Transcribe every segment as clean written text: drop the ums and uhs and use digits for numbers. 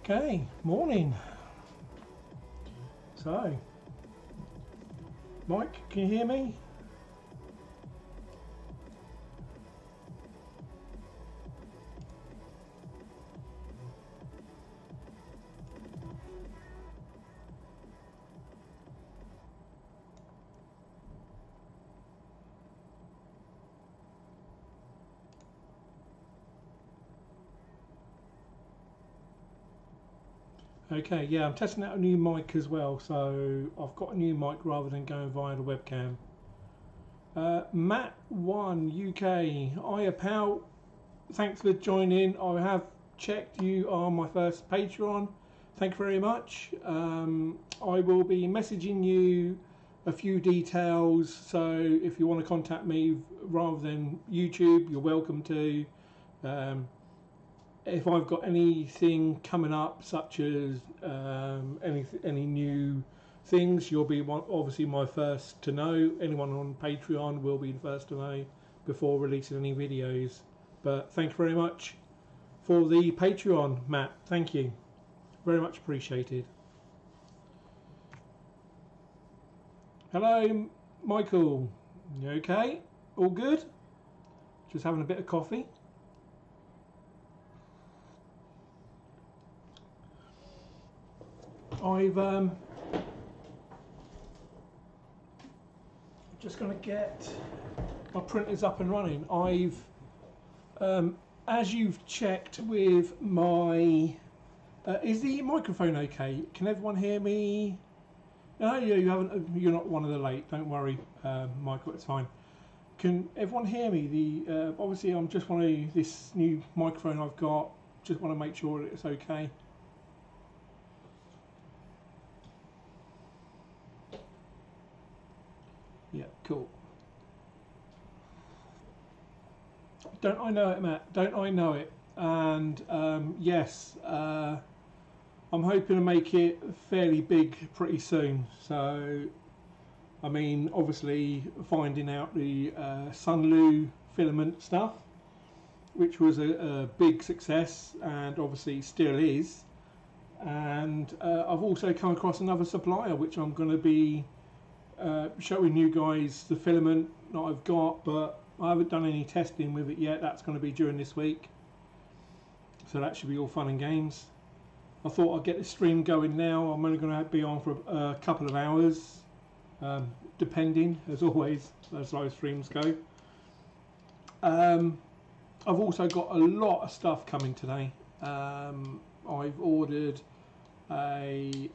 Okay, morning. So, Mike, can you hear me? Okay, yeah, I'm testing out a new mic as well, so I've got a new mic rather than going via the webcam. Matt1 UK, hiya pal, thanks for joining. I have checked you are my first Patreon. Thank you very much. I will be messaging you a few details, so if you want to contact me rather than YouTube, you're welcome to. If I've got anything coming up, such as any new things, you'll be obviously my first to know. Anyone on Patreon will be the first to know before releasing any videos. But thank you very much for the Patreon, Matt. Thank you. Very much appreciated. Hello, Michael. You okay? All good? Just having a bit of coffee. I've just going to get my printers up and running. I've as you've checked with my is the microphone okay? Can everyone hear me? No, you haven't. You're not one of the late. Don't worry, Michael. It's fine. Can everyone hear me? The obviously I'm just wanting this new microphone I've got. Just want to make sure it's okay. Yeah, cool. Don't I know it, Matt? Don't I know it? And yes, I'm hoping to make it fairly big pretty soon. So, I mean, obviously finding out the Sunlu filament stuff, which was a big success and obviously still is. And I've also come across another supplier, which I'm going to be showing you guys the filament that I've got, but I haven't done any testing with it yet. That's going to be during this week, so that should be all fun and games. I thought I'd get the stream going now. I'm only going to be on for a couple of hours, depending, as always, as live streams go. I've also got a lot of stuff coming today. I've ordered a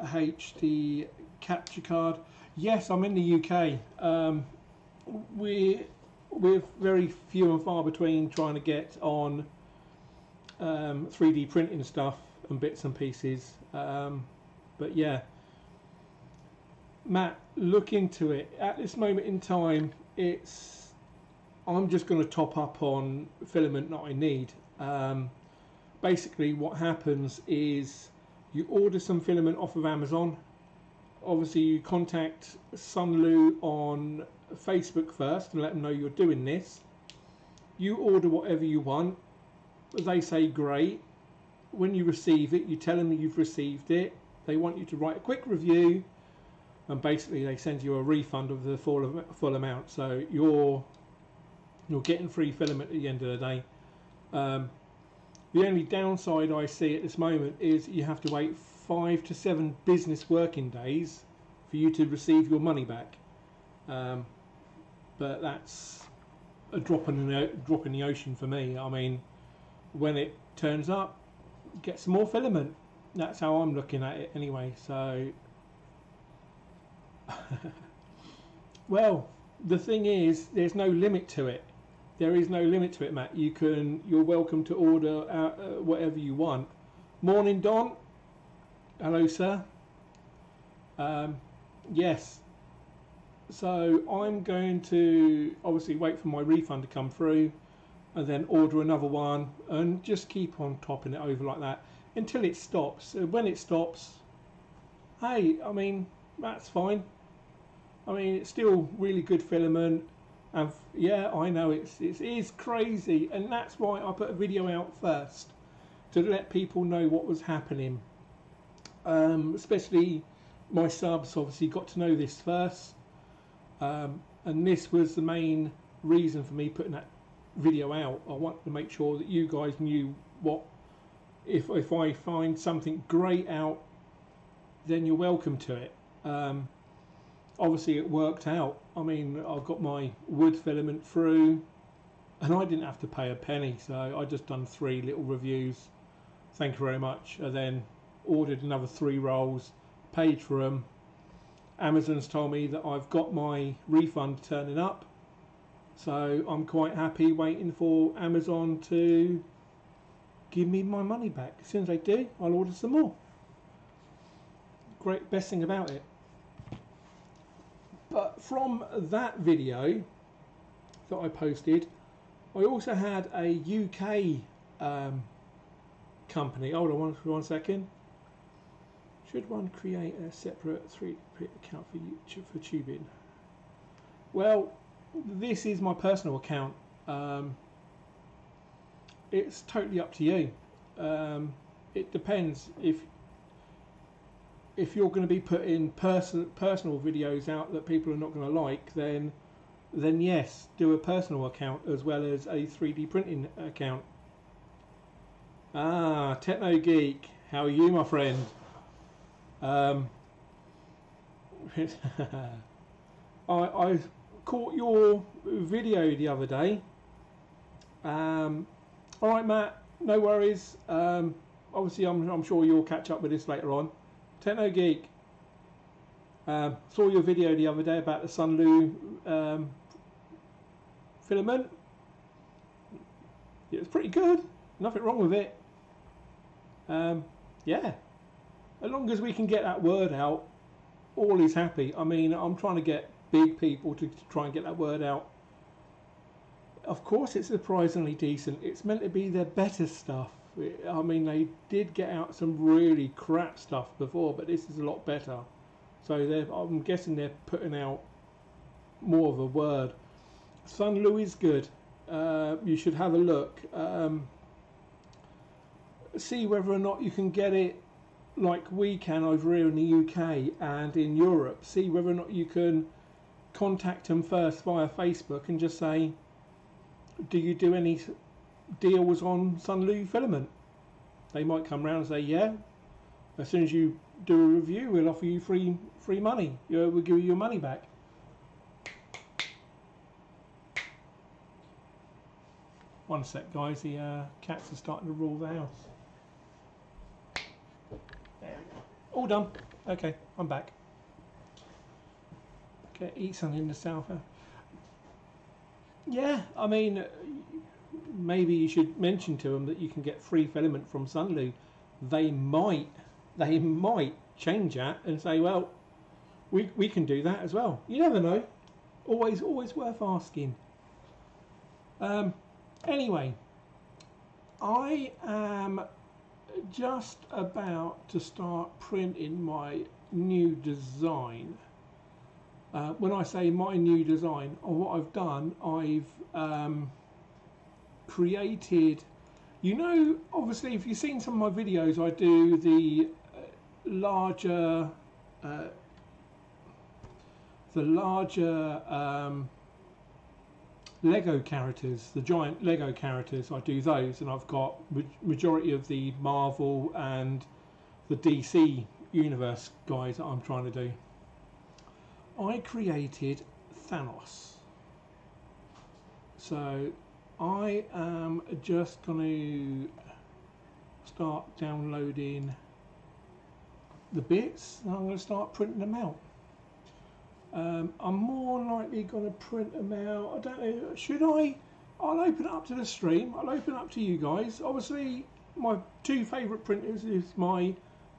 HD capture card. Yes, I'm in the UK. We're very few and far between trying to get on 3D printing stuff and bits and pieces. But yeah, Matt, look into it. At this moment in time, I'm just going to top up on filament that I need. Basically, what happens is you order some filament off of Amazon. Obviously, you contact Sunlu on Facebook first and let them know you're doing this. You order whatever you want. They say great. When you receive it, you tell them that you've received it. They want you to write a quick review, and basically they send you a refund of the full amount. So you're getting free filament at the end of the day. The only downside I see at this moment is you have to wait 5 to 7 business working days for you to receive your money back. But that's a drop in the ocean for me. I mean, when it turns up, get some more filament. That's how I'm looking at it anyway. So, well, the thing is, there's no limit to it. There is no limit to it, Matt. You're welcome to order whatever you want. Morning, Don. Hello, sir. Yes. So I'm going to obviously wait for my refund to come through, and then order another one, and just keep on topping it over like that until it stops. When it stops, hey, I mean, that's fine. I mean, it's still really good filament. And yeah, I know it is crazy, and that's why I put a video out first, to let people know what was happening. Especially my subs obviously got to know this first, and this was the main reason for me putting that video out. I wanted to make sure that you guys knew what, if I find something great out, then you're welcome to it. Obviously it worked out. I mean, I got my wood filament through and I didn't have to pay a penny, so I just done 3 little reviews, thank you very much, and then ordered another 3 rolls, paid for them. Amazon's told me that I've got my refund turning up, so I'm quite happy waiting for Amazon to give me my money back. As soon as they do, I'll order some more. Great, best thing about it. But from that video that I posted, I also had a UK company. Hold on one second. Should one create a separate 3D account for tubing? Well, this is my personal account. It's totally up to you. It depends. If you're going to be putting personal videos out that people are not going to like, then yes, do a personal account as well as a 3D printing account. Ah, Techno Geek, how are you, my friend? I caught your video the other day. Alright, Matt, no worries. Obviously I'm sure you'll catch up with this later on. Techno Geek, saw your video the other day about the Sunlu filament. It was pretty good, nothing wrong with it. Yeah, as long as we can get that word out, all is happy. I mean, I'm trying to get big people to try and get that word out. Of course it's surprisingly decent. It's meant to be their better stuff. I mean, they did get out some really crap stuff before, but this is a lot better. So I'm guessing they're putting out more of a word. Sunlu is good. You should have a look. See whether or not you can get it like we can over here in the UK and in Europe. See whether or not you can contact them first via Facebook and just say, do you do any deals on Sunlu filament? They might come round and say, yeah, as soon as you do a review, we'll offer you free money. We'll give you your money back. One sec, guys, the cats are starting to rule the house. There we go. All done. Okay, I'm back. Okay, eat something in the south. Yeah, I mean, maybe you should mention to them that you can get free filament from Sunlu. They might change that and say, well, we can do that as well. You never know. Always worth asking. Anyway, I am just about to start printing my new design. When I say my new design, or what I've done, I've created, you know, obviously if you've seen some of my videos, I do the larger Lego characters, the giant Lego characters. I do those, and I've got majority of the Marvel and the DC universe guys that I'm trying to do. I created Thanos, so I am just going to start downloading the bits and I'm going to start printing them out. I'm more likely going to print them out. I don't know, should I? I'll open it up to the stream. I'll open it up to you guys. Obviously my 2 favourite printers is my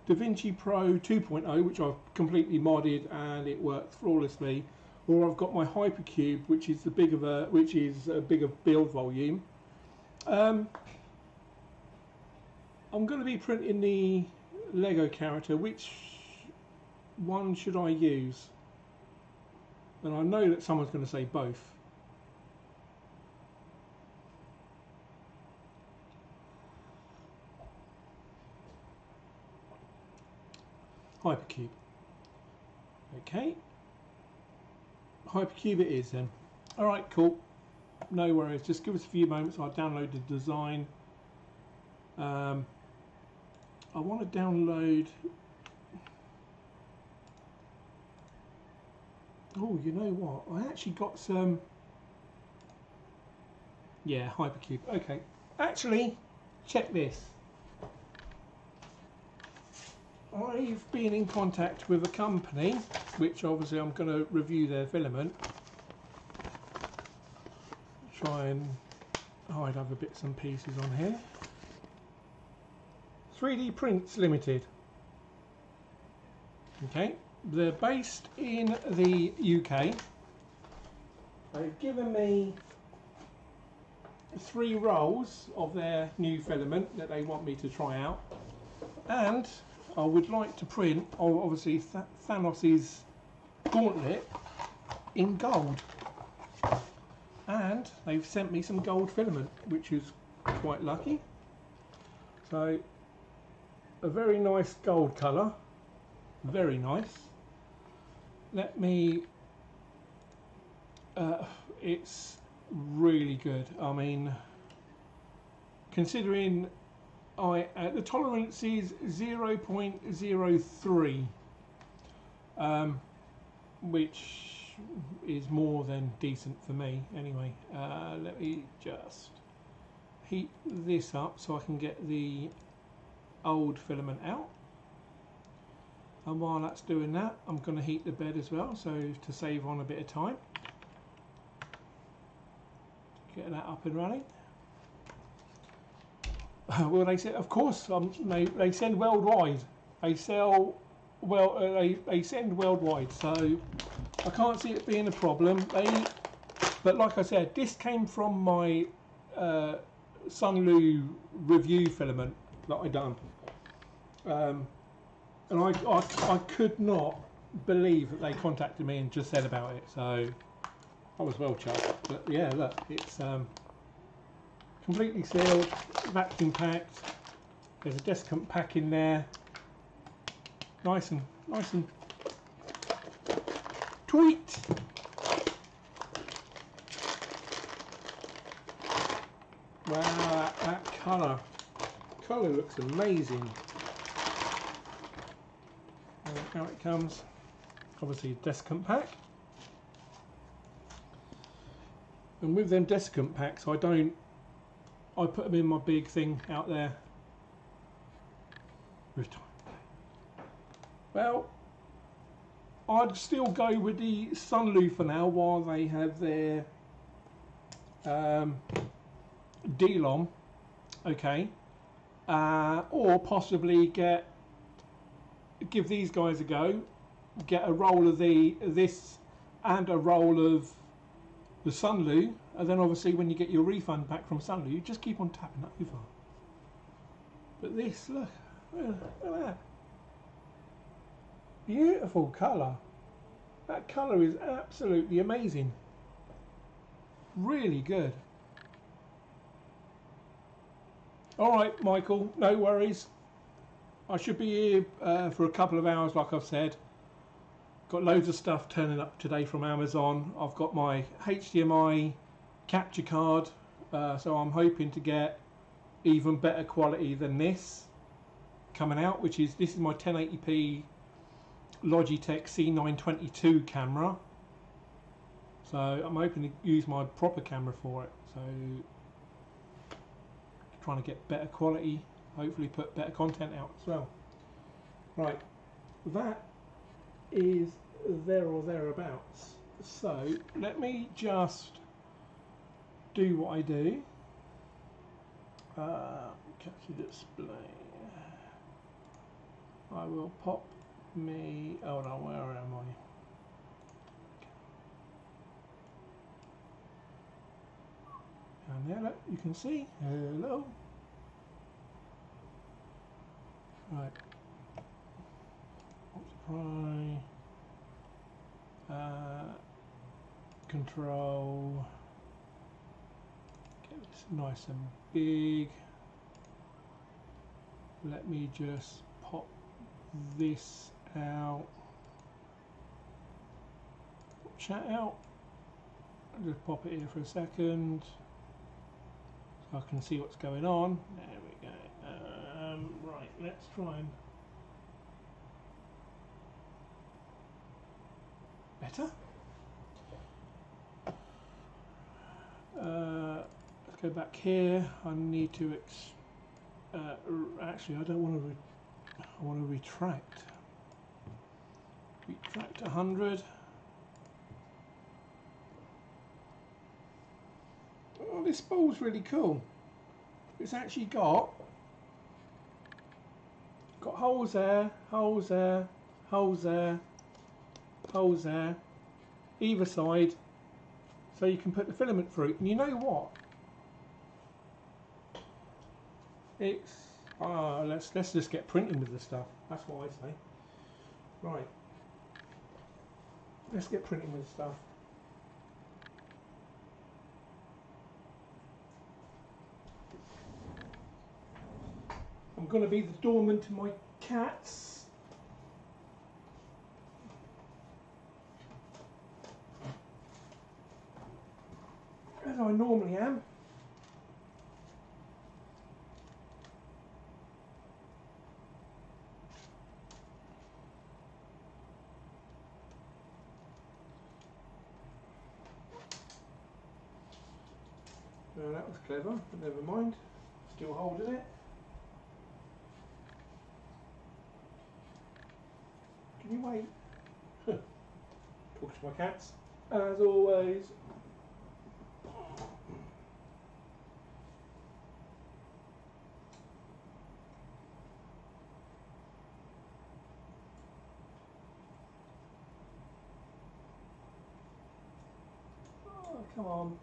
DaVinci Pro 2.0, which I've completely modded and it works flawlessly, or I've got my Hypercube, which is a bigger build volume. I'm going to be printing the Lego character. Which one should I use? And I know that someone's going to say both. Hypercube. Okay, Hypercube it is then. All right, cool. No worries. Just give us a few moments. I'll download the design. I want to download. Oh, you know what? I actually got some. Yeah, Hypercube. Okay. Actually, check this. I've been in contact with a company, which obviously I'm going to review their filament. Try and hide other bits and pieces on here. 3D Prints Limited. Okay, they're based in the UK. They've given me 3 rolls of their new filament that they want me to try out, and I would like to print obviously Thanos's gauntlet in gold, and they've sent me some gold filament, which is quite lucky. So a very nice gold colour, very nice. Let me it's really good. I mean, considering the tolerance is 0.03, which is more than decent for me anyway. Let me just heat this up so I can get the old filament out, and while that's doing that, I'm going to heat the bed as well, so to save on a bit of time. Get that up and running. Well, they said, of course, they send worldwide. They sell well. They send worldwide, so I can't see it being a problem. But like I said, this came from my Sunlu review filament that I done, and I could not believe that they contacted me and just said about it. So I was well chuffed. But yeah, look, it's completely sealed, vacuum packed. There's a Desiccant pack in there, nice and tweet. Wow, that colour looks amazing. And out it comes. Obviously, Desiccant pack. And with them Desiccant packs, I put them in my big thing out there. Well, I'd still go with the Sunlu for now while they have their DLOM, okay, or possibly give these guys a go, get a roll of this and a roll of the Sunlu, and then obviously when you get your refund back from Sunlu, you just keep on tapping that over. But this, look at that, beautiful colour. That colour is absolutely amazing, really good. Alright, Michael, no worries. I should be here for a couple of hours, like I've said. Got loads of stuff turning up today from Amazon. I've got my HDMI capture card, so I'm hoping to get even better quality than this coming out, which is, this is my 1080p Logitech C922 camera. So I'm hoping to use my proper camera for it. So trying to get better quality, hopefully put better content out as well. Right, that is there or thereabouts. So let me just do what I do. Capture display. I will pop me, hold on, where am I? And there, look, you can see, hello. Right, multiply, control, get this nice and big. Let me just pop this out. Chat out. I'll just pop it here for a second so I can see what's going on. There we go. Right, let's try and better. Let's go back here. I need to actually I don't want to I want to retract 100. Oh, this ball's really cool. It's actually got holes there, holes there, holes there, holes there, either side, so you can put the filament through. And you know what? It's let's just get printing with the stuff. That's what I say. Right. Let's get printing with stuff. I'm going to be the doorman to my cats. As I normally am. Well, that was clever, but never mind. Still holding it. Can you wait? Talk to my cats, as always. Oh, come on.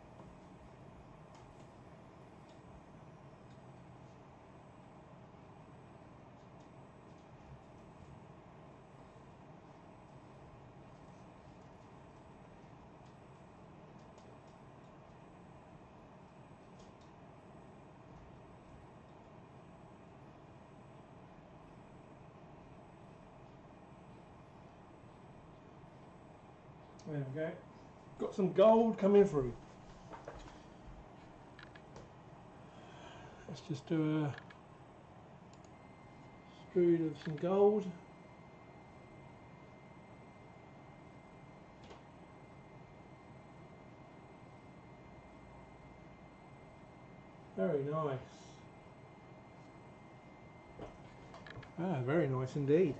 There we go. Got some gold coming through. Let's just do a spoon of some gold. Very nice. Ah, very nice indeed.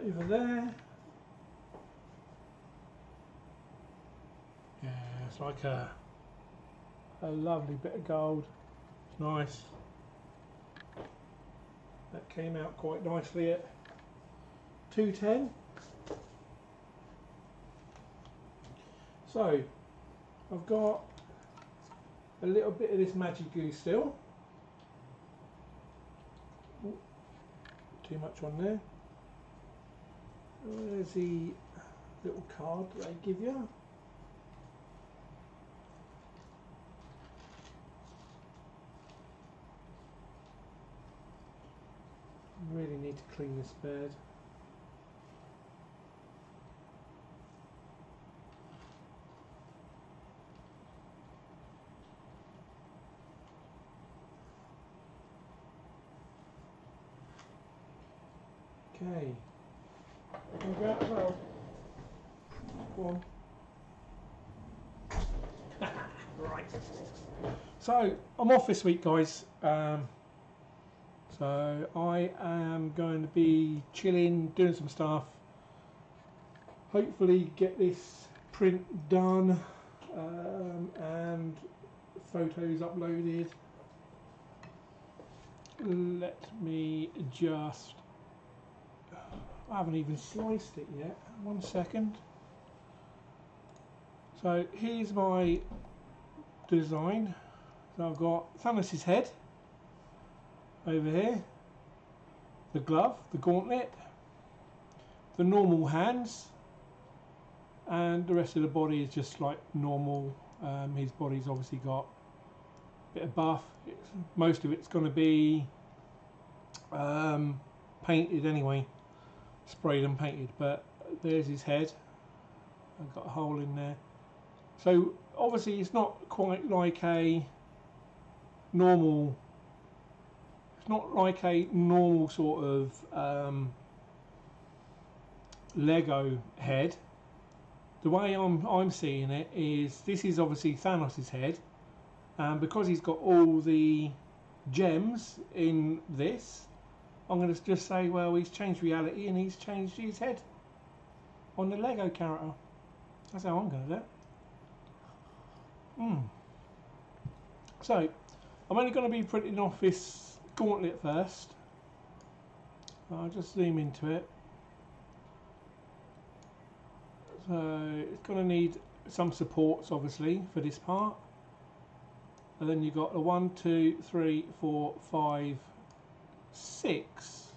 Over there. Yeah, it's like a lovely bit of gold. It's nice. That came out quite nicely at 210. So I've got a little bit of this magic glue still. Ooh, too much on there. Where's the little card that they give you? Really need to clean this bed. Okay. Go on. Right. So I'm off this week, guys. So I am going to be chilling, doing some stuff. Hopefully get this print done and photos uploaded. Let me just... I haven't even sliced it yet. 1 second. So here's my design. So I've got Thanos' head over here, the glove, the gauntlet, the normal hands, and the rest of the body is just like normal His body's obviously got a bit of buff. Most of it's going to be painted anyway, sprayed and painted, but there's his head. I've got a hole in there. So obviously it's not quite like a normal, it's not like a normal sort of Lego head. The way I'm seeing it is, this is obviously Thanos' head, and because he's got all the gems in this, I'm going to just say, well, he's changed reality and he's changed his head on the Lego character. That's how I'm going to do it. So I'm only going to be printing off this gauntlet first. I'll just zoom into it. So it's going to need some supports obviously for this part, and then you've got a 1, 2, 3, 4, 5, 6,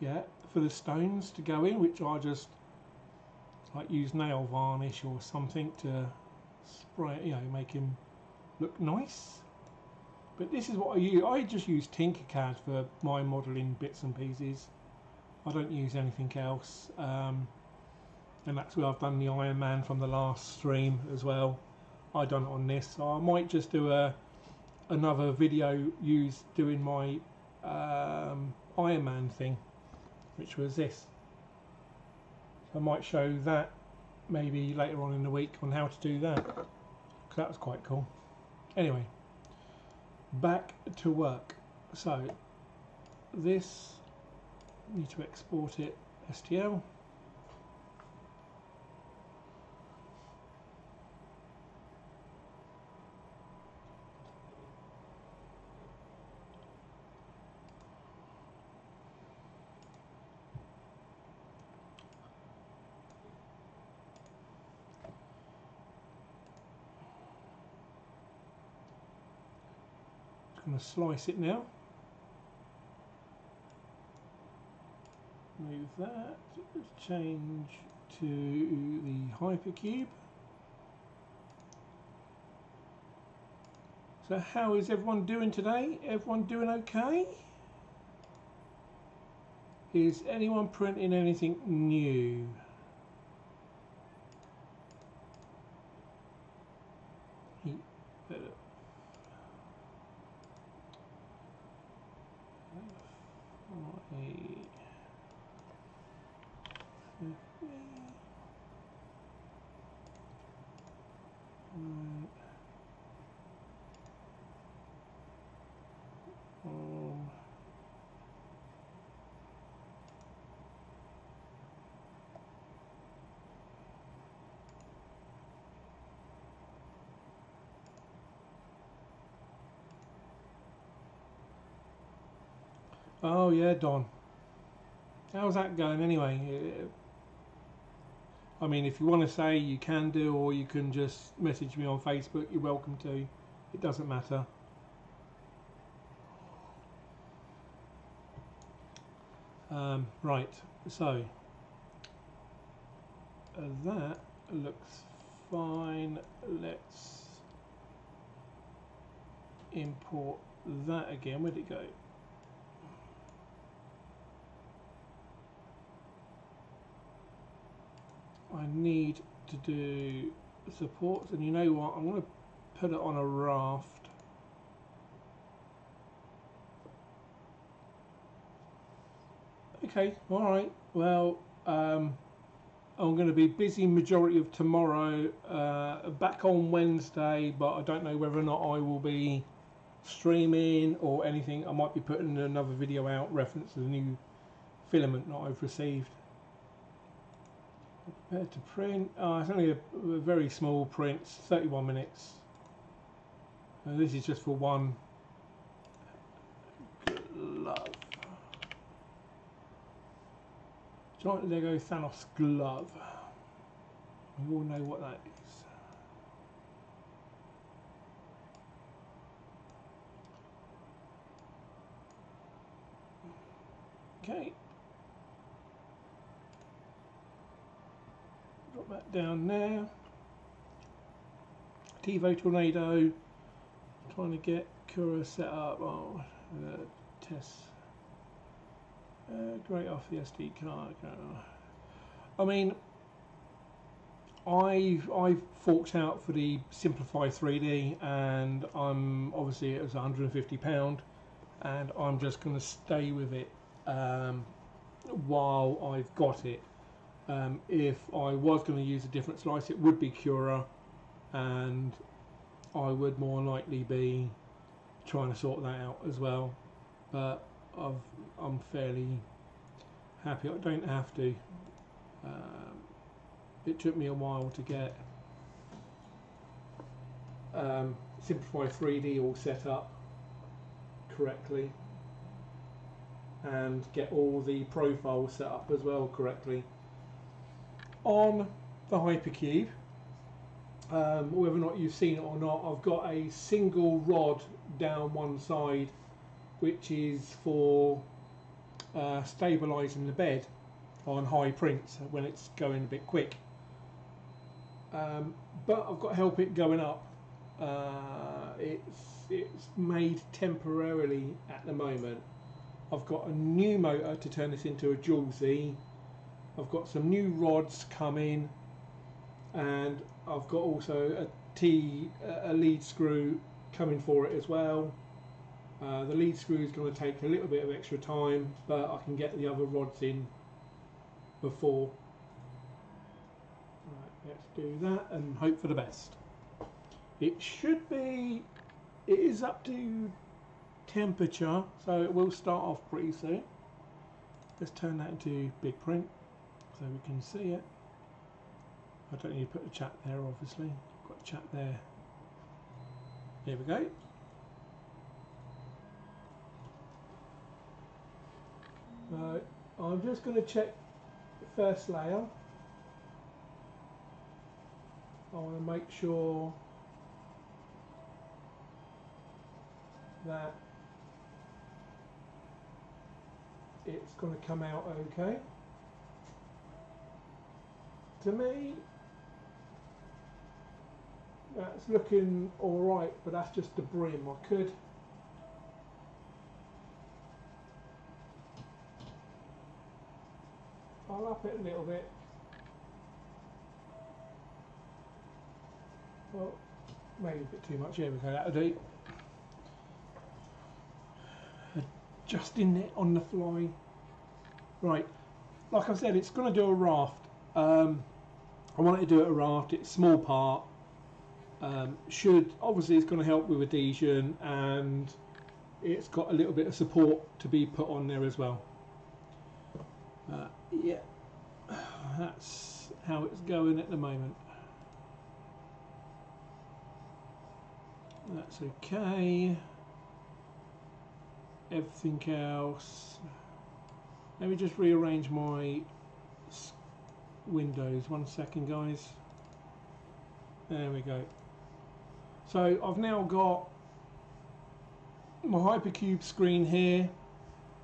yeah, for the stones to go in, which I just like use nail varnish or something to spray, you know, make him look nice. But this is what I use. I just use Tinkercad for my modelling bits and pieces. I don't use anything else. And that's where I've done the Iron Man from the last stream as well. I done it on this, so I might just do another video doing my Iron Man thing, which was this. I might show that maybe later on in the week on how to do that, because that was quite cool. Anyway, back to work. So this, need to export it STL. Going to slice it now. Move that, change to the hypercube. So how is everyone doing today? Everyone doing okay? Is anyone printing anything new? Oh yeah, Don. How's that going anyway? I mean, if you want to say, you can do, or you can just message me on Facebook. You're welcome to. It doesn't matter. Right, so that looks fine. Let's import that again. Where'd it go? I need to do supports, and you know what? I'm going to put it on a raft. Okay, all right. Well, I'm going to be busy majority of tomorrow, back on Wednesday, but I don't know whether or not I will be streaming or anything. I might be putting another video out reference to the new filament that I've received. Prepared to print. It's only a very small print, 31 minutes. And this is just for one glove. Giant Lego Thanos glove. We all know what that is. Okay. Drop that down there. TiVo Tornado. Trying to get Cura set up. Oh, test. Great off the SD card. I mean, I've forked out for the Simplify 3D, and I'm obviously it was £150, and I'm just going to stay with it while I've got it. If I was going to use a different slice, it would be Cura, and I would more likely be trying to sort that out as well. But I'm fairly happy I don't have to. It took me a while to get Simplify 3D all set up correctly and get all the profiles set up as well correctly. On the Hypercube, whether or not you've seen it or not, I've got a single rod down one side which is for stabilising the bed on high prints when it's going a bit quick. But I've got to help it going up. It's made temporarily at the moment. I've got a new motor to turn this into a dual Z. I've got some new rods coming, and I've got also a lead screw coming for it as well. The lead screw is going to take a little bit of extra time, but I can get the other rods in before. Right, let's do that and hope for the best. It should be, it is up to temperature, so it will start off pretty soon. Let's turn that into big print so we can see it. I don't need to put the chat there, obviously. Got the chat there. Here we go. I'm just going to check the first layer. I want to make sure that it's going to come out okay. To me, that's looking alright, but that's just the brim. I could I'll up it a little bit. Well, maybe a bit too much. Here we go, that'll do. Adjusting it on the fly. Right, like I said, it's going to do a raft. I wanted to do it a raft. It's a small part. Obviously it's going to help with adhesion, and it's got a little bit of support to be put on there as well. Yeah, that's how it's going at the moment. That's okay. Everything else. Let me just rearrange my windows. 1 second, guys. There we go. So I've now got my Hypercube screen here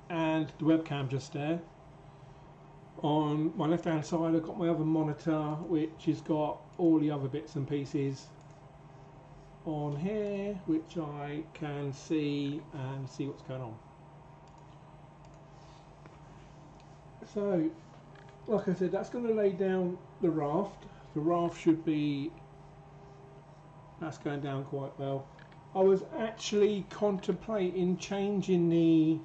and the webcam just there. On my left hand side I've got my other monitor, which has got all the other bits and pieces on here, which I can see and see what's going on. So like I said, that's going to lay down the raft. The raft should be, that's going down quite well. I was actually contemplating changing the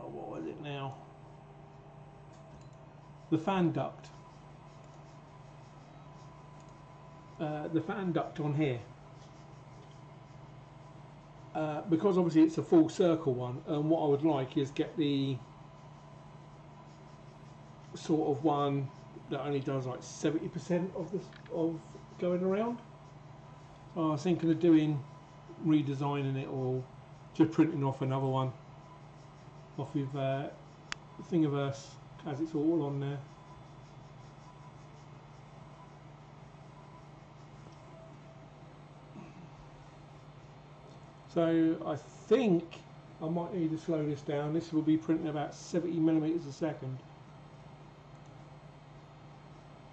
what was it now? The fan duct. The fan duct on here. Because obviously it's a full circle one, and what I would like is get the sort of one that only does like 70% of going around. So I was thinking of redesigning it, or just printing off another one off with Thingiverse, as it's all on there. So I think I might need to slow this down. This will be printing about 70 millimeters a second.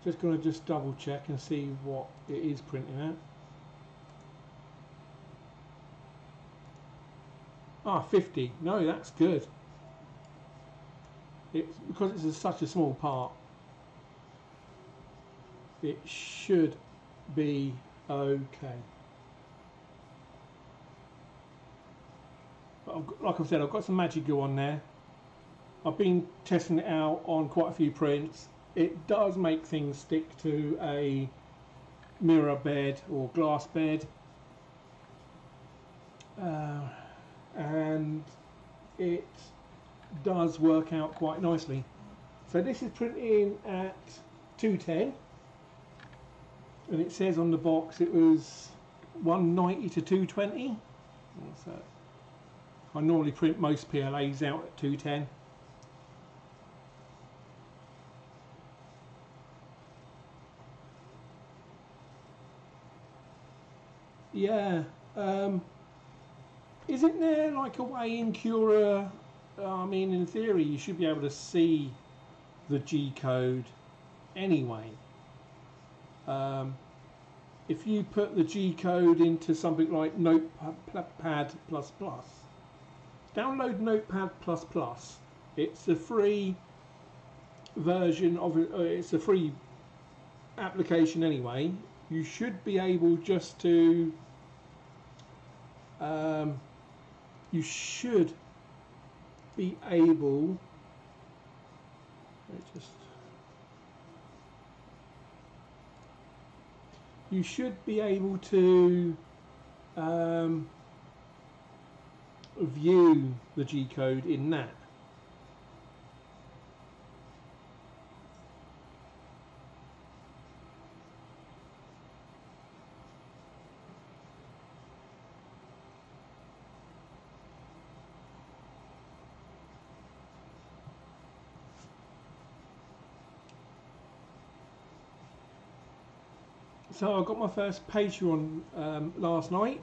Just going to just double check and see what it is printing at. Ah, 50. No, that's good. It's because it's such a small part. It should be okay. But like I said, I've got some magic glue on there. I've been testing it out on quite a few prints. It does make things stick to a mirror bed or glass bed, and it does work out quite nicely. So this is printing at 210, and it says on the box it was 190 to 220. So I normally print most PLAs out at 210. Yeah, isn't there like a way in Cura? I mean, in theory, you should be able to see the G code anyway. If you put the G code into something like Notepad++, download Notepad++. It's a free version of it. It's a free application anyway. You should be able just to. You should be able. You should be able to view the G code in that. So I got my first Patreon last night,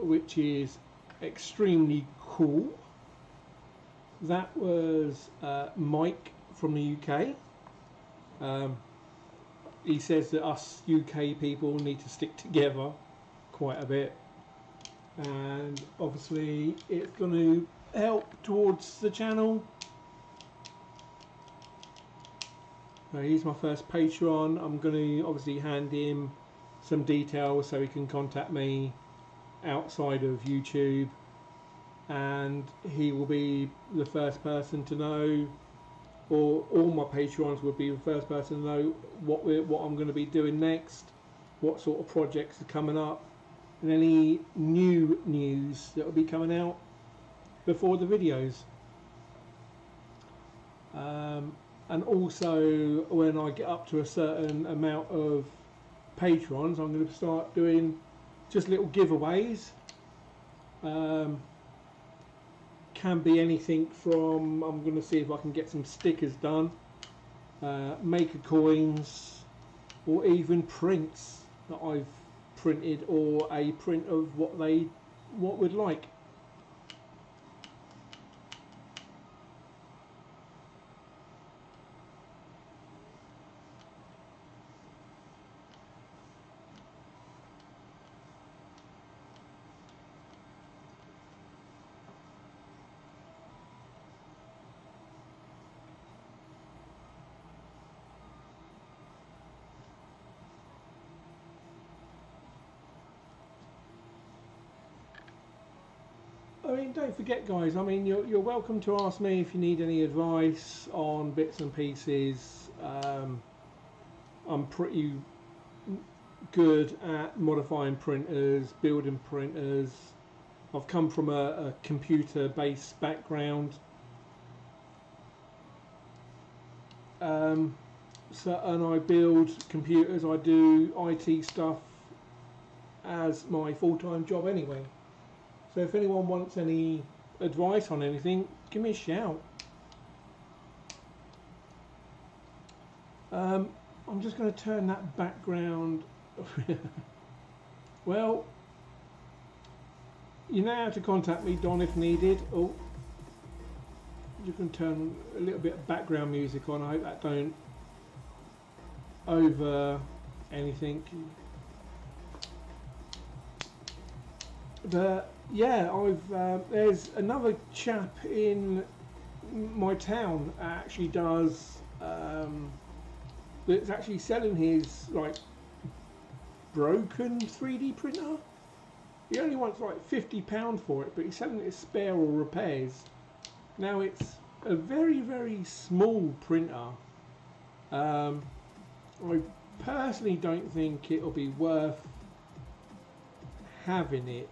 which is extremely cool. That was Mike from the UK. He says that us UK people need to stick together quite a bit, and obviously it's going to help towards the channel. He's my first Patreon. I'm going to obviously hand him some details so he can contact me outside of YouTube, and he will be the first person to know, or all my Patreons will be the first person to know what I'm going to be doing next, what sort of projects are coming up, and any new news that will be coming out before the videos. And also, when I get up to a certain amount of patrons, I'm going to start doing just little giveaways. Can be anything from, I'm going to see if I can get some stickers done, maker coins, or even prints that I've printed, or a print of what we'd like. I mean, don't forget, guys, I mean, you're welcome to ask me if you need any advice on bits and pieces. I'm pretty good at modifying printers, building printers. I've come from a computer-based background. And I build computers, I do IT stuff as my full-time job anyway. So if anyone wants any advice on anything, give me a shout. I'm just going to turn that background. Well, You know how to contact me, Don, if needed. Oh, you can turn a little bit of background music on. I hope that don't over anything. But yeah, there's another chap in my town that actually does that's actually selling his like broken 3D printer. He only wants like £50 for it, but he's selling it as spare or repairs. Now it's a very, very small printer. I personally don't think it'll be worth having it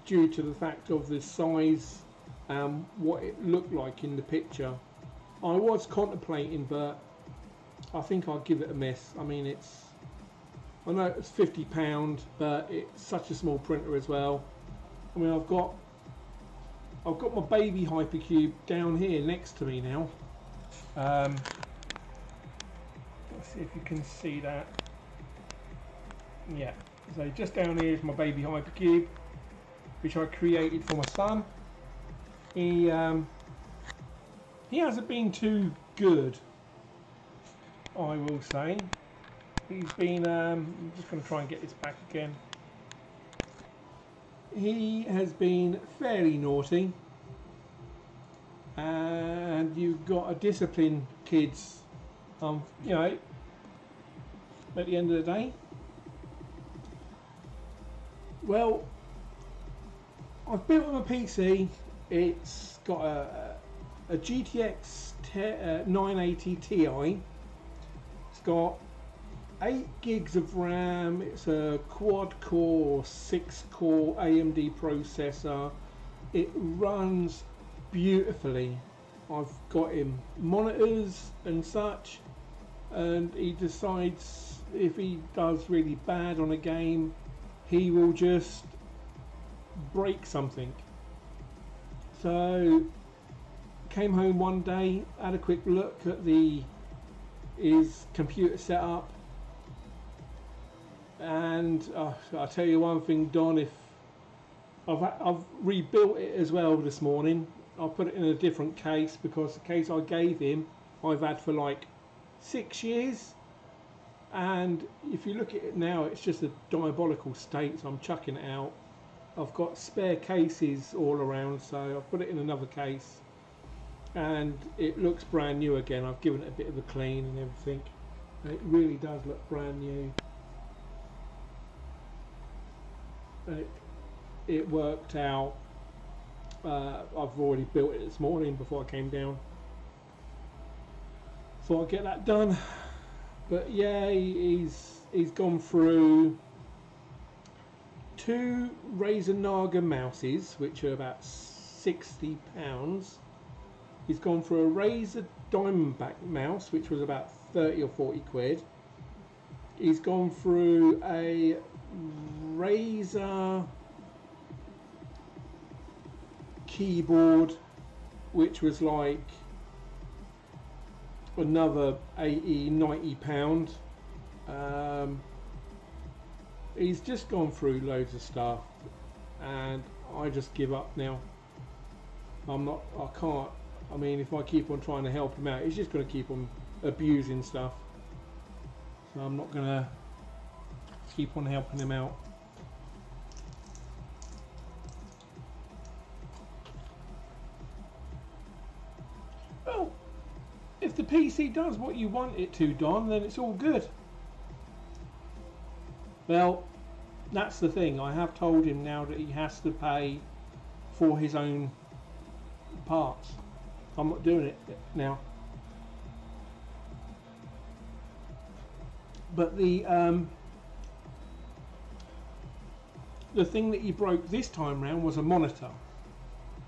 due to the fact of the size and what it looked like in the picture. I was contemplating, but I think I'll give it a miss. I mean, I know it's £50, but it's such a small printer as well. I mean, I've got my baby Hypercube down here next to me now. Let's see if you can see that. Yeah, so just down here is my baby Hypercube, which I created for my son. He hasn't been too good, I will say. He's been, I'm just going to try and get this back again. He has been fairly naughty, and you've got to discipline kids, you know, at the end of the day. Well, I've built him a PC. It's got a GTX 980 Ti. It's got 8 gigs of RAM. It's a quad-core, 6-core AMD processor. It runs beautifully. I've got him monitors and such, and he decides if he does really bad on a game, he will just break something. So came home one day, had a quick look at his computer setup, and I'll tell you one thing, Don, if I've rebuilt it as well this morning. I put it in a different case because the case I gave him I've had for like 6 years, and if you look at it now, it's just a diabolical state, so I'm chucking it out. I've got spare cases all around, so I've put it in another case, and it looks brand new again. I've given it a bit of a clean and everything, and it really does look brand new. And it worked out. I've already built it this morning before I came down. Thought I'd get that done. But yeah, he's gone through 2 Razer Naga mouses, which are about £60. He's gone through a Razer Diamondback mouse, which was about 30 or 40 quid. He's gone through a Razer keyboard, which was like another 80-90 £90. He's just gone through loads of stuff, and I just give up now. I can't. I mean, if I keep on trying to help him out, he's just going to keep on abusing stuff. So I'm not going to keep on helping him out. Well, if the PC does what you want it to, Don, then it's all good. Well, that's the thing. I have told him now that he has to pay for his own parts. I'm not doing it now. But the thing that he broke this time round was a monitor.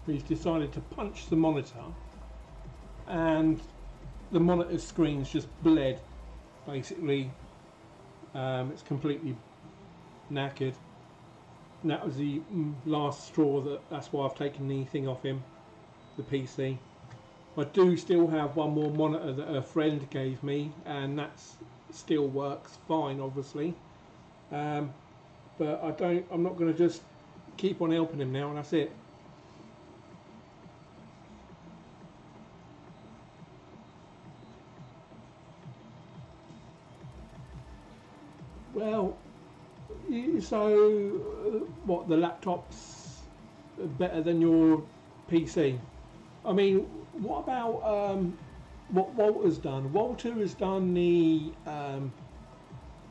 He's decided to punch the monitor, and the monitor screen's just bled. Basically, it's completely knackered. And that was the last straw. That's why I've taken the thing off him, the PC. I do still have one more monitor that a friend gave me, and that still works fine, obviously. but I'm not going to just keep on helping him now and that's it. Well, so what, the laptop's better than your PC? I mean, what about what Walter's done? Walter has done the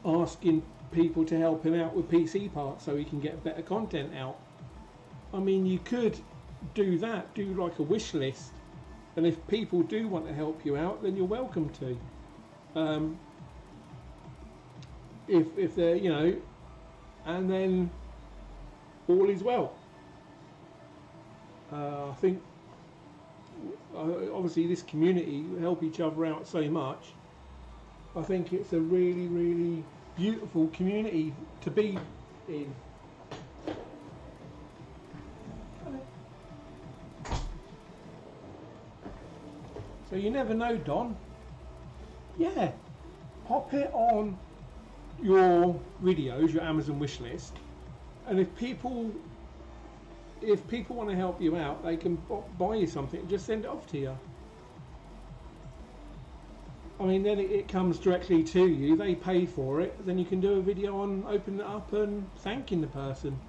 asking people to help him out with PC parts so he can get better content out. I mean, you could do that, do like a wish list, and if people do want to help you out, then you're welcome to. If they're, you know, and then all is well. I think obviously this community help each other out so much. I think it's a really, really beautiful community to be in. So you never know, Don. Yeah, pop it on your videos, your Amazon wish list, and if people want to help you out, they can buy you something and just send it off to you. I mean, then it comes directly to you, they pay for it, then you can do a video on opening it up and thanking the person.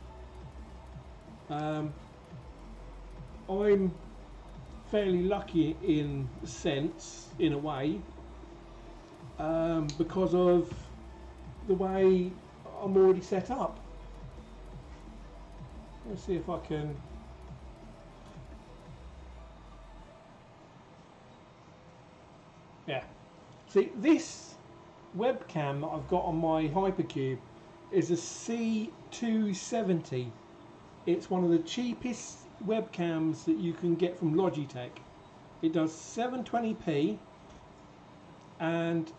I'm fairly lucky in a sense, in a way, because of the way I'm already set up. Let's see if I can. Yeah. See, this webcam that I've got on my Hypercube is a C270. It's one of the cheapest webcams that you can get from Logitech. It does 720p and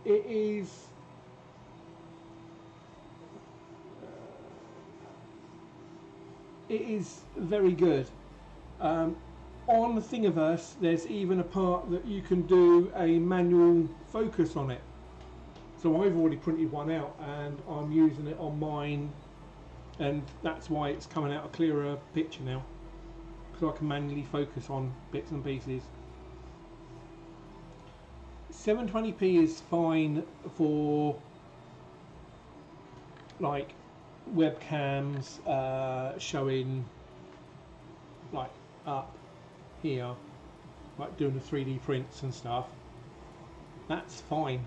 it is very good. On the Thingiverse there's even a part that you can do a manual focus on it. So I've already printed one out and I'm using it on mine, and that's why it's coming out a clearer picture now, because I can manually focus on bits and pieces. 720p is fine for like webcams showing like up here, like doing the 3D prints and stuff. That's fine,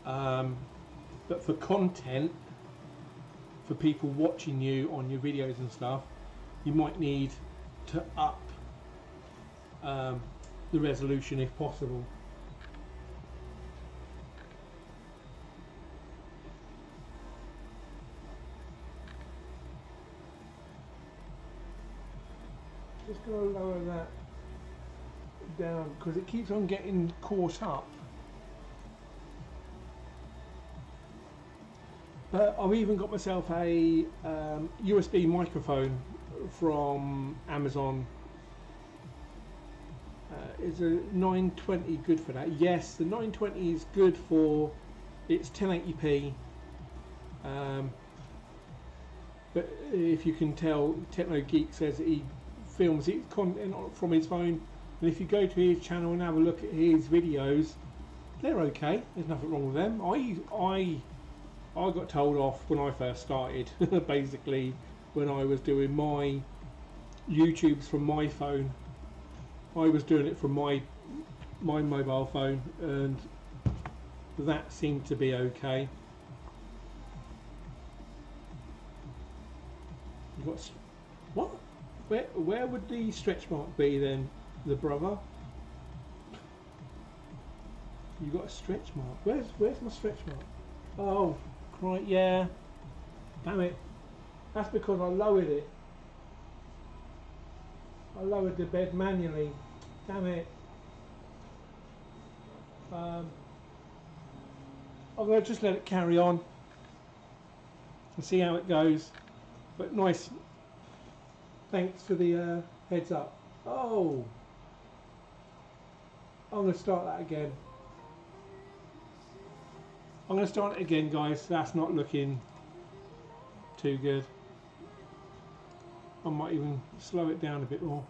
but for content, for people watching you on your videos and stuff, you might need to up the resolution if possible. Just going to lower that down because it keeps on getting caught up. I've even got myself a USB microphone from Amazon. Is a 920 good for that? Yes, the 920 is good for, it's 1080p. But if you can tell, Techno Geek says that he films his content from his phone, and if you go to his channel and have a look at his videos, they're okay. There's nothing wrong with them. I got told off when I first started, basically, when I was doing my YouTubes from my phone. I was doing it from my mobile phone, and that seemed to be okay. You got what? Where would the stretch mark be then, the brother? You got a stretch mark. Where's my stretch mark? Oh, right, yeah. Damn it. That's because I lowered it. I lowered the bed manually. Damn it. I'm going to just let it carry on and see how it goes. But nice. Thanks for the heads up. Oh. I'm going to start that again. I'm going to start it again, guys. That's not looking too good. I might even slow it down a bit more.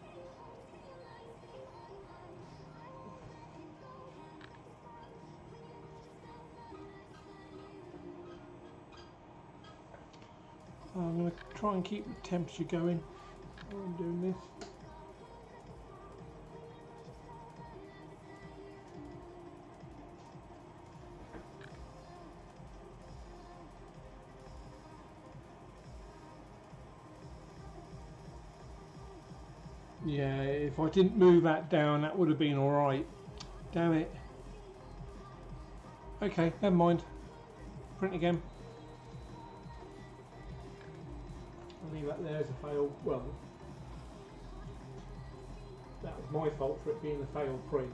I'm going to try and keep the temperature going while I'm doing this. Yeah, if I didn't move that down, that would have been alright. Damn it. Okay, never mind. Print again. I'll leave that there as a fail. Well, that was my fault for it being a failed print.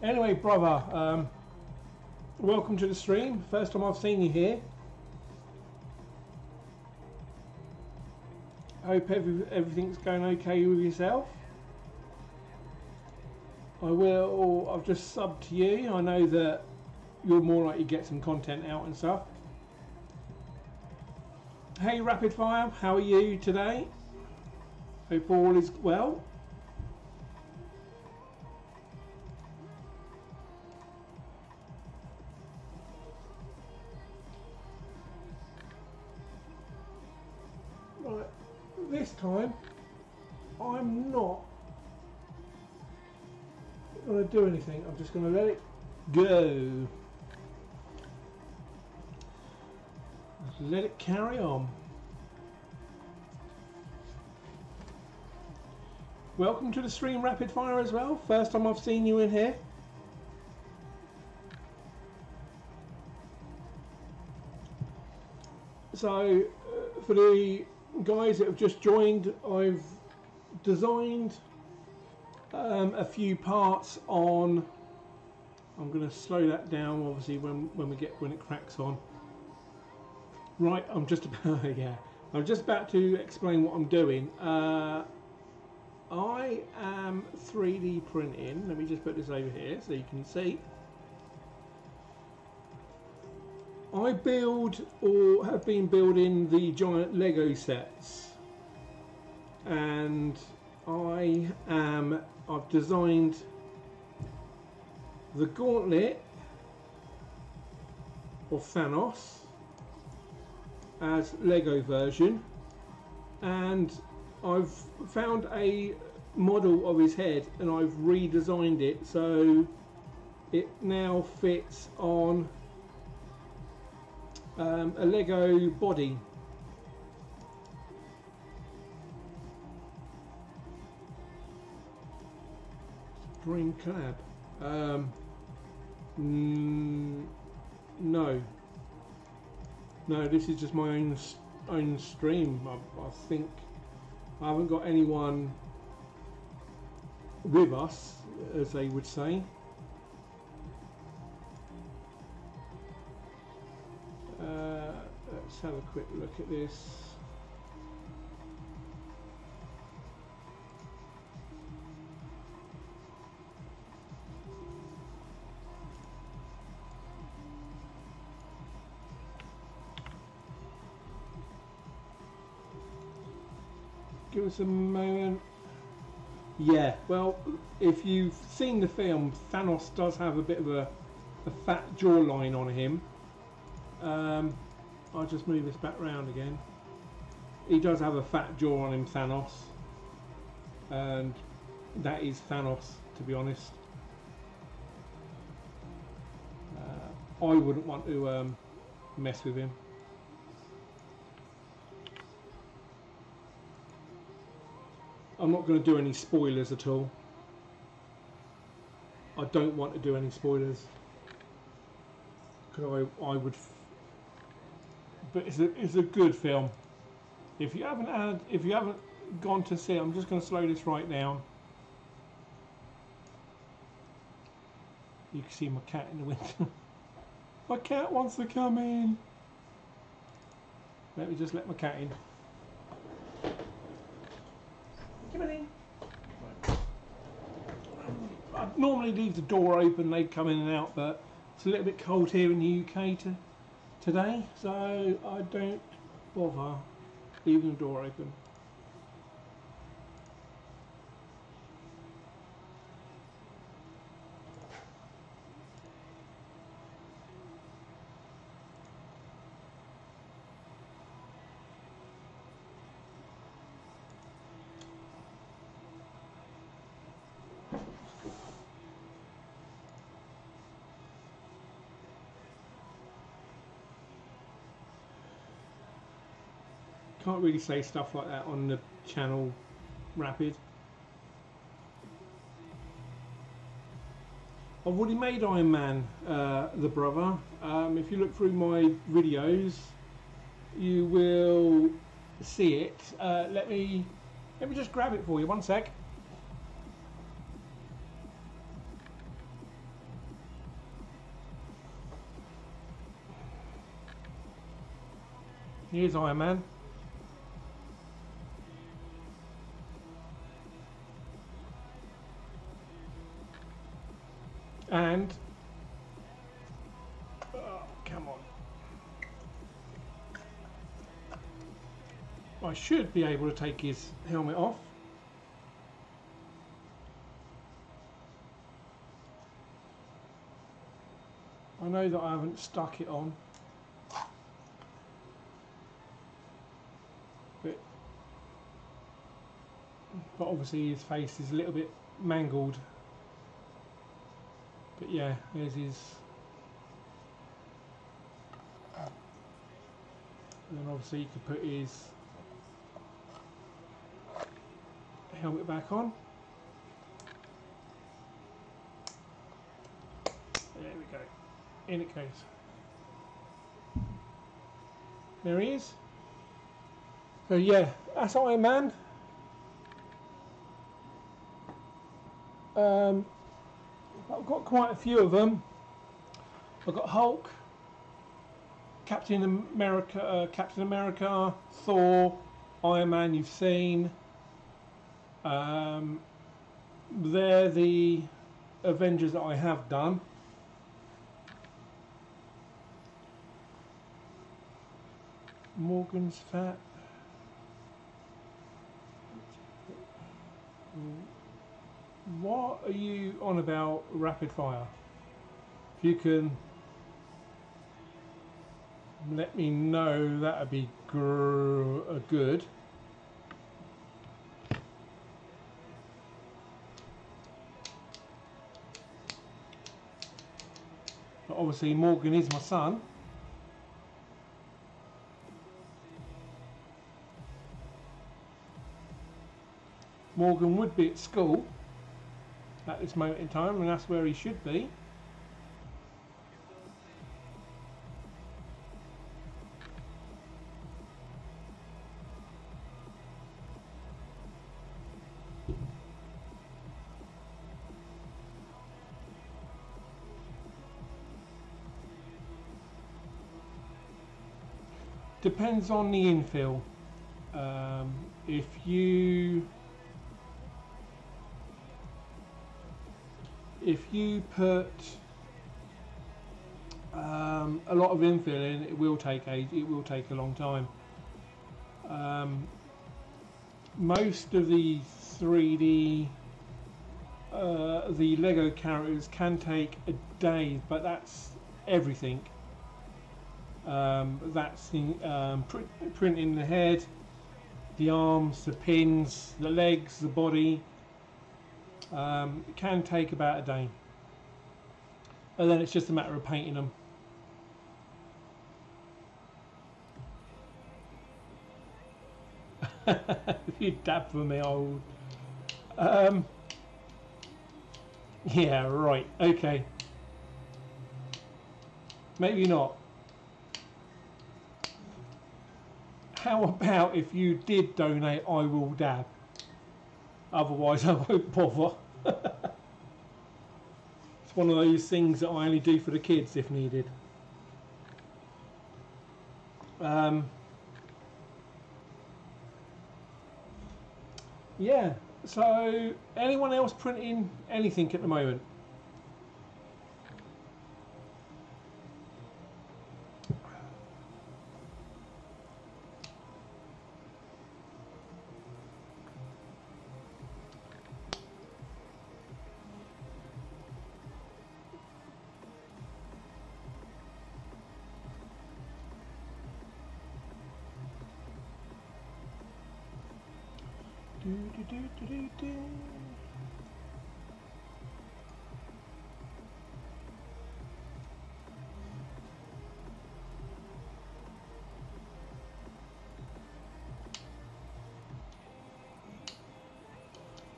Anyway, brother, welcome to the stream. First time I've seen you here. Hope everything's going okay with yourself. I've just subbed to you. I know that you're more likely to get some content out and stuff. Hey Rapid Fire, how are you today? Hope all is well. Right, this time I'm not going to do anything. I'm just going to let it go. Just let it carry on. Welcome to the stream, Rapid Fire, as well. First time I've seen you in here. So for the guys that have just joined, I've designed a few parts on. I'm going to slow that down, obviously, when it cracks on. Right, I'm just about I'm just about to explain what I'm doing. I am 3D printing. Let me just put this over here so you can see. I build or have been building the giant Lego sets, and I've designed the gauntlet of Thanos as Lego version, and I've found a model of his head and I've redesigned it so it now fits on a Lego body. Dream collab. No, this is just my own stream. I think I haven't got anyone with us, as they would say. Let's have a quick look at this. Give us a moment. Yeah, well, if you've seen the film, Thanos does have a bit of a fat jawline on him. I'll just move this back round again. He does have a fat jaw on him, Thanos. And that is Thanos, to be honest. I wouldn't want to mess with him. I'm not going to do any spoilers at all. I don't want to do any spoilers. Because I would... But it's a good film. If you haven't gone to see it, I'm just going to slow this right down. You can see my cat in the window. My cat wants to come in. Let me just let my cat in. Come on in. I'd normally leave the door open, they'd come in and out, but it's a little bit cold here in the UK today, so I don't bother leaving the door open. Can't really say stuff like that on the channel, Rapid. I've already made Iron Man, the brother. If you look through my videos, you will see it. Let me just grab it for you. One sec. Here's Iron Man. And oh, come on, I should be able to take his helmet off. I know that I haven't stuck it on, but obviously his face is a little bit mangled. But yeah, there's his. And then obviously you can put his helmet back on. There we go. In it goes. There he is. So yeah, that's Iron Man. I've got quite a few of them. I've got Hulk, Captain America, Thor, Iron Man. You've seen. They're the Avengers that I have done. Morgan's fat. What are you on about, rapid fire? If you can let me know, that would be good. But obviously Morgan is my son. Morgan would be at school at this moment in time, and that's where he should be. Depends on the infill. If you put a lot of infill in, it will take age. It will take a long time. Most of the 3D, the Lego characters can take a day, but that's everything. That's in, printing the head, the arms, the pins, the legs, the body. It can take about a day, and then it's just a matter of painting them. If you dab for me, I would. Yeah, right. Okay. Maybe not. How about if you did donate, I will dab. Otherwise I won't bother. It's one of those things that I only do for the kids if needed. Yeah, So, anyone else printing anything at the moment?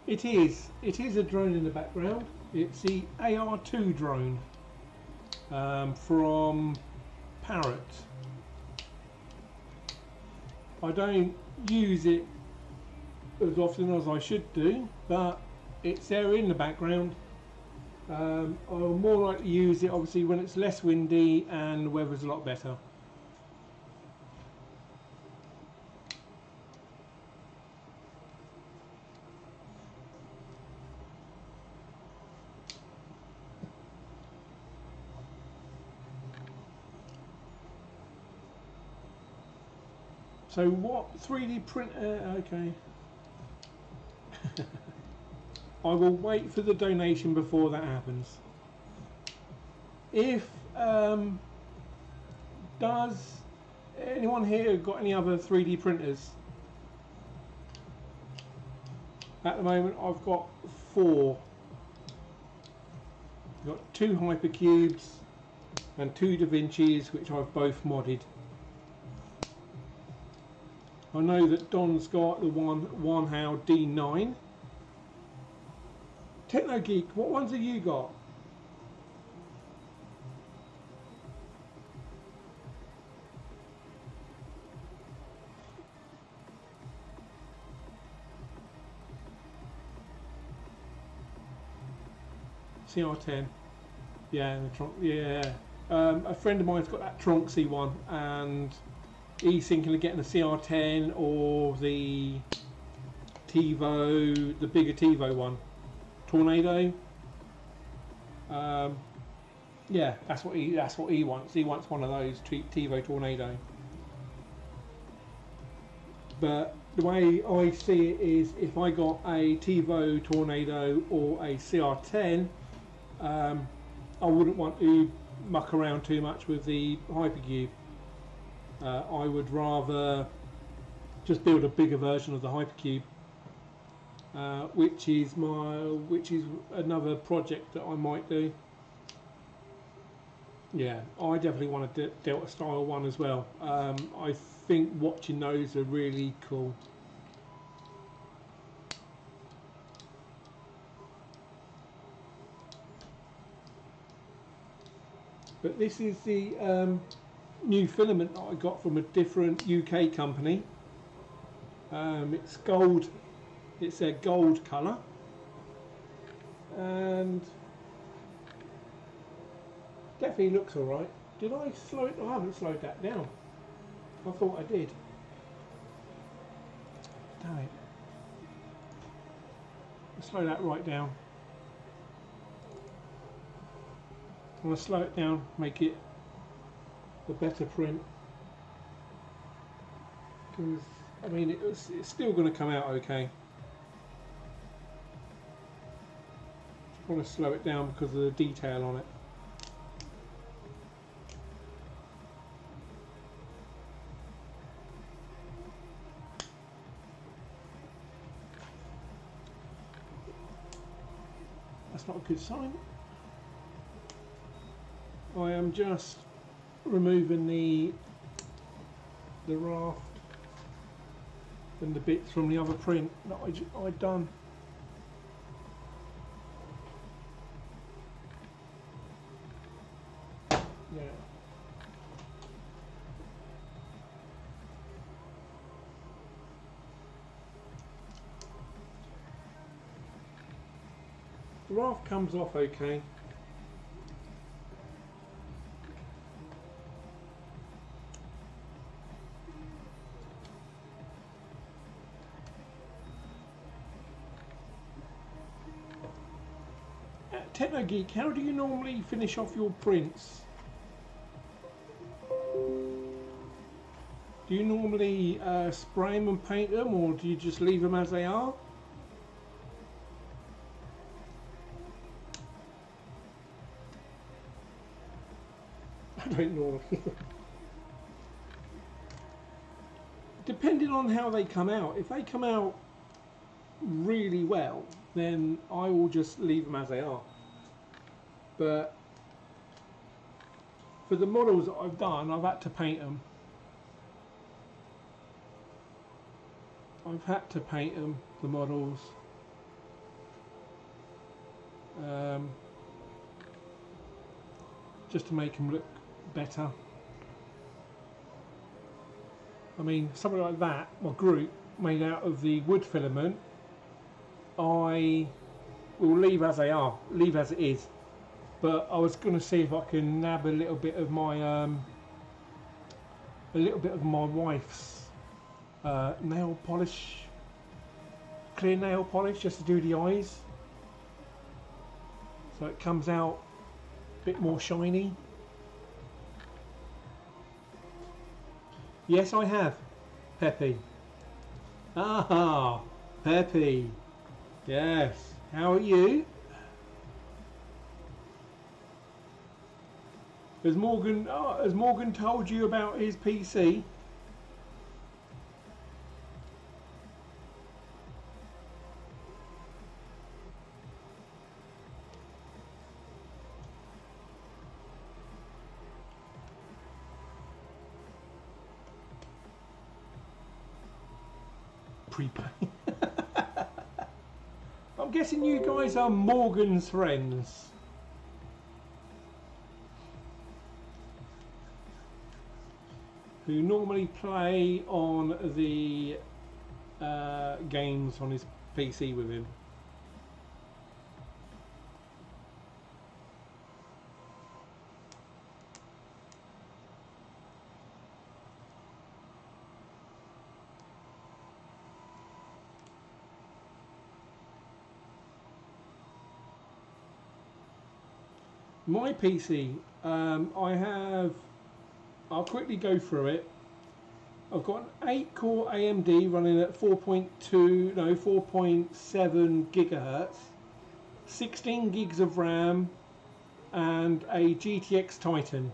It is a drone in the background. It's the AR2 drone from Parrot. I don't use it as often as I should do, but it's there in the background. I'll more likely use it obviously when it's less windy and the weather's a lot better. So what 3D printer, okay. I will wait for the donation before that happens. If does anyone here got any other 3D printers? At the moment I've got 4. I've got 2 Hypercubes and 2 DaVincis, which I've both modded. I know that Don's got the Wanhao D9. Techno Geek, what ones have you got? CR10. Yeah, the trunk. Yeah. A friend of mine's got that Tronxy one, and he's thinking of getting a CR10 or the TiVo, the bigger TiVo one, Tornado. Yeah, that's what he wants. He wants one of those TiVo Tornado. But the way I see it is, if I got a TiVo Tornado or a CR10, I wouldn't want to muck around too much with the Hypercube. I would rather just build a bigger version of the Hypercube, which is another project that I might do. Yeah, I definitely want a Delta style one as well. I think watching those are really cool. But this is the new filament that I got from a different UK company. It's gold. It's a gold colour, and definitely looks all right. Did I slow it? I haven't slowed that down. I thought I did. Damn it. I'll slow that right down. I'm going to slow it down, make it a better print. Because, I mean, it's still going to come out okay. I want to slow it down because of the detail on it. That's not a good sign. I am just removing the raft and the bits from the other print that I'd done. Yeah. The raft comes off okay. Techno Geek, how do you normally finish off your prints? Do you normally spray them and paint them, or do you just leave them as they are? I don't know. Depending on how they come out, if they come out really well, then I will just leave them as they are. But for the models that I've done, I've had to paint them. I've had to paint them, the models. Just to make them look better. I mean, something like that, my group made out of the wood filament, I will leave as they are, leave as it is. But I was going to see if I can nab a little bit of my wife's nail polish, clear nail polish, just to do the eyes, so it comes out a bit more shiny. Yes, I have, Peppy. Ah, Peppy. Yes. How are you? Has Morgan told you about his PC? Prepay. I'm guessing you guys are Morgan's friends. Who normally play on the games on his PC with him. My PC, I'll quickly go through it. I've got an 8-core AMD running at 4.7 gigahertz, 16 gigs of RAM, and a GTX Titan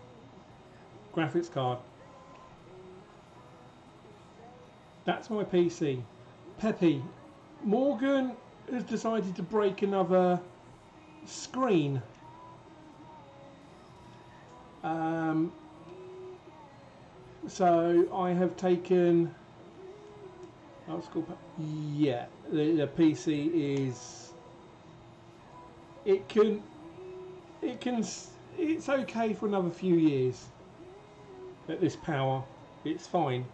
graphics card. That's my PC. Peppy, Morgan has decided to break another screen. So I have taken, yeah, the PC is, it's okay for another few years at this power. It's fine.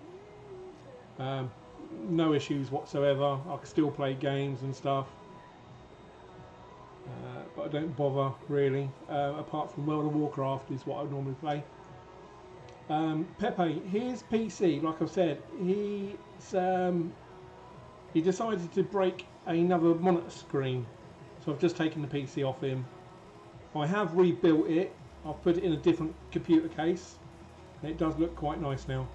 No issues whatsoever. I can still play games and stuff. But I don't bother really, apart from World of Warcraft is what I normally play. Pepe, his PC, like I've said, he decided to break another monitor screen, so I've just taken the PC off him. I have rebuilt it. I've put it in a different computer case, and it does look quite nice now.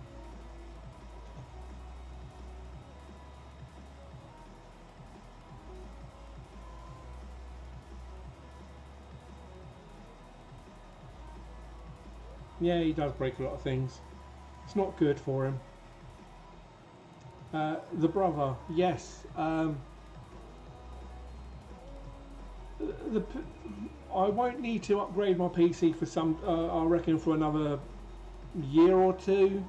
Yeah, he does break a lot of things. It's not good for him. The brother, yes. I won't need to upgrade my PC for some, I reckon, for another year or two,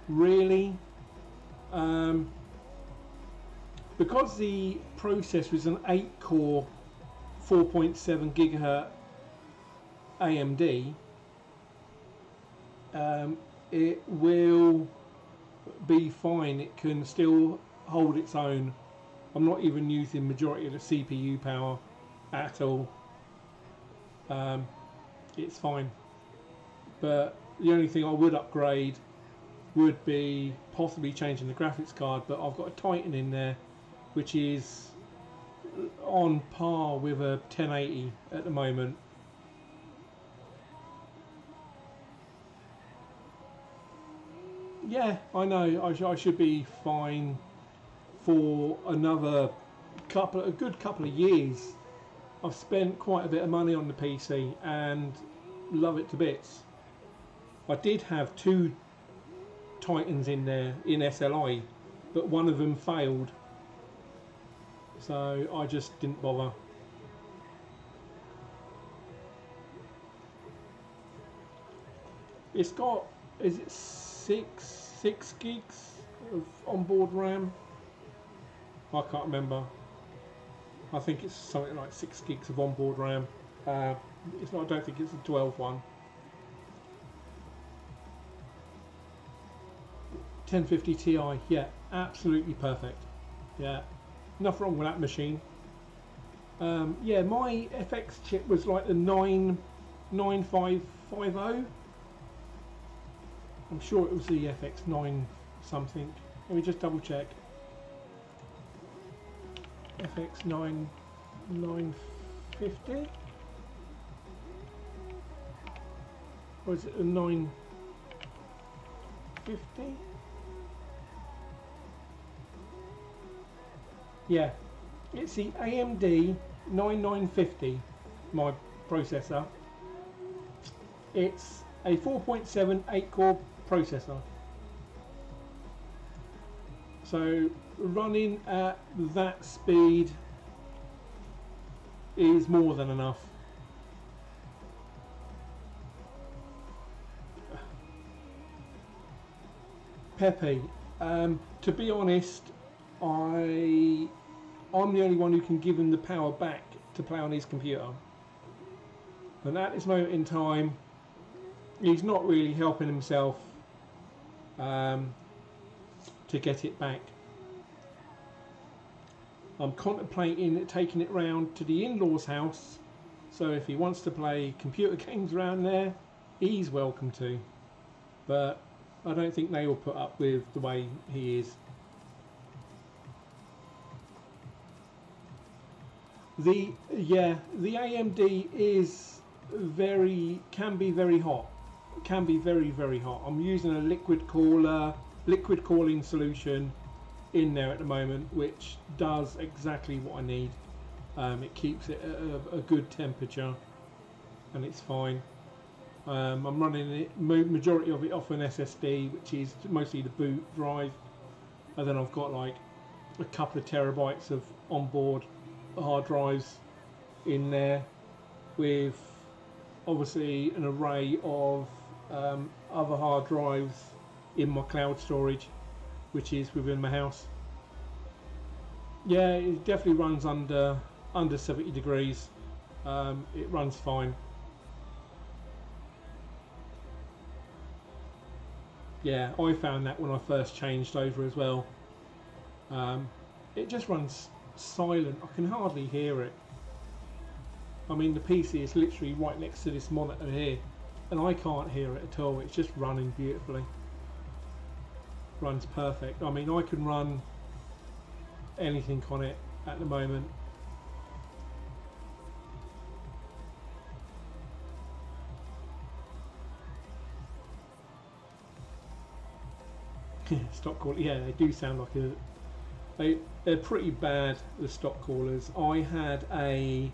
really. Because the processor is an 8-core 4.7 gigahertz AMD, it will be fine. It can still hold its own. I'm not even using majority of the CPU power at all. It's fine. But the only thing I would upgrade would be possibly changing the graphics card, but I've got a Titan in there which is on par with a 1080 at the moment. Yeah, I know. I should be fine for another a good couple of years. I've spent quite a bit of money on the PC and love it to bits. I did have two Titans in there in SLI, but one of them failed, so I just didn't bother. It's got, is it six gigs of onboard RAM? I can't remember. I think it's something like 6 gigs of onboard RAM. It's not. I don't think it's a 12 one. 1050 Ti, yeah, absolutely perfect. Yeah, nothing wrong with that machine. Yeah, my FX chip was like the 9550. I'm sure it was the FX9 something. Let me just double check. FX9 950, or is it a 950? Yeah, it's the AMD 9950, my processor. It's a 4.7 8-core processor. So running at that speed is more than enough. Pepe, to be honest, I'm the only one who can give him the power back to play on his computer, and at this moment in time he's not really helping himself to get it back. I'm contemplating taking it round to the in-laws house, so if he wants to play computer games around there, he's welcome to, but I don't think they will put up with the way he is. The AMD is can be very hot. Can be very hot. I'm using a liquid cooling solution in there at the moment, which does exactly what I need. It keeps it at a good temperature, and it's fine. I'm running it, majority of it off an SSD, which is mostly the boot drive, and then I've got like a couple of terabytes of onboard hard drives in there, with obviously an array of other hard drives in my cloud storage, which is within my house. Yeah, it definitely runs under 70 degrees. It runs fine. Yeah, I found that when I first changed over as well. It just runs silent. I can hardly hear it. I mean, the PC is literally right next to this monitor here, and I can't hear it at all. It's just running beautifully. Runs perfect. I mean, I can run anything on it at the moment. Stock call, yeah, they do sound like they're pretty bad, the stock callers. I had a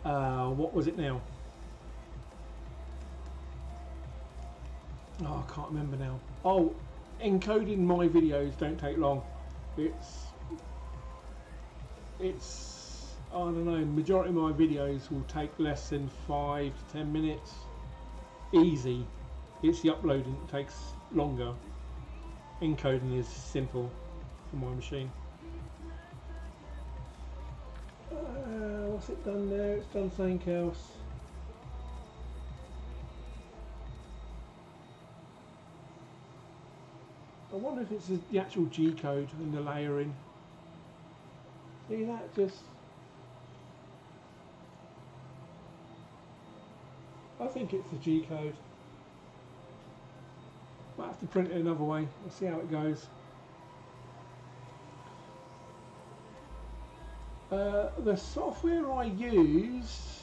what was it now? Oh, I can't remember now. Oh, encoding my videos don't take long. It's I don't know, majority of my videos will take less than 5 to 10 minutes easy. It's the uploading that takes longer. Encoding is simple for my machine. What's it done there? It's done something else. I wonder if it's the actual G code and the layering. See that? Just, I think it's the G code. Might have to print it another way. Let's see how it goes. The software I use,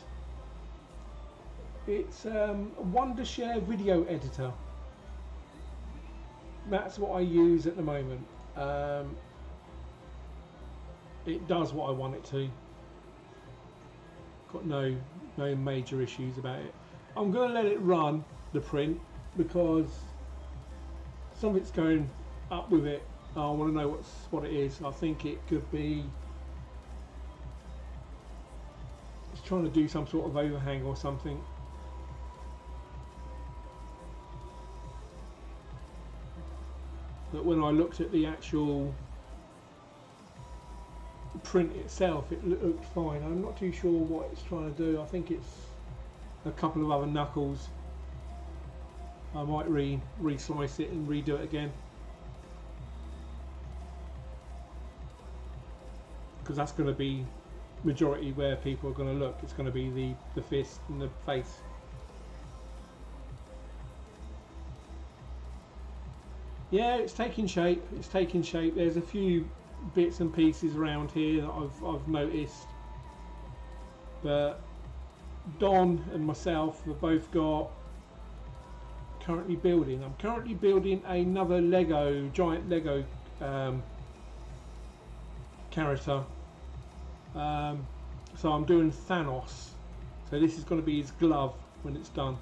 it's Wondershare Video Editor. That's what I use at the moment. It does what I want it to. Got no major issues about it. I'm going to let it run the print because something's going up with it. I want to know what it is. I think it could be it's trying to do some sort of overhang or something. But when I looked at the actual print itself, it looked fine. I'm not too sure what it's trying to do. I think it's a couple of other knuckles. I might re-slice it and redo it again, because that's going to be majority where people are going to look. It's going to be the fist and the face. Yeah, it's taking shape. It's taking shape. There's a few bits and pieces around here that I've noticed, but Don and myself have both got currently building. I'm currently building another giant Lego character. So I'm doing Thanos. So this is going to be his glove when it's done.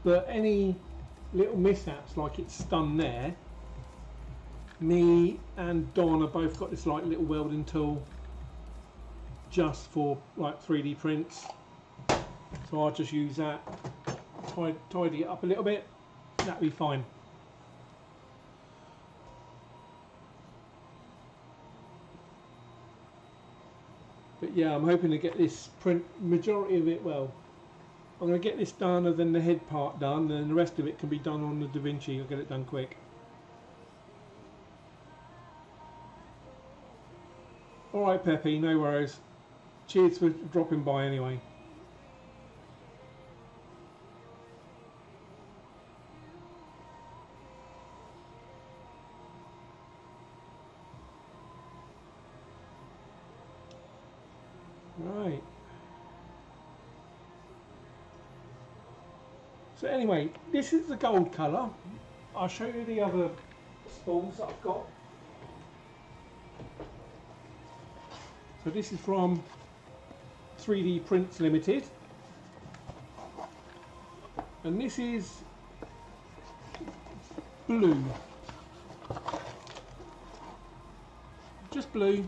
But any little mishaps, like it's done there, me and Don have both got this like little welding tool just for like 3D prints. So I'll just use that, tidy it up a little bit, that'll be fine. But yeah, I'm hoping to get this print, majority of it, well, I'm going to get this done and then the head part done, and then the rest of it can be done on the DaVinci. I'll get it done quick. Alright Peppy, no worries. Cheers for dropping by anyway. Right. So anyway, this is the gold colour. I'll show you the other spools that I've got. So this is from 3D Prints Limited, and this is blue, just blue.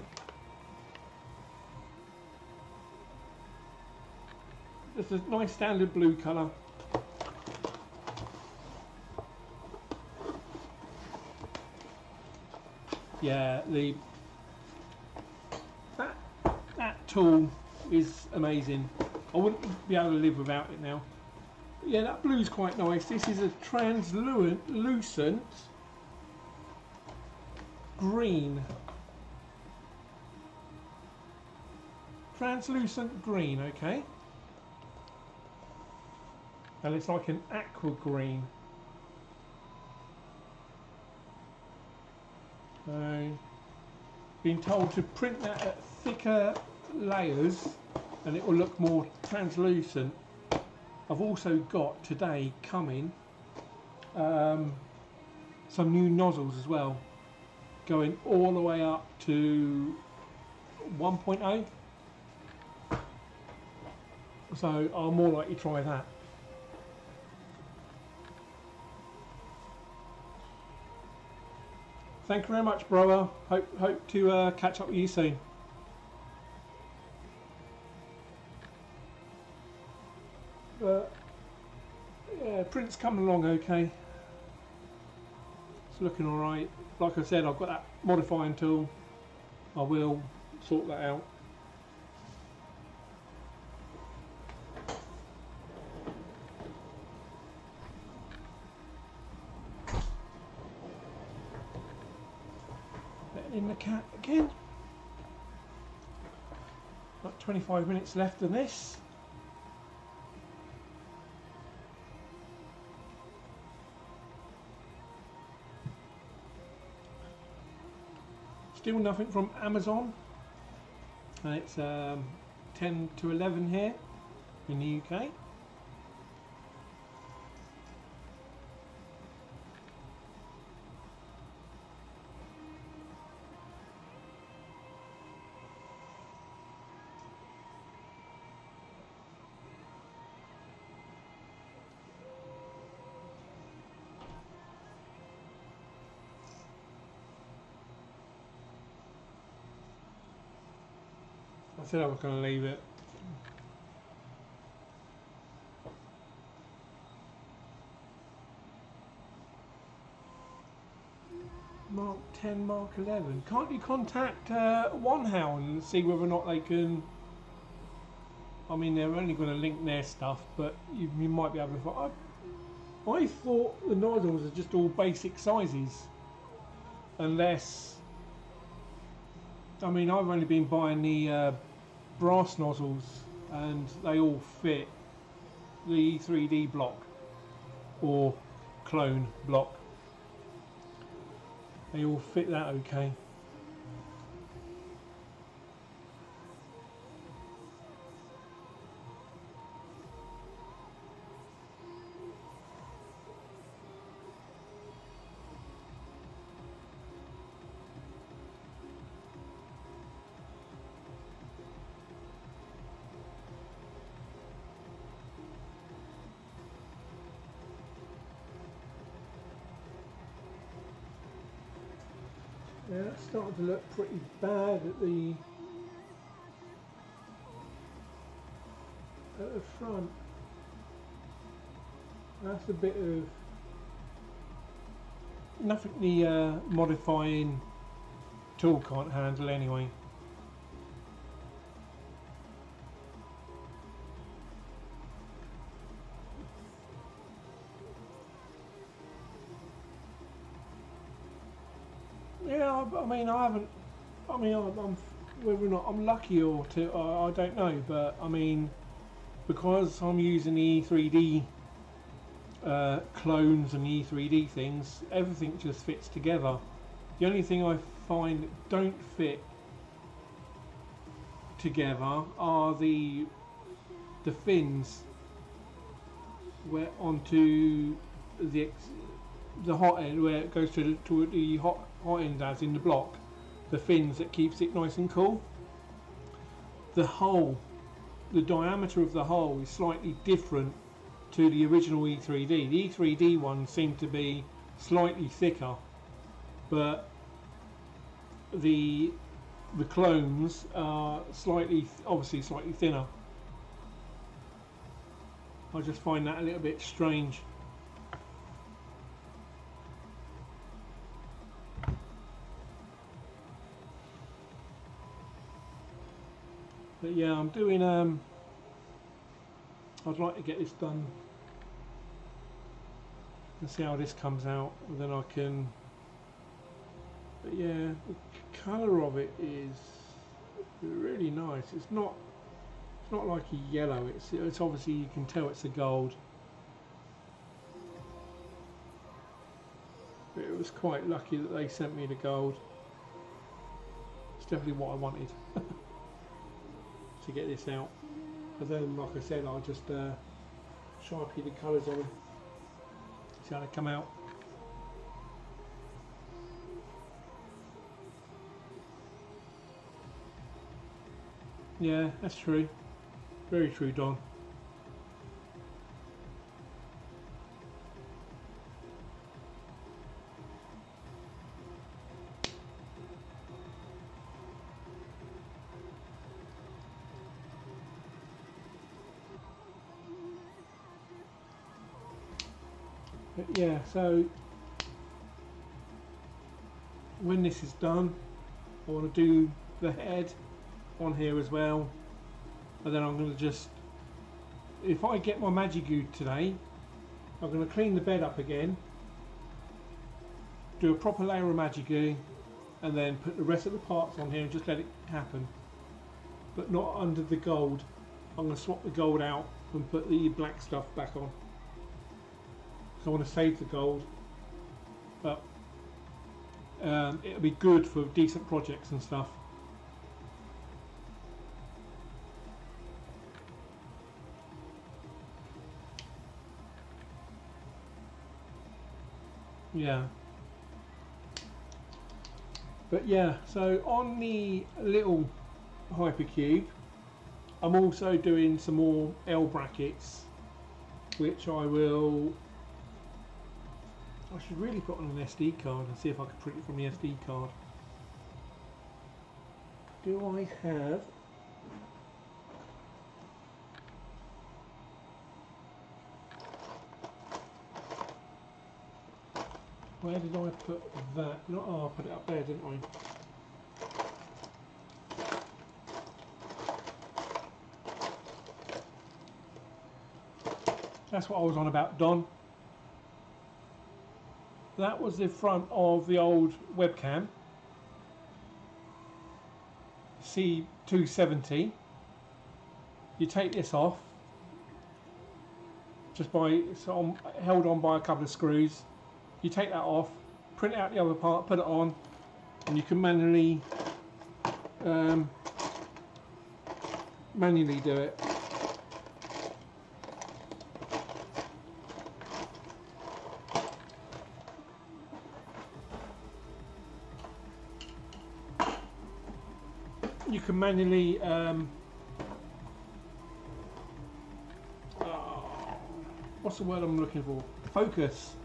It's a nice standard blue colour. Yeah, that tool is amazing. I wouldn't be able to live without it now. But yeah, that blue is quite nice. This is a translucent green. Translucent green, okay. And it's like an aqua green. Been told to print that at thicker layers and it will look more translucent. I've also got today coming some new nozzles as well, going all the way up to 1.0, so I'll more likely try that. Thank you very much, brother. Hope to catch up with you soon. But yeah, print's coming along okay. It's looking all right. Like I said, I've got that modifying tool. I will sort that out. In the cat again. Got 25 minutes left of this. Still nothing from Amazon, and it's 10 to 11 here in the UK. I said I was going to leave it. Mark 10, Mark 11. Can't you contact One Hound and see whether or not they can... I mean, they're only going to link their stuff, but you might be able to find... I thought the nozzles are just all basic sizes. Unless... I mean, I've only been buying the brass nozzles and they all fit the 3D block or clone block. They all fit that okay. Yeah, that's starting to look pretty bad at the front. That's a bit of nothing the modifying tool can't handle anyway. Yeah, I mean, I haven't. I mean, I'm whether or not I'm lucky or to, I don't know. But I mean, because I'm using the E3D clones and the E3D things, everything just fits together. The only thing I find that don't fit together are the fins where onto the hot end where it goes to the hot end as in the block, the fins that keeps it nice and cool. The hole, the diameter of the hole is slightly different to the original E3D. The E3D one seemed to be slightly thicker, but the clones are obviously slightly thinner. I just find that a little bit strange. But yeah, I'm doing I'd like to get this done and see how this comes out, and then I can. But yeah, the colour of it is really nice. It's not like a yellow. It's obviously, you can tell it's a gold. But it was quite lucky that they sent me the gold. It's definitely what I wanted to get this out. But then, like I said, I'll just sharpie the colours on them. See how they come out. Yeah, that's true. Very true, Don. But yeah, so when this is done, I want to do the head on here as well, and then I'm going to just, if I get my Magigoo today, I'm going to clean the bed up again, do a proper layer of Magigoo, and then put the rest of the parts on here and just let it happen, but not under the gold. I'm going to swap the gold out and put the black stuff back on. I want to save the gold, but it'll be good for decent projects and stuff. Yeah. But yeah, so on the little Hypercube, I'm also doing some more L brackets, which I should really put on an SD card and see if I can print it from the SD card. Do I have... Where did I put that? Oh, I put it up there, didn't I? That's what I was on about, Don. That was the front of the old webcam. C270. You take this off, just held on by a couple of screws. You take that off, print out the other part, put it on, and you can manually do it. You can manually what's the word I'm looking for? Focus.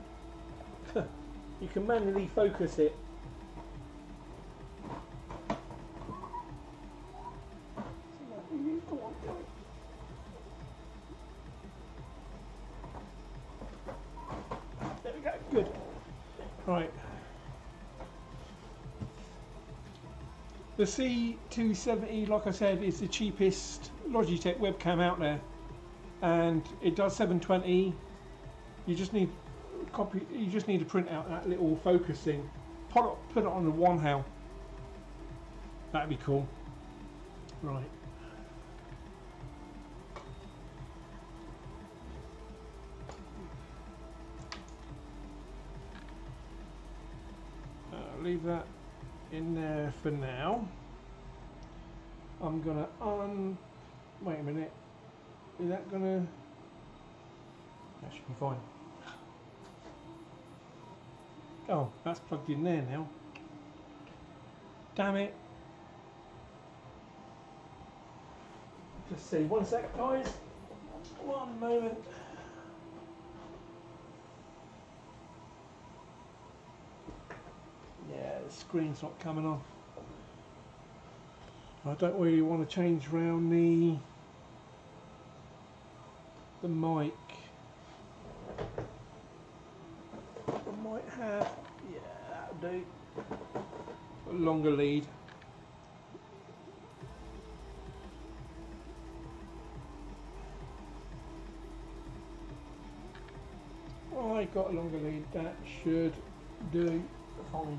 You can manually focus it. There we go, good. Right. The C270, like I said, is the cheapest Logitech webcam out there, and it does 720. You just need to print out that little focus thing, put it on the one how. That'd be cool. Right. Leave that in there for now. I'm gonna wait a minute. Is that gonna? That should be fine. Oh, that's plugged in there now. Damn it. Just see, one sec guys. One moment. Yeah, the screen's not coming on. I don't really want to change around the mic. I might have, yeah, that'll do. A longer lead. I got a longer lead, that should do fine.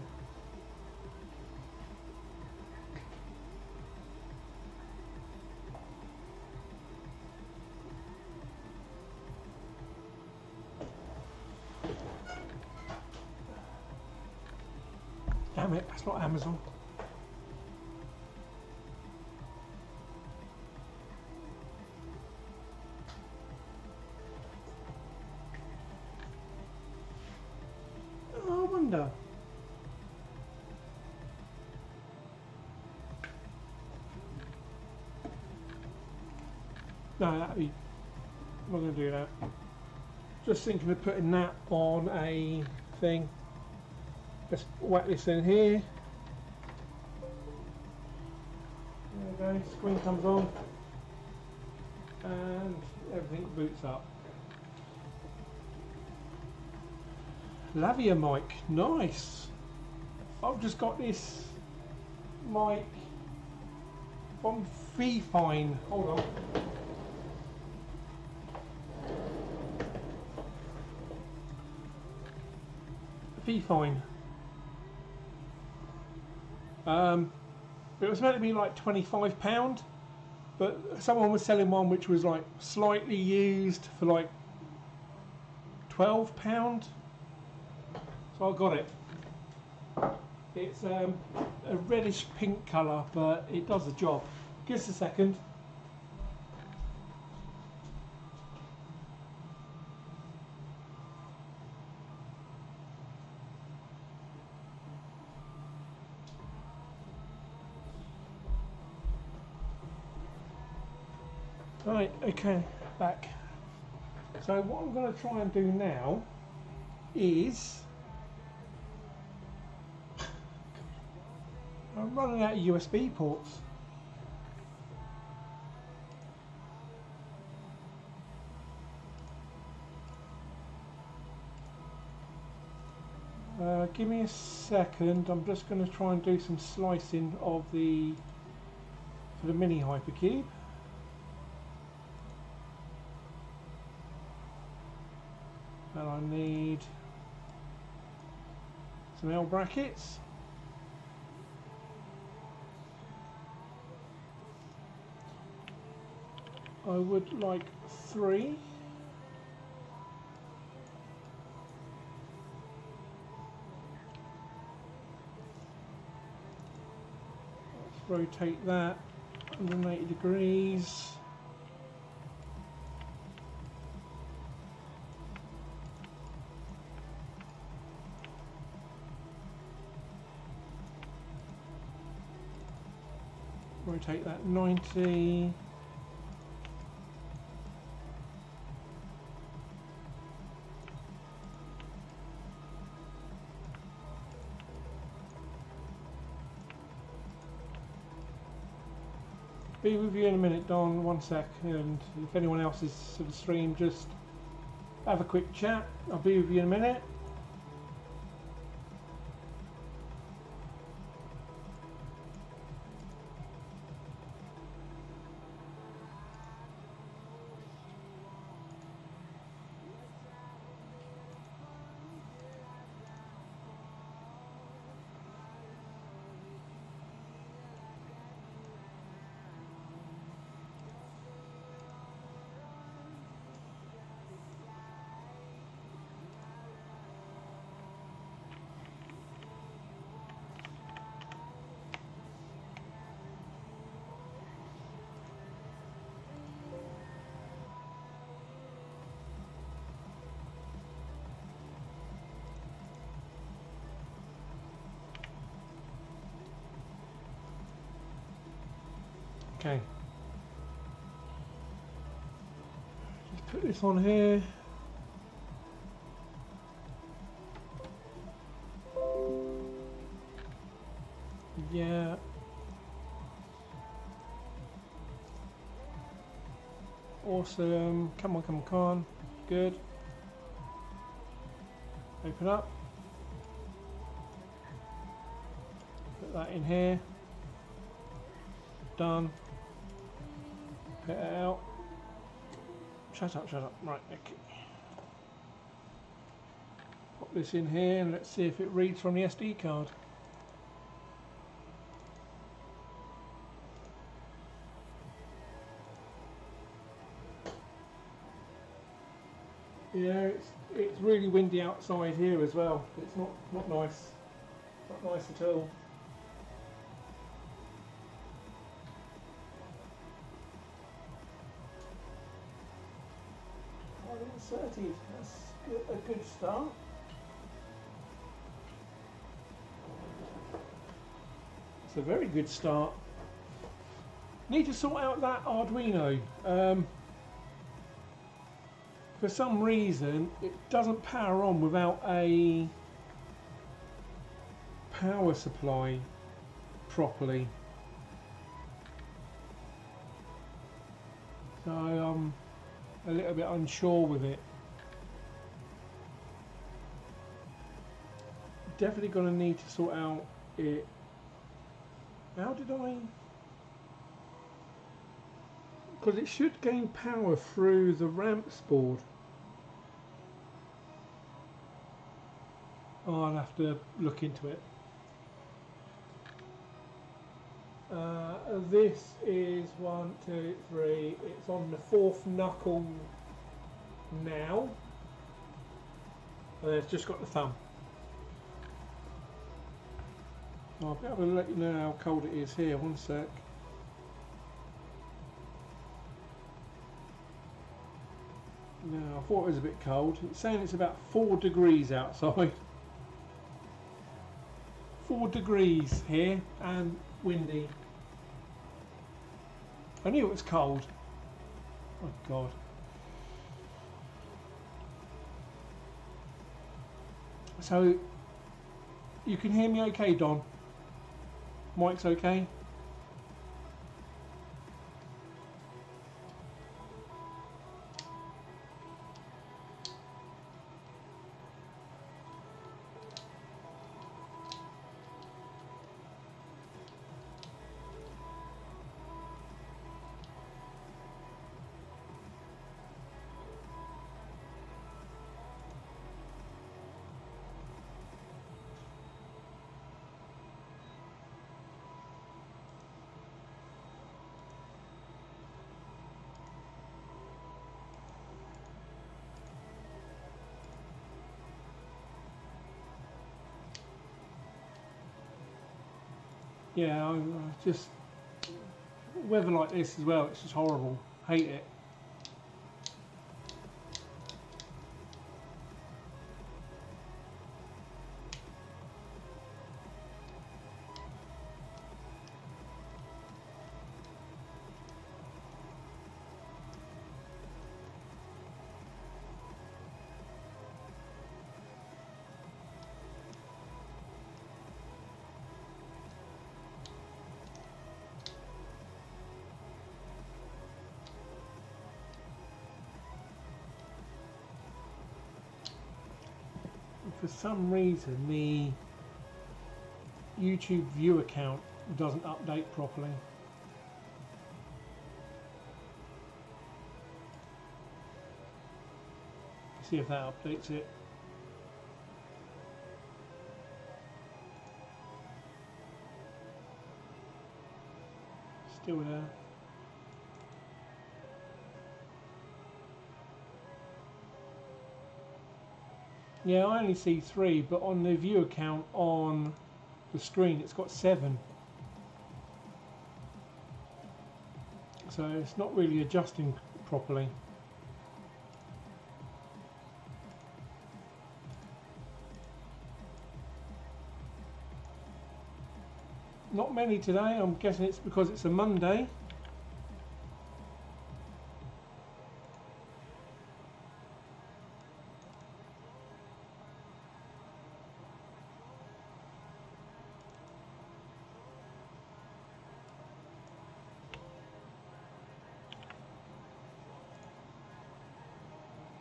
Damn it, that's not Amazon. Oh, I wonder. No, I'm not going to do that. Just thinking of putting that on a thing. Let's whack this in here. There we go, screen comes on and everything boots up. Lavalier mic, nice. I've just got this mic from Fifine. Hold on. Fifine. It was meant to be like £25, but someone was selling one which was like slightly used for like £12. So I got it. It's a reddish pink colour, but it does the job. Give us a second. Right, okay, back. So what I'm going to try and do now is, I'm running out of USB ports. Give me a second. I'm just going to try and do some slicing of the for the mini hypercube. And I need some L brackets. I would like 3. Let's rotate that 180 degrees. Rotate that 90. Be with you in a minute, Don. 1 second. If anyone else is to the stream, just have a quick chat. I'll be with you in a minute. Okay. Just put this on here. Yeah. Awesome. Come on, come on, come on. Good. Open up. Put that in here. Done. Put it out. Shut up, shut up. Right, okay. Pop this in here and let's see if it reads from the SD card. Yeah, it's really windy outside here as well. It's not nice. Not nice at all. Inserted. That's a good start. It's a very good start. Need to sort out that Arduino. For some reason it doesn't power on without a power supply properly. So I'm a little bit unsure with it. Definitely going to need to sort out it. How did I? Because it should gain power through the ramps board. Oh, I'll have to look into it. This is 1, 2, 3. It's on the 4th knuckle now. And it's just got the thumb. I'll be able to let you know how cold it is here. One sec. No, I thought it was a bit cold. It's saying it's about 4 degrees outside. 4 degrees here and windy. I knew it was cold. Oh God. So you can hear me okay, Don? Mike's okay? Yeah, I just weather like this as well. It's just horrible. Hate it. For some reason the YouTube view account doesn't update properly. See if that updates it. Still there. Yeah, I only see 3, but on the view account on the screen it's got 7. So it's not really adjusting properly. Not many today. I'm guessing it's because it's a Monday.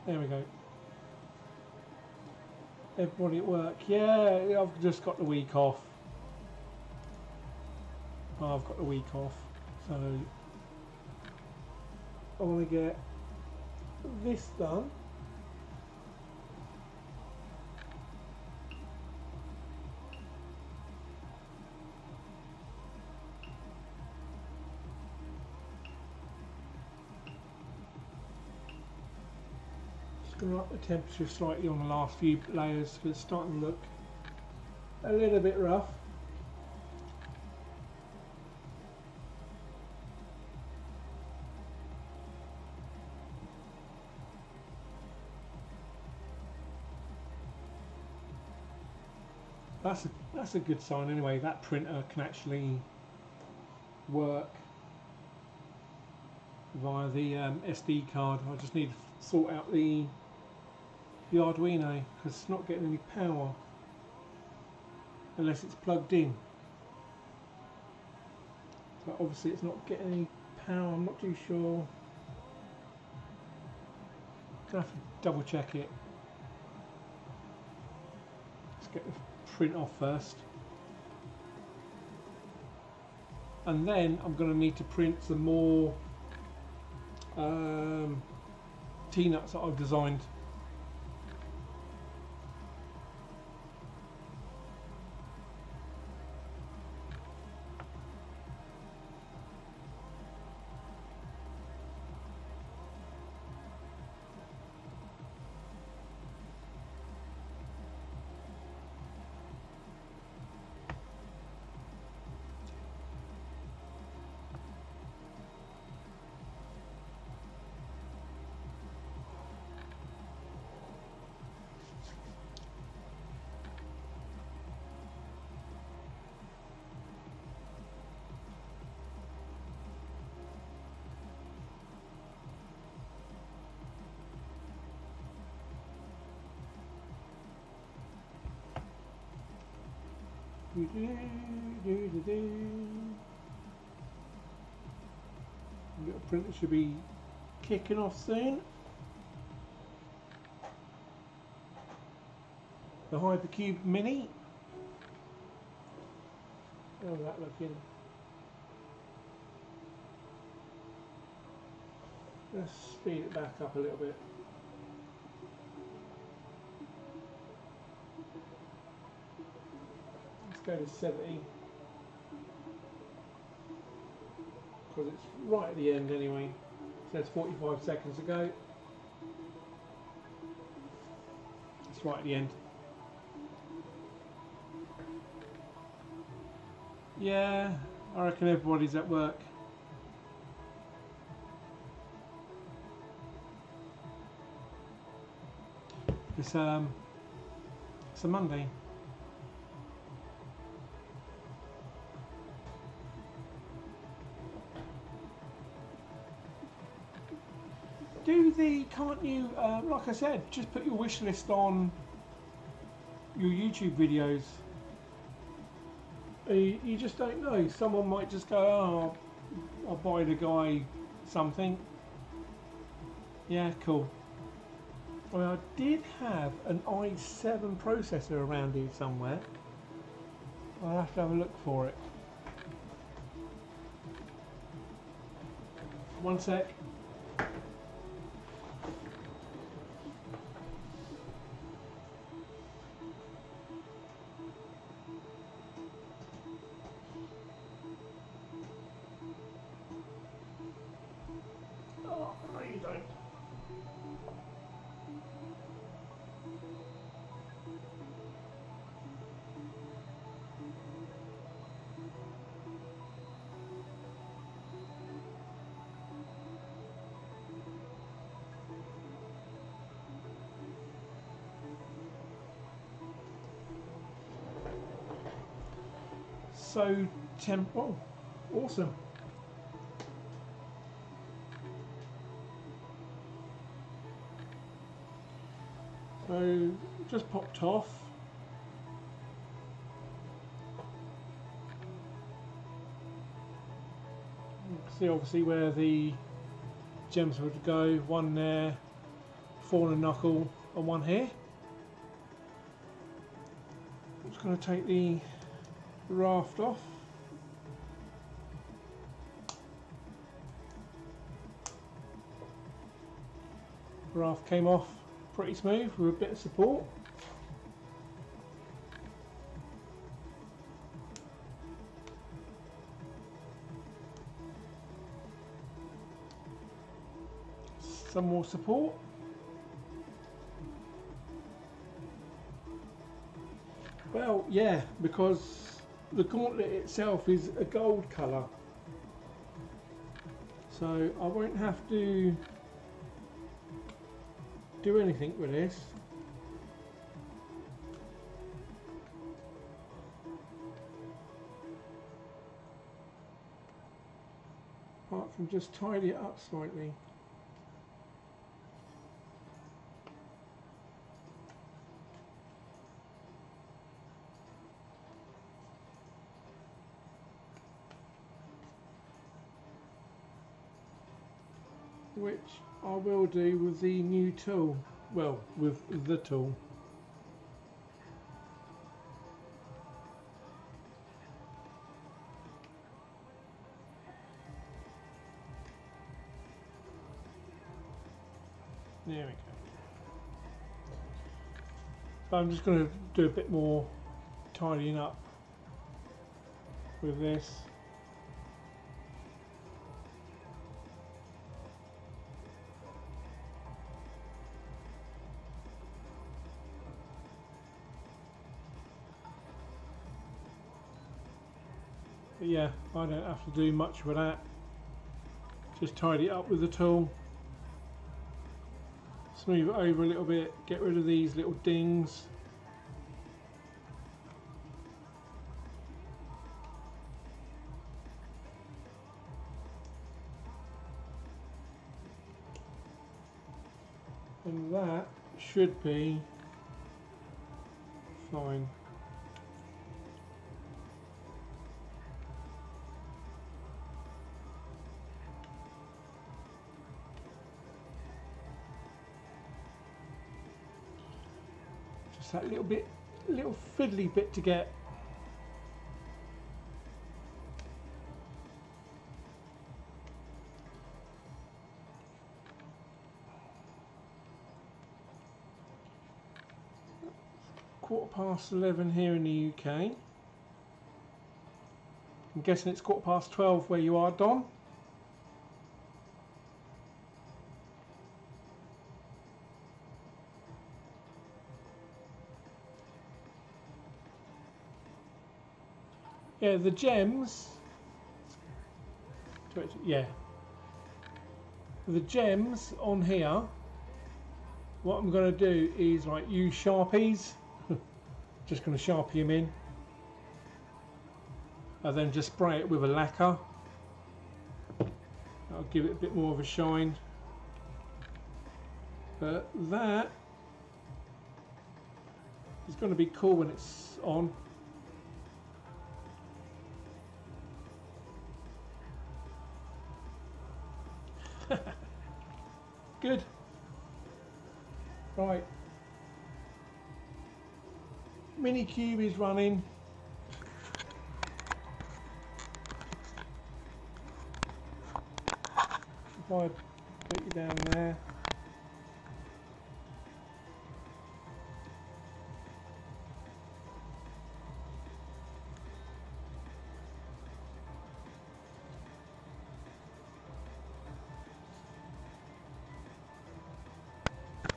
There we go. Everybody at work. Yeah, I've just got the week off. Oh, I've got the week off. So I want to get this done. Going to up the temperature slightly on the last few layers because it's starting to look a little bit rough. That's a good sign anyway. That printer can actually work via the SD card. I just need to sort out the Arduino because it's not getting any power unless it's plugged in. So obviously it's not getting any power. I'm not too sure. Gonna have to double check it. Let's get the print off first, and then I'm going to need to print some more T-nuts that I've designed. Little printer should be kicking off soon. The Hypercube Mini. How's that looking? Let's speed it back up a little bit. Let's go to 70. Because it's right at the end anyway. It says 45 seconds to go. It's right at the end. Yeah, I reckon everybody's at work. It's a Monday. Can't you, like I said, just put your wish list on your YouTube videos. You just don't know. Someone might just go, oh, I'll buy the guy something. Yeah, cool. I mean, I did have an i7 processor around here somewhere. I'll have to have a look for it. One sec. Oh, no you don't. So oh, awesome. So just popped off. You can see obviously where the gems would go. One there, fawn and knuckle, and one here. I'm just going to take the raft off. Raft came off pretty smooth with a bit of support. Some more support. Well, yeah, because the gauntlet itself is a gold colour, so I won't have to do anything with this. Apart from just tidy it up slightly. Which I will do with the new tool. Well, with the tool. There we go. But I'm just going to do a bit more tidying up with this. But yeah, I don't have to do much with that. Just tidy it up with the tool. Smooth it over a little bit, get rid of these little dings. And that should be fine. Just that little fiddly bit to get. "11 here in the UK. I'm guessing it's 12:15 where you are, Don. Yeah, the gems. Yeah. The gems on here. What I'm going to do is like use Sharpies. Just going to Sharpie them in. And then just spray it with a lacquer. I'll give it a bit more of a shine. But that is going to be cool when it's on. Good. Right. Minikube is running. If I put you down there.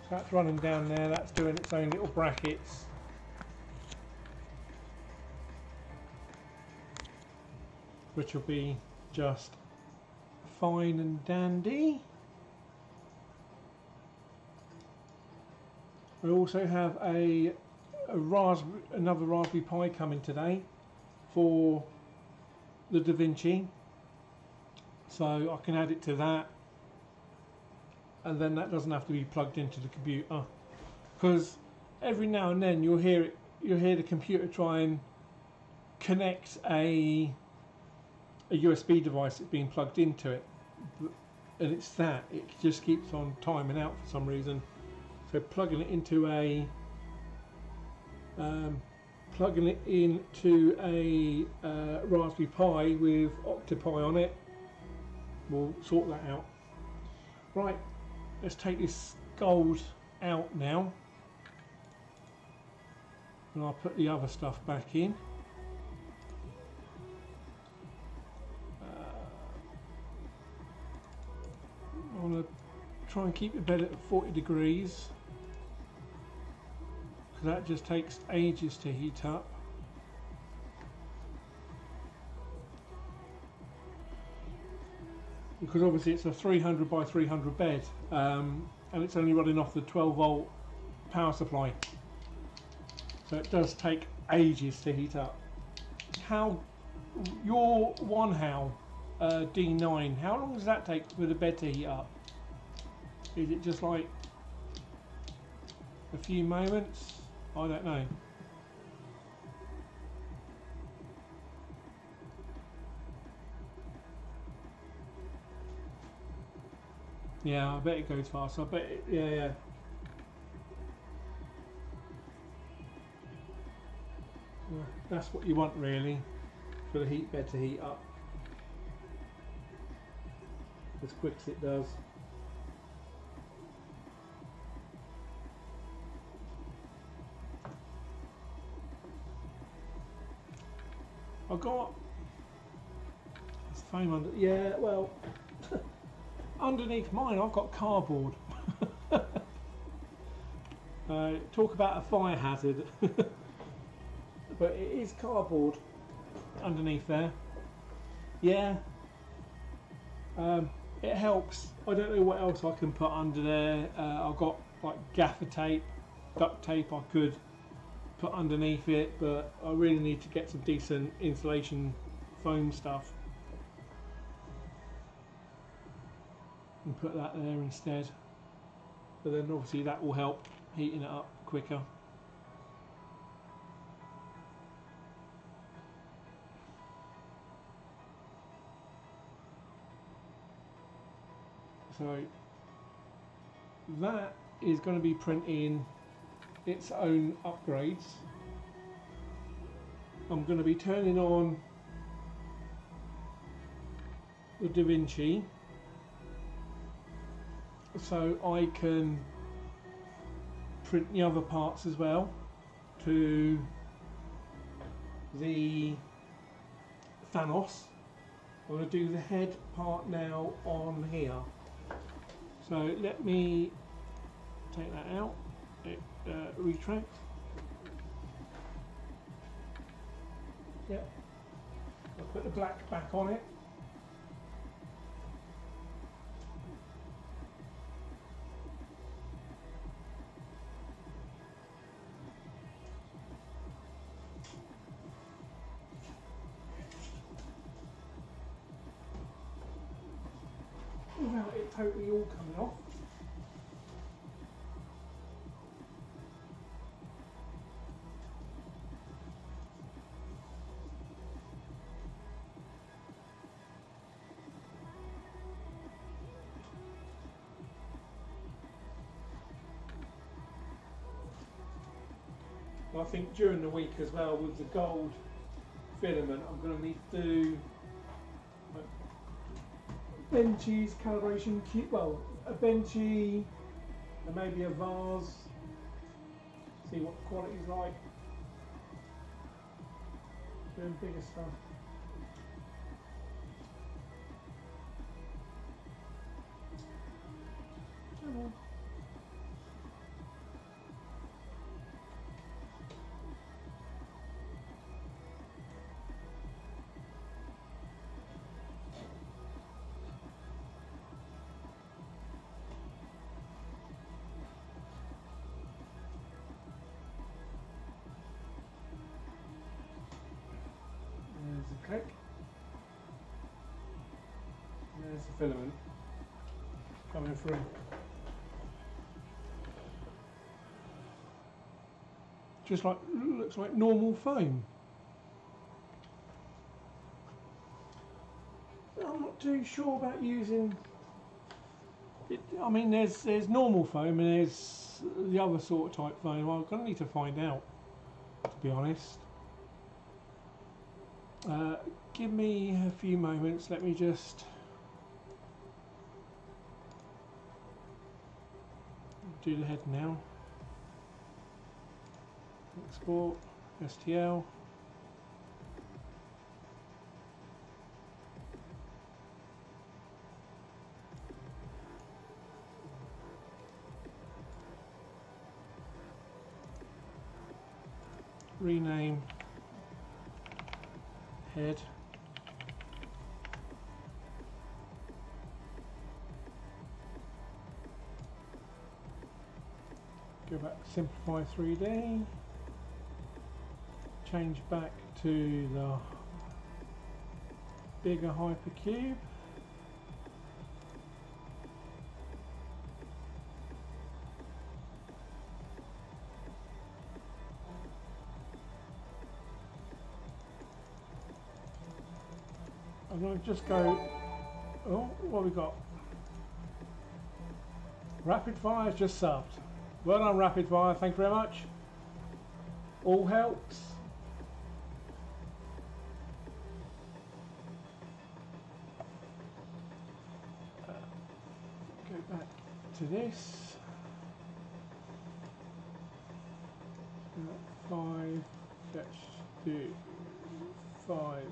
So that's running down there, that's doing its own little brackets. Which will be just fine and dandy. I also have another Raspberry Pi coming today for the DaVinci, so I can add it to that, and then that doesn't have to be plugged into the computer, because every now and then you'll hear the computer try and connect a USB device that's being plugged into it, and it just keeps on timing out for some reason. So plugging it into a Raspberry Pi with Octopi on it will sort that out. Right, let's take this gold out now, and I'll put the other stuff back in. I want to try and keep the bed at 40 degrees, because that just takes ages to heat up. Because obviously it's a 300 by 300 bed, and it's only running off the 12-volt power supply, so it does take ages to heat up. How your Wanhao D9, how long does that take for the bed to heat up? Is it just like a few moments? I don't know. Yeah, I bet it goes fast. I bet it, yeah. Yeah, that's what you want really, for the heat bed to heat up as quick as it does. I got this foam under. Yeah, well, underneath mine I've got cardboard. Talk about a fire hazard. But it is cardboard underneath there. Yeah. It helps. I don't know what else I can put under there. I've got like gaffer tape, duct tape I could put underneath it, but I really need to get some decent insulation foam stuff and put that there instead. But then obviously that will help heating it up quicker. So that is going to be printing its own upgrades. I'm going to be turning on the DaVinci so I can print the other parts as well to the Thanos. I'm going to do the head part now on here. So let me take that out, retract. Yep. I'll put the black back on it. Without it totally all coming off. I think during the week as well with the gold filament I'm going to need to do Benchy's calibration kit, well a Benchy and maybe a vase, see what the quality's like, doing bigger stuff. There's the click. There's the filament coming through. Just like, looks like normal foam. I'm not too sure about using it. I mean, there's normal foam and there's the other sort of type foam. I'm gonna need to find out, to be honest. Give me a few moments. Let me just do the head now. Export STL. Rename head. Go back to Simplify 3D. Change back to the bigger hypercube. I'm going to just go, oh, what have we got? Rapid Fire's just subbed. Well done, Rapid Fire, thank you very much. All helps. Go back to this. 5, let's do 5.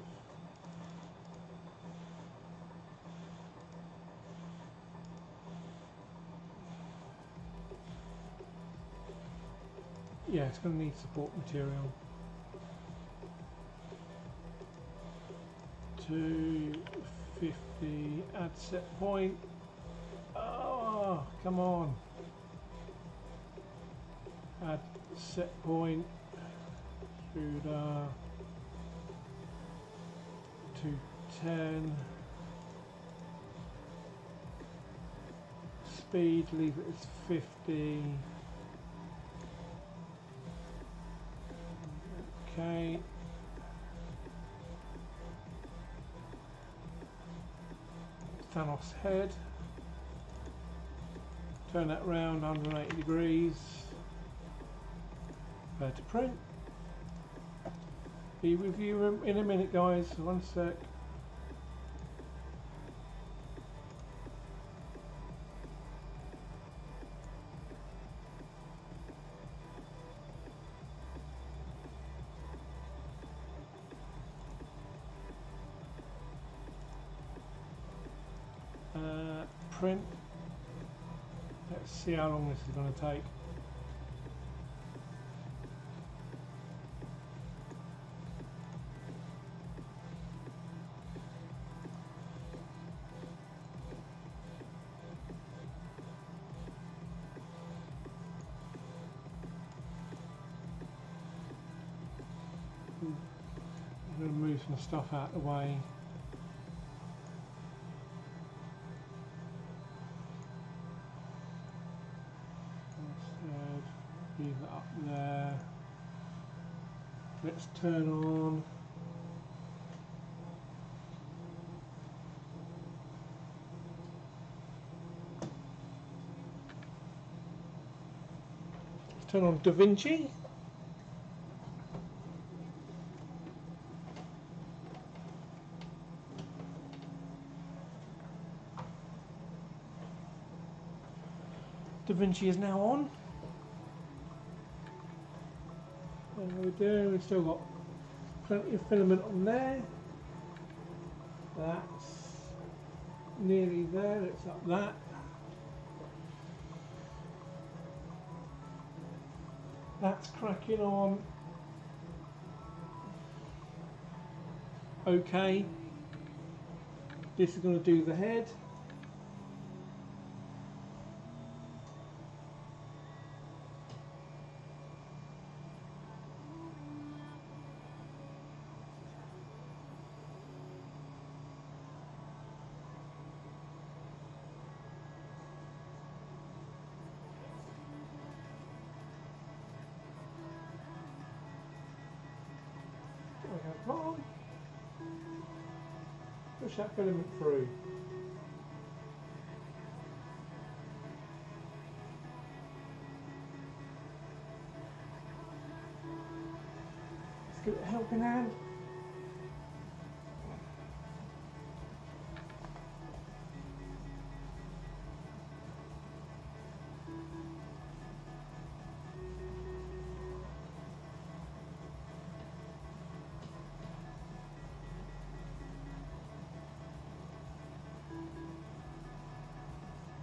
Yeah, it's going to need support material. 250, add set point. Oh, come on. Add set point. Extruder. 210. Speed, leave it as 50. Okay. Thanos head. Turn that round 180 degrees. Prepare to print. Be with you in a minute, guys. One sec. Print. Let's see how long this is going to take. I'm going to move some stuff out of the way. Leave that up there. Let's turn on DaVinci. DaVinci is now on. There we do, we've still got plenty of filament on there. That's nearly there, let's up that. That's cracking on. Okay. This is going to do the head. Come on. Push that filament through. Let's give it a helping hand.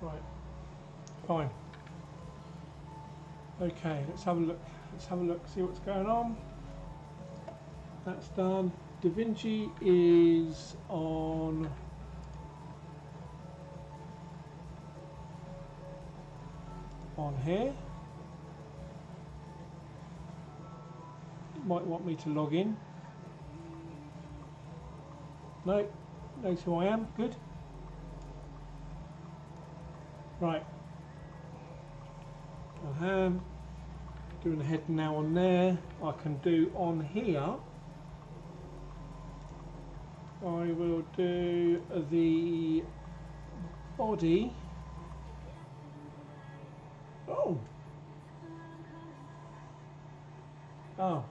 Right, fine. Okay, let's have a look. Let's have a look, see what's going on. That's done. DaVinci is on here. Might want me to log in. No, knows who I am. Good. Right, I am doing the head now on there. I can do on here. I will do the body. Oh, oh,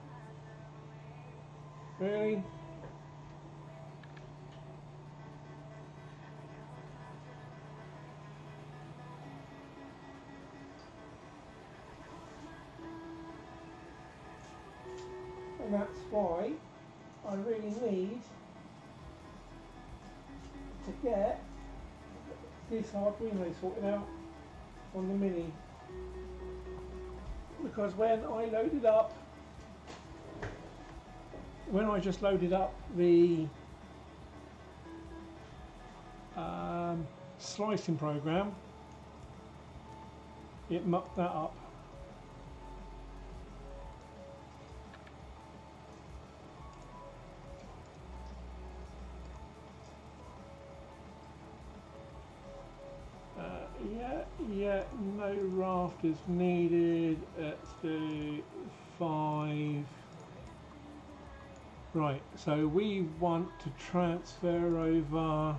really? And that's why I really need to get this hard relay sorted out on the Mini, because when I just loaded up the slicing program, it mucked that up. Yeah, no rafters needed. Let's do 5. Right, so we want to transfer over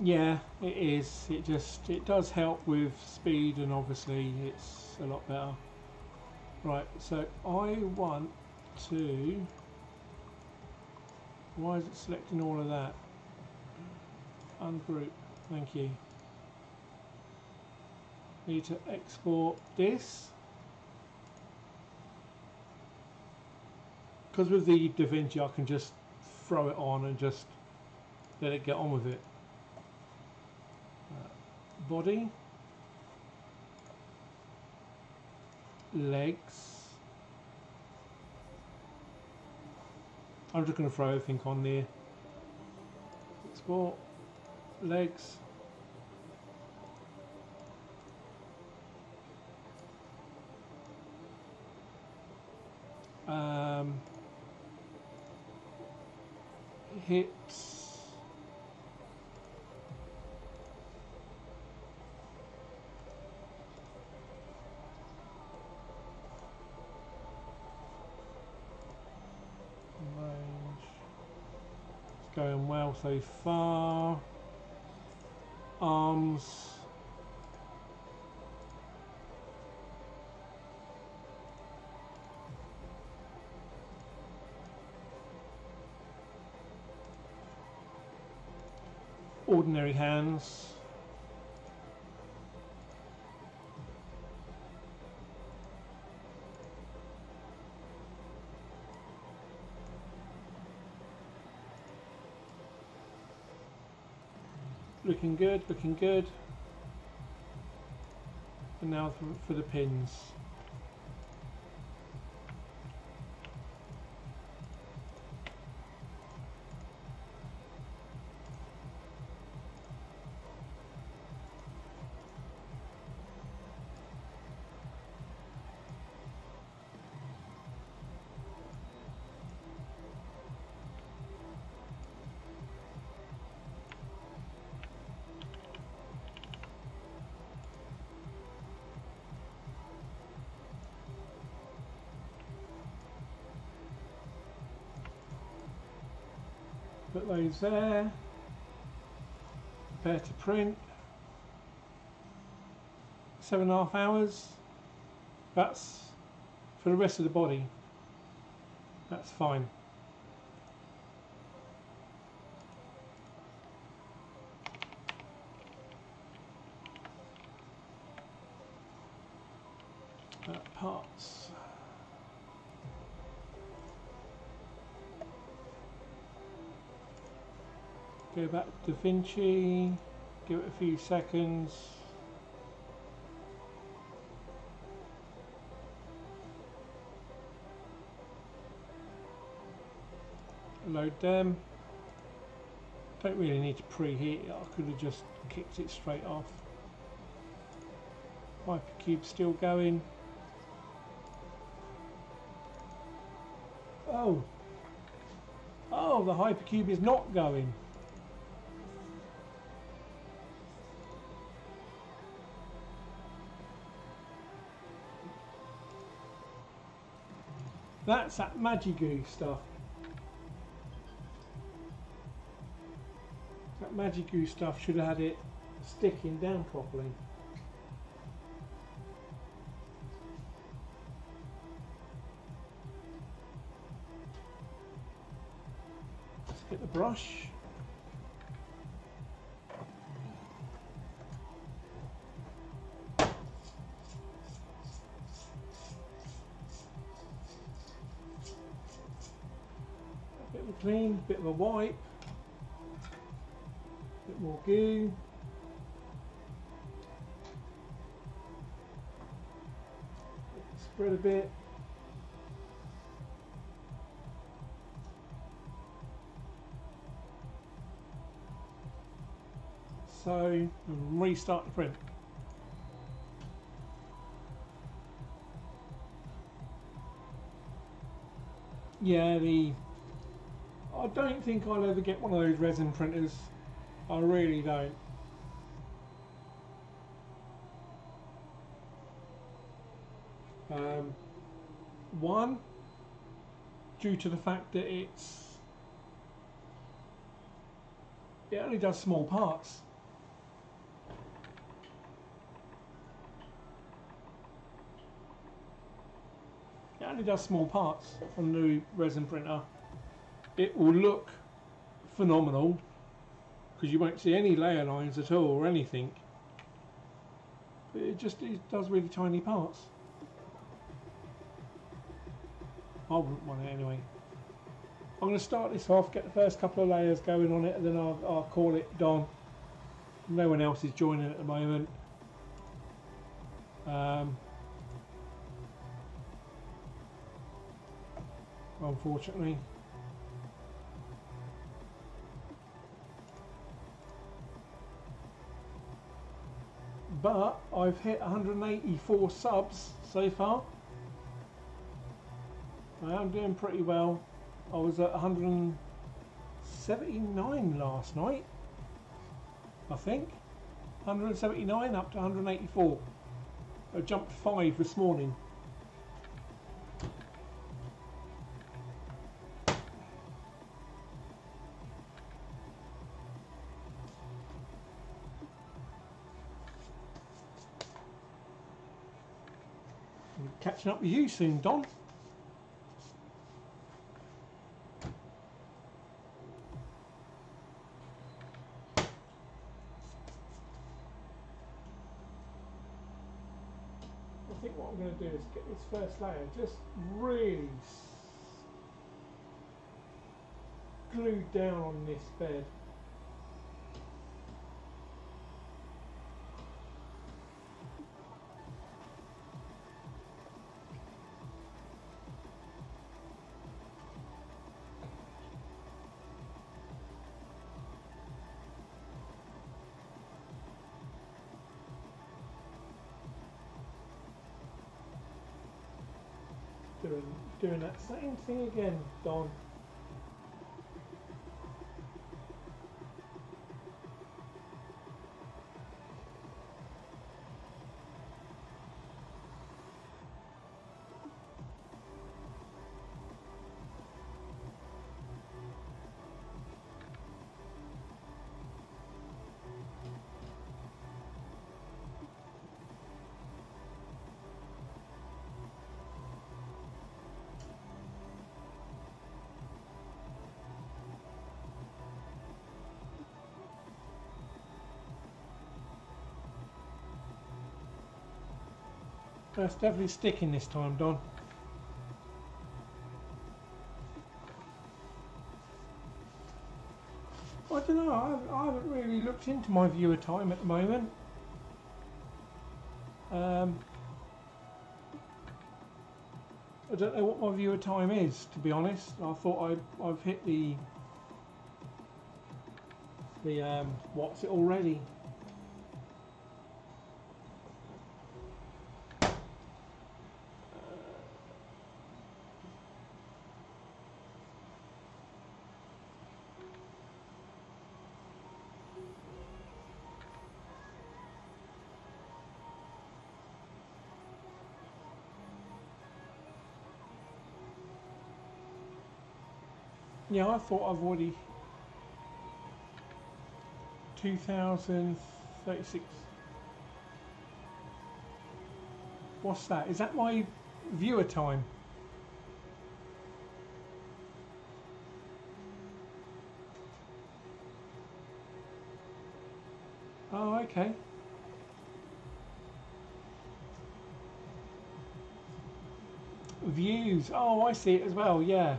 Yeah, it is. It does help with speed, and obviously it's a lot better. Right, so I want to. Why is it selecting all of that? Ungroup. Thank you. Need to export this. Because with the DaVinci I can just throw it on and just let it get on with it. Body. Legs. I'm just going to throw everything on there. Export. Legs. Hips. Range. It's going well so far. Arms. Ordinary hands. Looking good, looking good. And now for the pins. Put those there. Prepare to print. 7.5 hours. That's for the rest of the body. That's fine. Parts. Go back to DaVinci, give it a few seconds. Load them. Don't really need to preheat it, I could have just kicked it straight off. Hypercube still going. Oh! Oh, the Hypercube is not going. That's that Magigoo stuff. That Magigoo stuff should have had it sticking down properly. Let's get the brush. Clean, bit of a wipe, bit more goo. Spread a bit. So, restart the print. Yeah, I don't think I'll ever get one of those resin printers. I really don't. One, due to the fact that it only does small parts. only does small parts on the resin printer. It will look phenomenal because you won't see any layer lines at all or anything. But it does really tiny parts. I wouldn't want it anyway. I'm going to start this off, get the first couple of layers going on it, and then I'll call it done. No one else is joining at the moment. Unfortunately. But I've hit 184 subs so far. I am doing pretty well. I was at 179 last night, I think. 179 up to 184. I jumped 5 this morning. I'm catching up with you soon, Don. I think what I'm going to do is get this first layer just really glued down on this bed. Doing that same thing again, Don. That's definitely sticking this time, Don. I don't know, I haven't really looked into my viewer time at the moment. I don't know what my viewer time is, to be honest. I thought I've hit the what's it already? Yeah, I thought I've already 2036. What's that? Is that my viewer time? Oh, okay. Views. Oh, I see it as well. Yeah.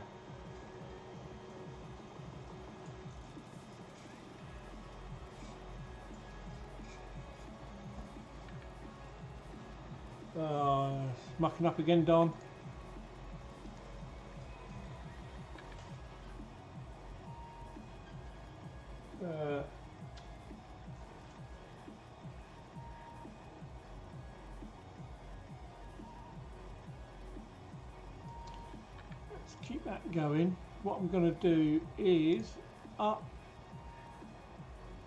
Mucking up again, Don. Let's keep that going. What I'm going to do is up.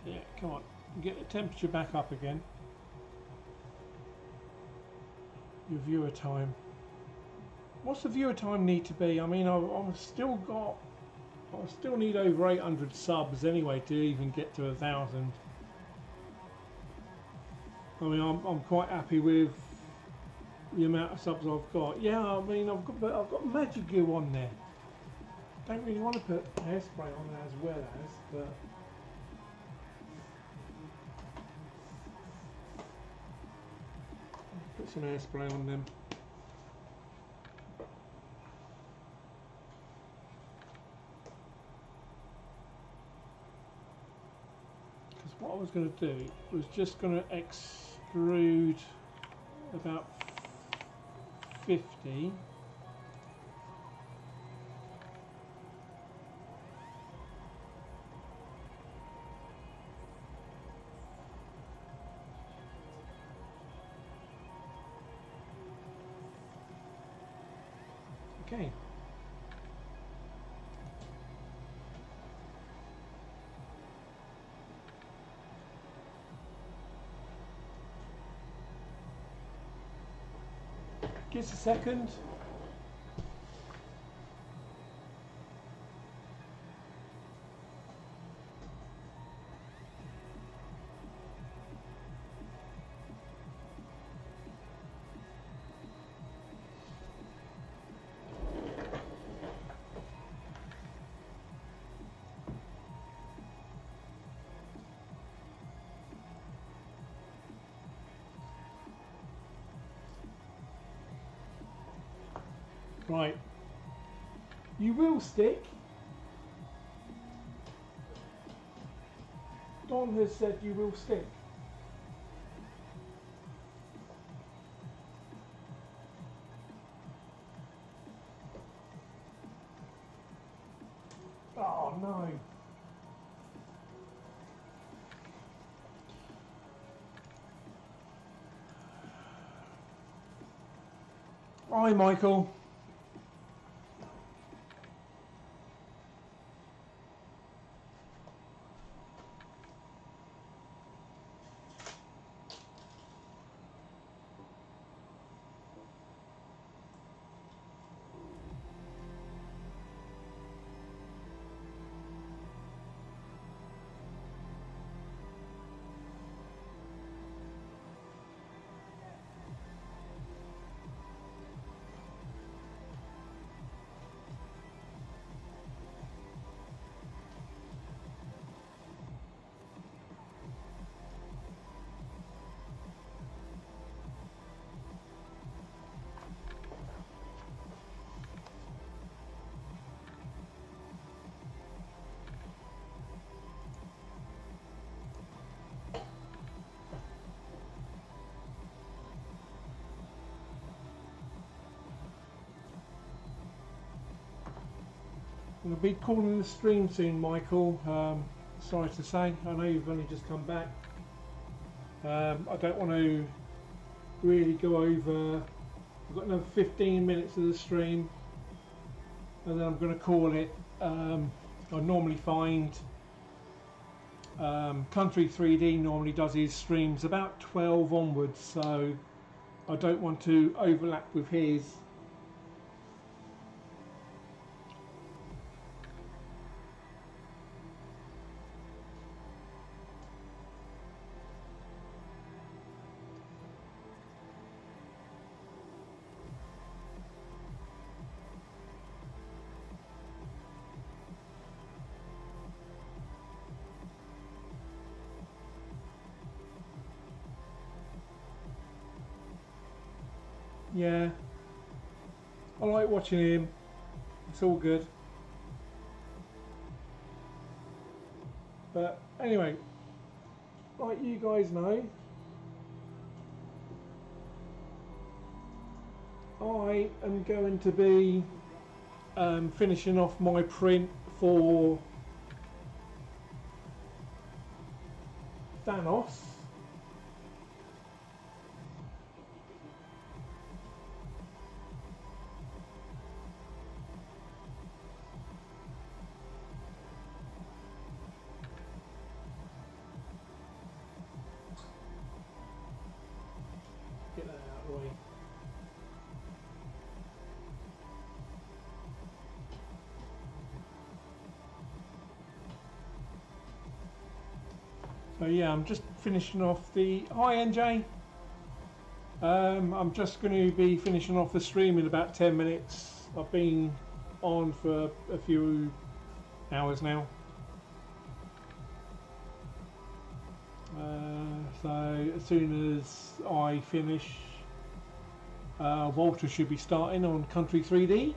Yeah, come on. Get the temperature back up again. Your viewer time. What's the viewer time need to be? I mean, I've still got. I still need over 800 subs anyway to even get to 1,000. I mean, I'm quite happy with the amount of subs I've got. Yeah, I mean I've got magic goo on there. Don't really want to put hairspray on there as well as, but put some hairspray on them. Because what I was going to do was just going to extrude about 50. Okay. Give us a second. Right, you will stick. Don has said you will stick. Oh no. Hi Michael. We'll be calling the stream soon, Michael. Sorry to say, I know you've only just come back. I don't want to really go over. I've got another 15 minutes of the stream, and then I'm going to call it. I normally find Country 3D normally does his streams about 12 onwards, so I don't want to overlap with his. Yeah, I like watching him. It's all good. But anyway, like you guys know, I am going to be finishing off my print for Thanos. Get that out of the way. So yeah, I'm just finishing off the. Hi NJ. I'm just going to be finishing off the stream in about 10 minutes. I've been on for a few hours now. So as soon as I finish, Walter should be starting on Country 3D.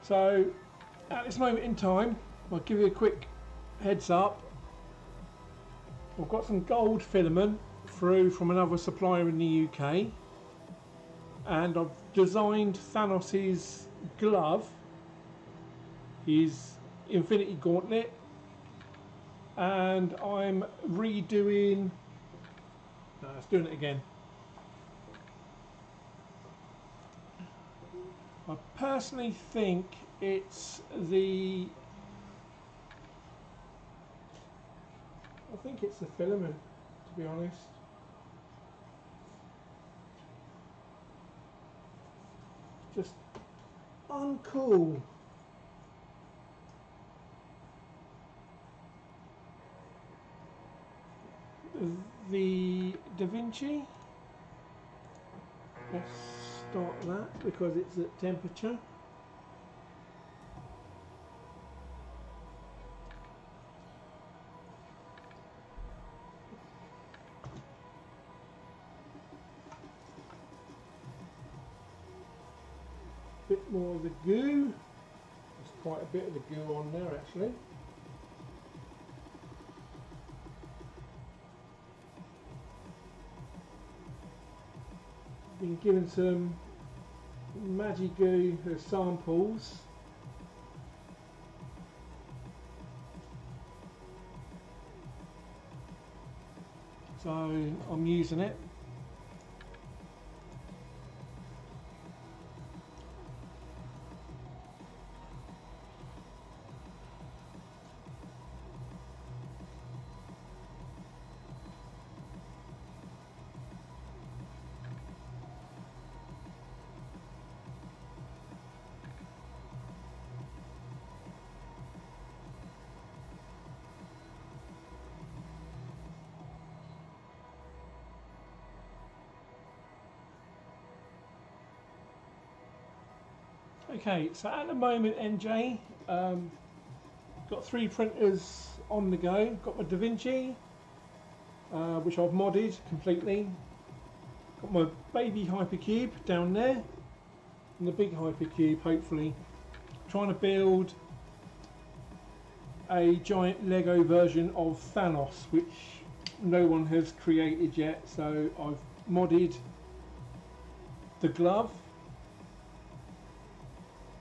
So at this moment in time, I'll give you a quick heads up. I've got some gold filament through from another supplier in the UK, and I've designed Thanos's glove, his Infinity Gauntlet, and I'm redoing. No, it's doing it again. I personally think it's the. I think it's the filament, to be honest. Just uncool. The Da Vinci. Let's start that because it's at temperature. Bit more of the goo. There's quite a bit of the goo on there actually. Been given some Magigoo samples. So I'm using it. Okay, so at the moment, NJ, got 3 printers on the go. Got my Da Vinci, which I've modded completely. Got my baby Hypercube down there, and the big Hypercube, hopefully. Trying to build a giant Lego version of Thanos, which no one has created yet. So I've modded the glove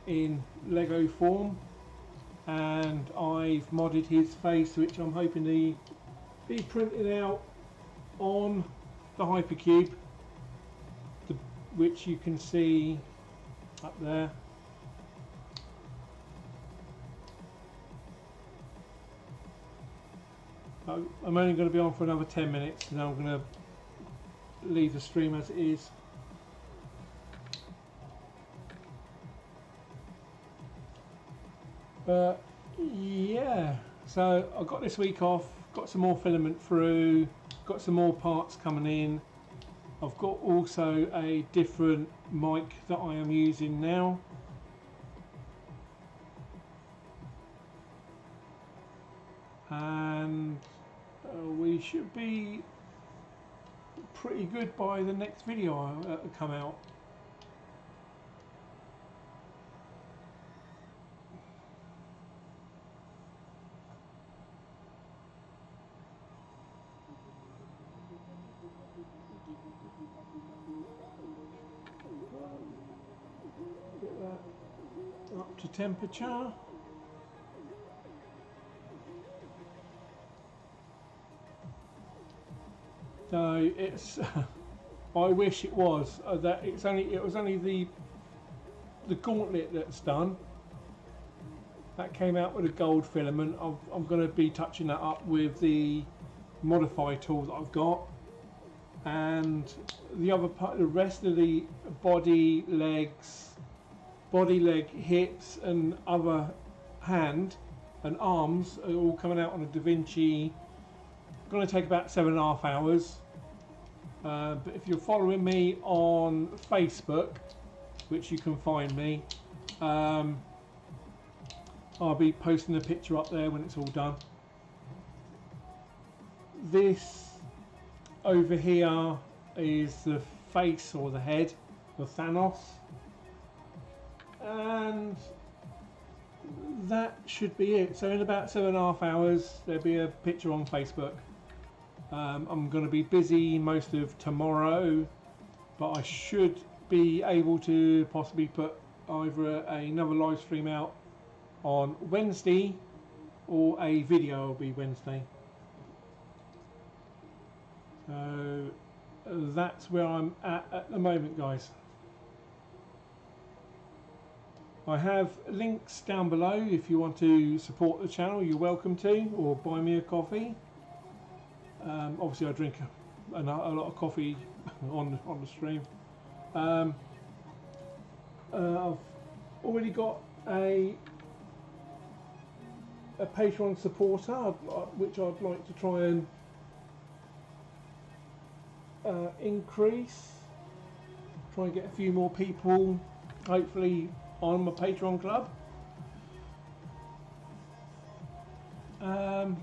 in Lego form, and I've modded his face, which I'm hoping to be printed out on the Hypercube, which you can see up there. I'm only going to be on for another 10 minutes, and I'm going to leave the stream as it is. Yeah, so I got this week off, got some more filament through, got some more parts coming in. I've got also a different mic that I am using now. And we should be pretty good by the next video come out. Get that up to temperature. So it's I wish it was that it was only the gauntlet that's done. That came out with a gold filament. I'm going to be touching that up with the modify tool that I've got, and the other part, the rest of the body, legs, body, leg, hips, and other hand and arms are all coming out on a DaVinci. Going to take about 7.5 hours. But if you're following me on Facebook, which you can find me, I'll be posting a picture up there when it's all done. This over here is the face or the head of Thanos, and that should be it. So in about 7.5 hours there'll be a picture on Facebook. I'm going to be busy most of tomorrow, but I should be able to possibly put either another live stream out on Wednesday or a video will be Wednesday. So that's where I'm at the moment, guys. I have links down below if you want to support the channel. You're welcome to, or buy me a coffee. Obviously I drink a lot of coffee on the stream. I've already got a Patreon supporter, which I'd like to try and increase. Try and get a few more people, hopefully, on my Patreon club.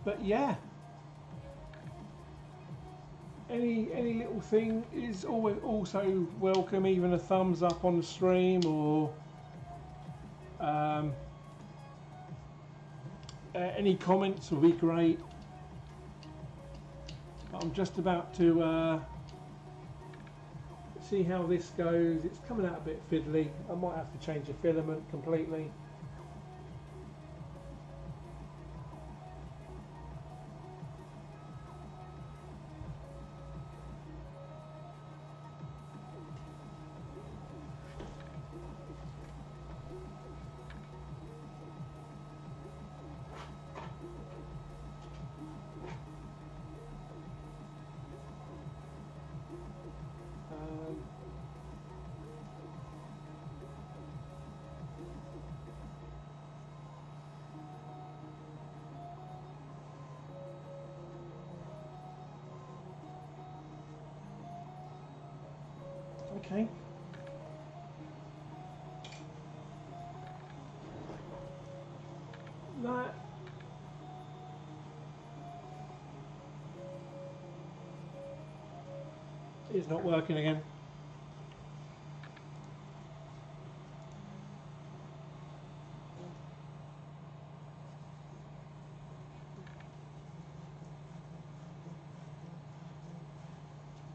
But yeah, any little thing is always also welcome. Even a thumbs up on the stream, or any comments will be great. I'm just about to see how this goes. It's coming out a bit fiddly. I might have to change the filament completely. Okay. That is not working again.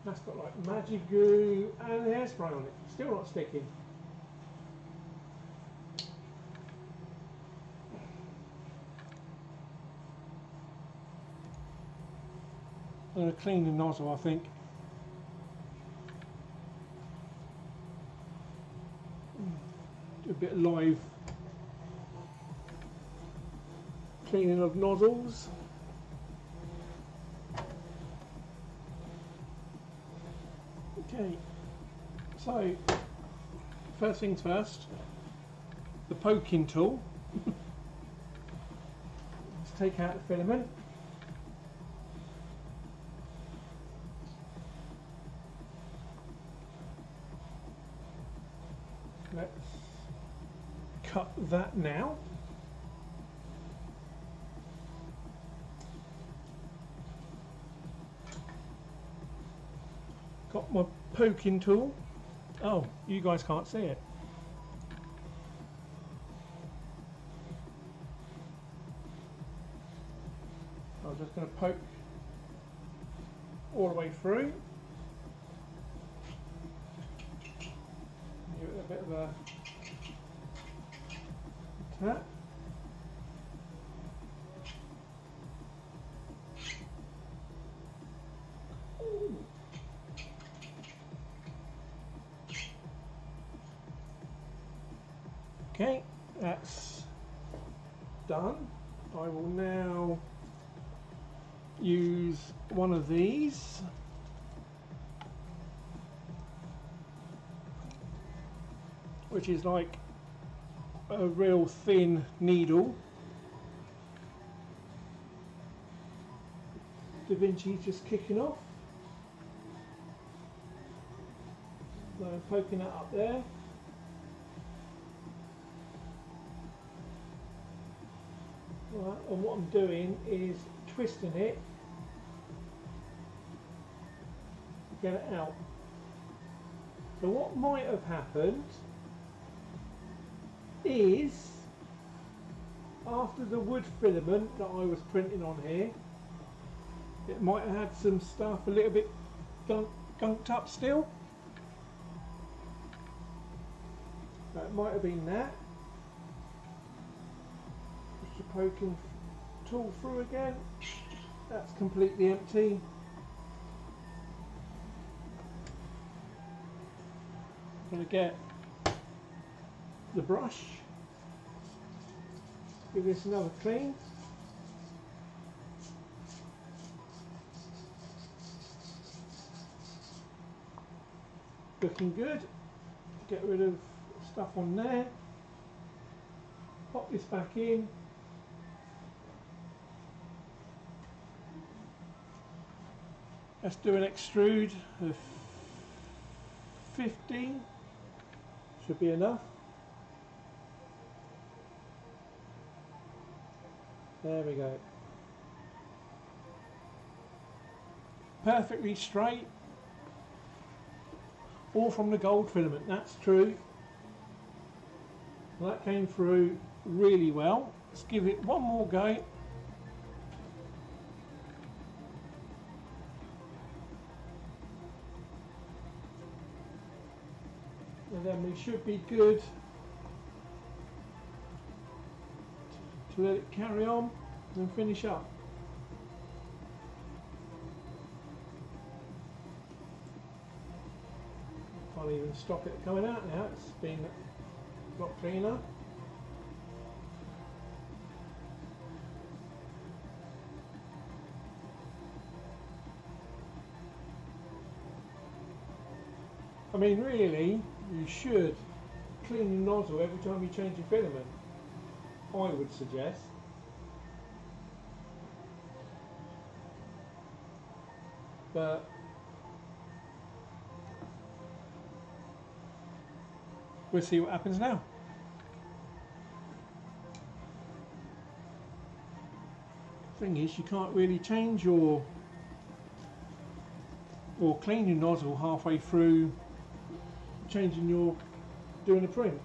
That's got like magic glue and hairspray on it. Still not sticking. I'm going to clean the nozzle, I think. Do a bit of live cleaning of nozzles. Okay, so first things first, the poking tool. Let's take out the filament. Let's cut that now. Got my poking tool. Oh, you guys can't see it. I'm just going to poke all the way through. Give it a bit of a tap. Okay, that's done. I will now use one of these. Which is like a real thin needle. DaVinci's just kicking off. So I'm poking that up there. Right, and what I'm doing is twisting it to get it out. So what might have happened is, after the wood filament that I was printing on here, it might have had some stuff a little bit gunked up still. That might have been that. Just a poking tool through again. That's completely empty. I'm going to get the brush, give this another clean. Looking good. Get rid of stuff on there. Pop this back in. Let's do an extrude of 15. Should be enough. There we go. Perfectly straight. All from the gold filament, that's true. Well, that came through really well. Let's give it one more go. And then we should be good to let it carry on and finish up. Can't even stop it coming out now, it's been a lot cleaner. I mean, really, you should clean your nozzle every time you change your filament, I would suggest. But we'll see what happens now. Thing is, you can't really change your or clean your nozzle halfway through doing a print.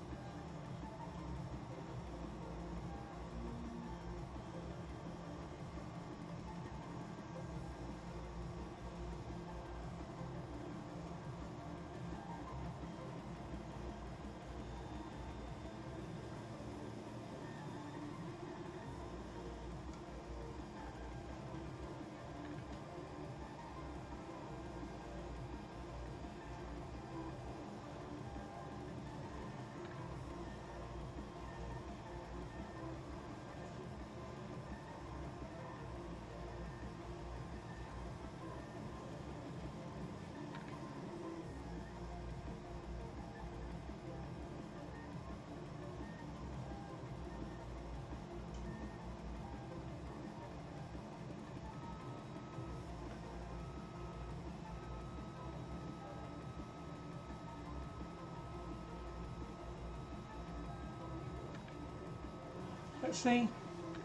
Let's see,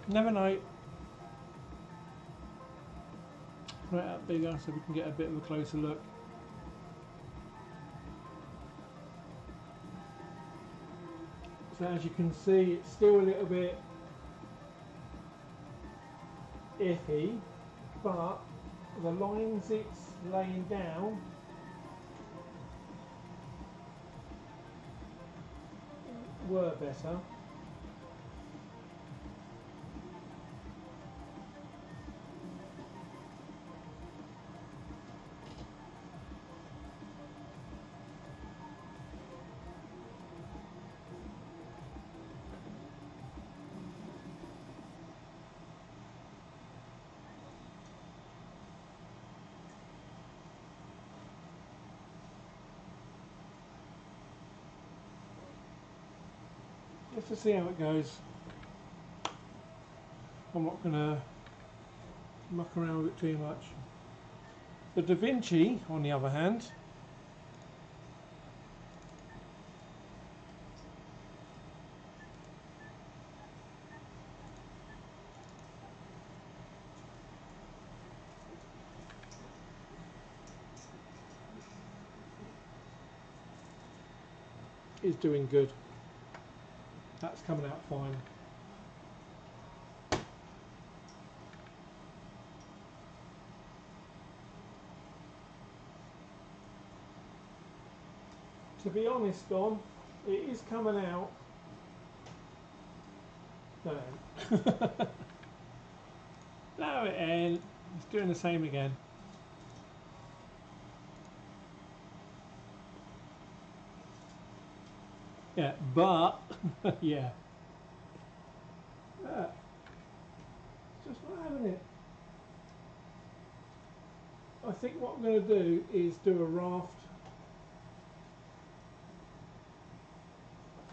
never know. Put it out bigger so we can get a bit of a closer look. So as you can see, it's still a little bit iffy, but the lines it's laying down were better. Let's just see how it goes. I'm not going to muck around with it too much. The Da Vinci, on the other hand, is doing good. That's coming out fine. To be honest, Don, it is coming out. No, no, it ain't. It's doing the same again. Yeah, but yeah, it's just not having it. I think what I'm going to do is do a raft.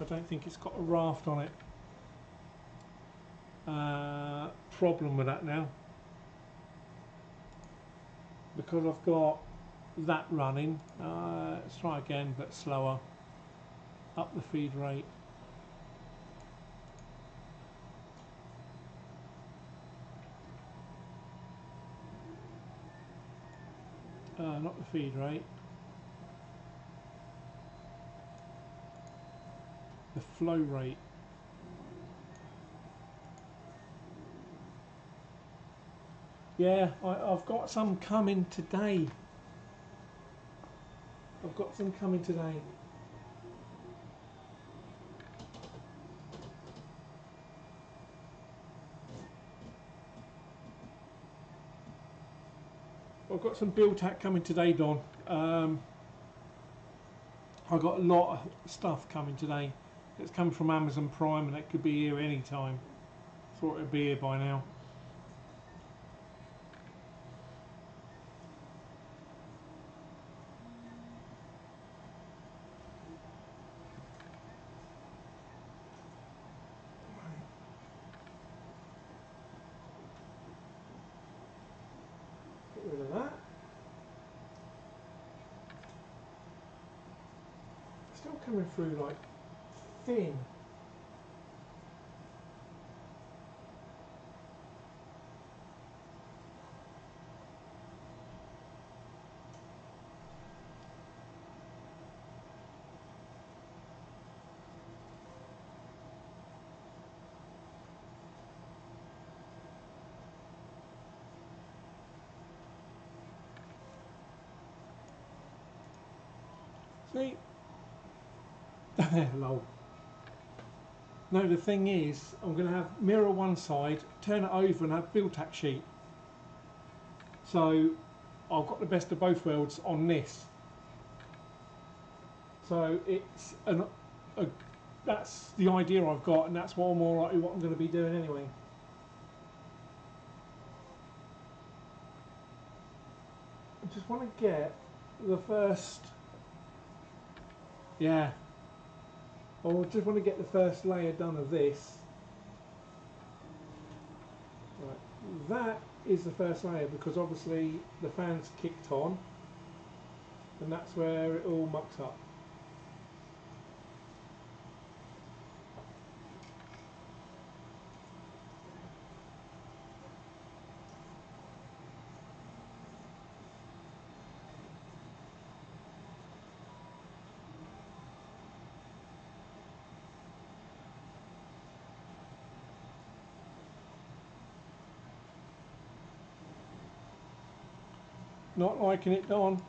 I don't think it's got a raft on it. Problem with that now, because I've got that running. Let's try again, but slower. Up the feed rate. Not the feed rate. The flow rate. Yeah, I've got some coming today. I've got some coming today. I've got some Build-Tac coming today, Don. I've got a lot of stuff coming today. It's coming from Amazon Prime, and it could be here any time. Thought it'd be here by now. Get rid of that. Still coming through like thin. See? Lol. No, the thing is, I'm going to have mirror one side, turn it over and have Build-Tac sheet. So I've got the best of both worlds on this. So it's that's the idea I've got, and that's what more likely what I'm going to be doing anyway. I just want to get the first, yeah, I just want to get the first layer done of this. Right. That is the first layer because obviously the fan's kicked on, and that's where it all mucks up. Not liking it, Don.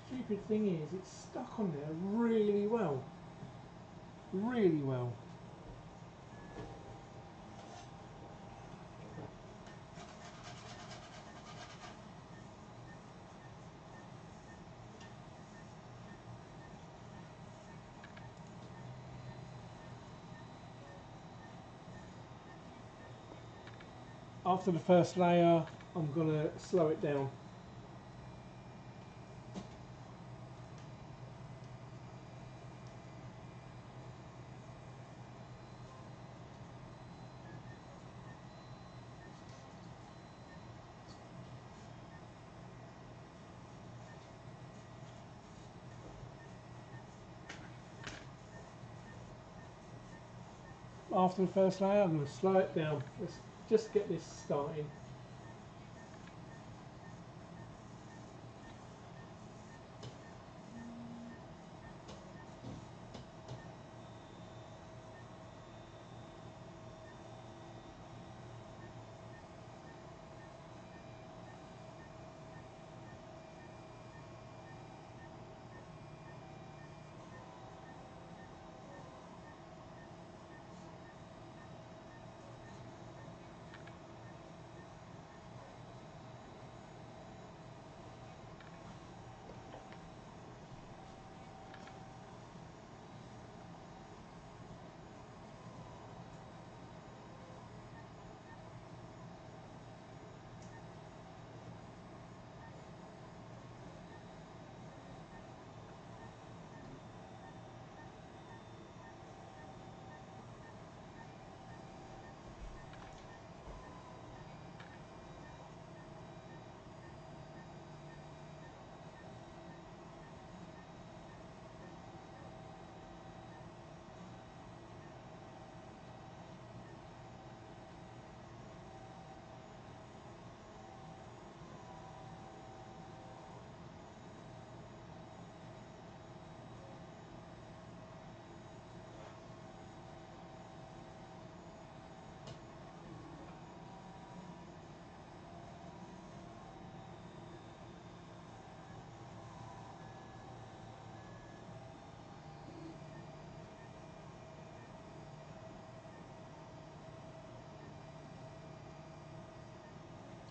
Stupid thing is, it's stuck on there really well. Really well. after the first layer, I'm going to slow it down. After the first layer, I'm going to slow it down. Let's just get this starting.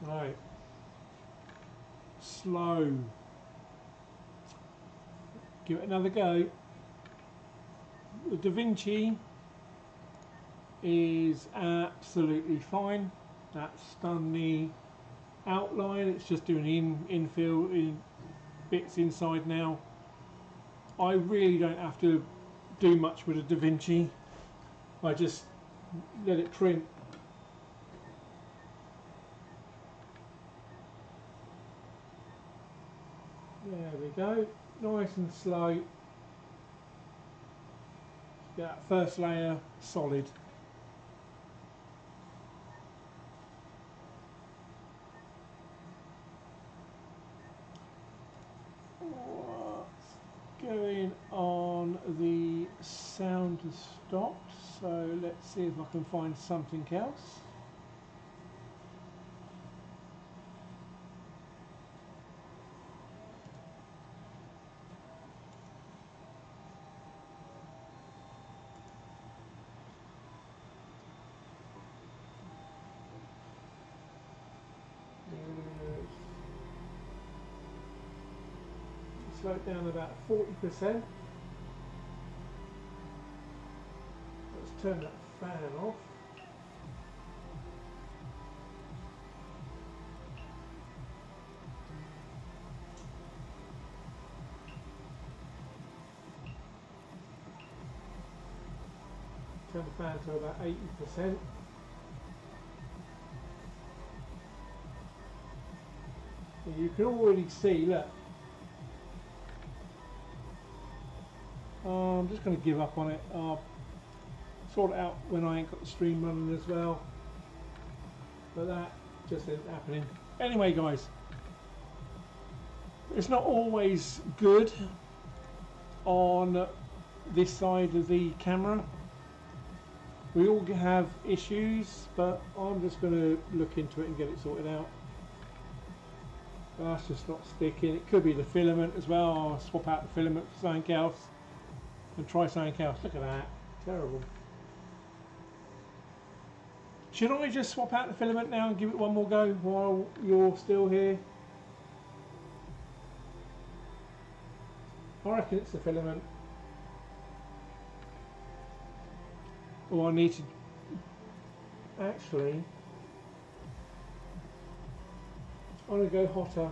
Right, slow. Give it another go. The DaVinci is absolutely fine. That's done the outline. It's just doing infill in bits inside now. I really don't have to do much with a DaVinci. I just let it trim. There we go, nice and slow. Get that first layer solid. What's going on? The sound has stopped, so let's see if I can find something else. Slow it down about 40%. Let's turn that fan off. Turn the fan to about 80%. And you can already see, look. I'm just going to give up on it. I'll sort it out when I ain't got the stream running as well. But that just isn't happening. Anyway, guys, it's not always good on this side of the camera. We all have issues, but I'm just going to look into it and get it sorted out. That's just not sticking. It could be the filament as well. I'll swap out the filament for something else and try something else. Look at that. Terrible. Should I just swap out the filament now and give it one more go while you're still here? I reckon it's the filament. Or I need to... Actually, I'm going to go hotter.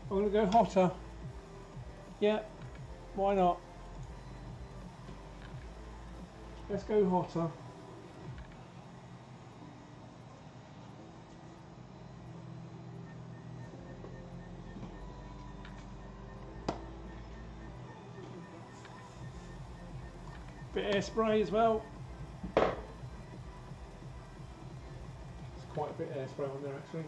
I'm going to go hotter. Yeah, why not? Let's go hotter. Bit of air spray as well. There's quite a bit of air spray on there actually.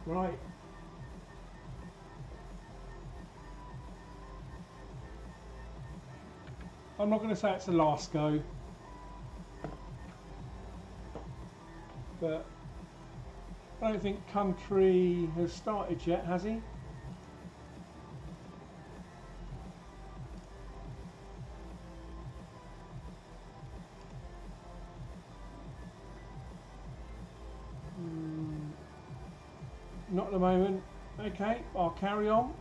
Right. I'm not going to say it's the last go, but I don't think Country has started yet, has he? Not at the moment. Okay, I'll carry on.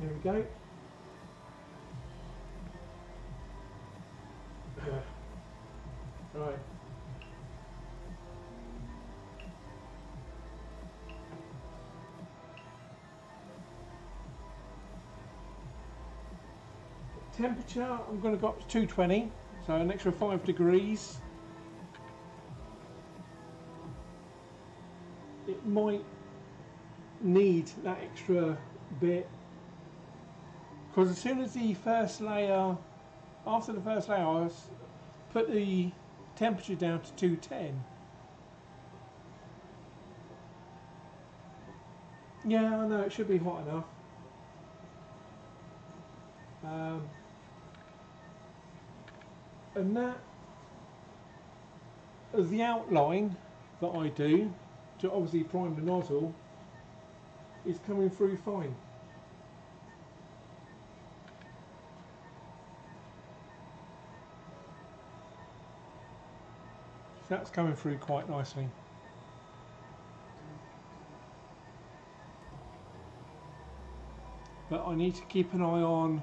There we go. Right. Temperature, I'm going to go up to 220, so an extra 5 degrees. It might need that extra bit because as soon as the first layer, after the first layer, I put the temperature down to 210. Yeah, I know it should be hot enough. And that, the outline that I do to obviously prime the nozzle is coming through fine. So that's coming through quite nicely. But I need to keep an eye on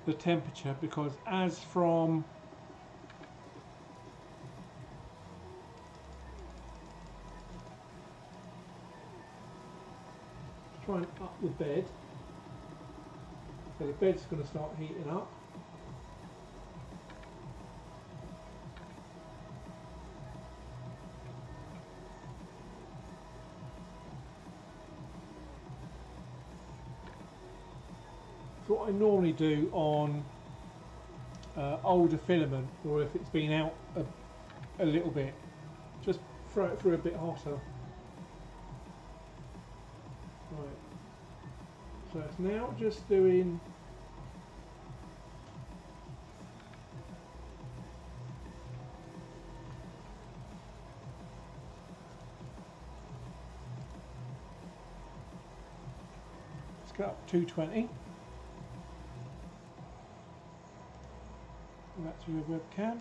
the temperature because as from try and up the bed, so the bed's going to start heating up. So what I normally do on older filament, or if it's been out a little bit, just throw it through a bit hotter. Right. So it's now just doing let's go up 220. Back to your webcam.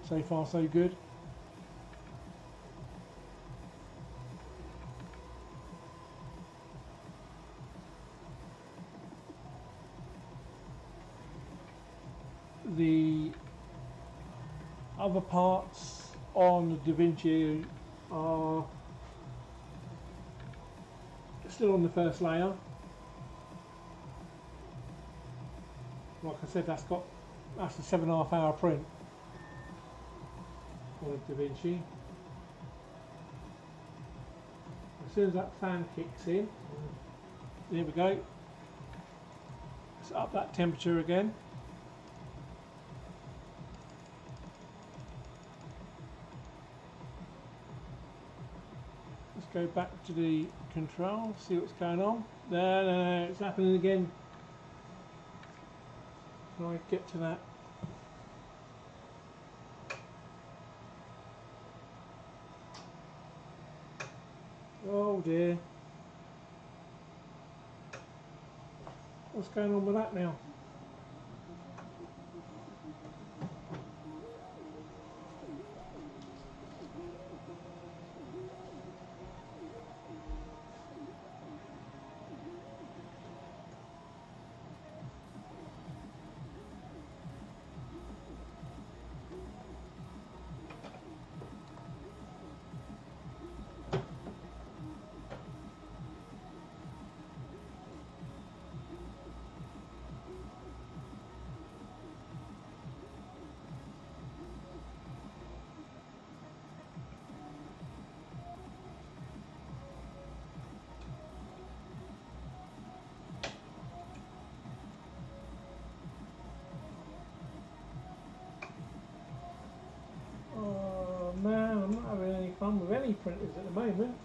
So far so good. The other parts on the DaVinci are still on the first layer. Like I said, that's a 7.5 hour print on the DaVinci. As soon as that fan kicks in, there we go. Let's up that temperature again. go back to the control, see what's going on. No, it's happening again. Can I get to that? Oh dear. What's going on with that now? Man, I'm not having any fun with any printers at the moment.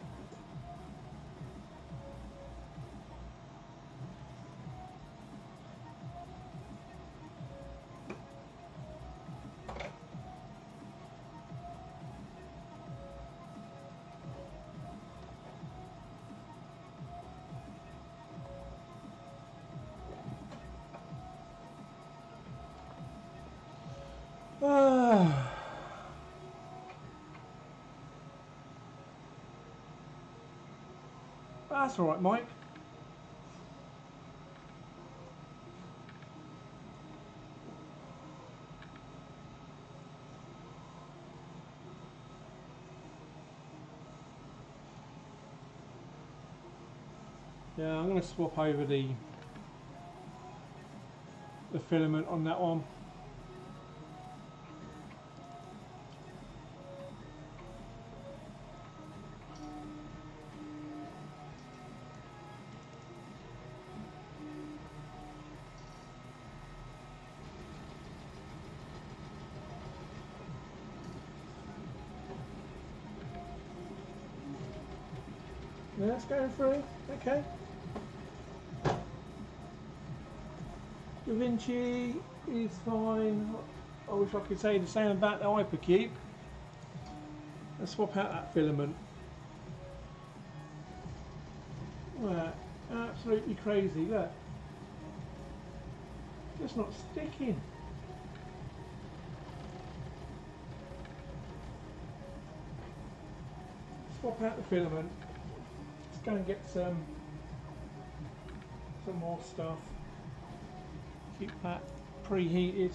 That's all right, Mike. Yeah, I'm going to swap over the filament on that one. Yeah, it's going through. Okay. DaVinci is fine. I wish I could say the same about the Hypercube. Let's swap out that filament. Right, absolutely crazy, look. Just not sticking. Swap out the filament. Let's go and get some more stuff. Keep that preheated.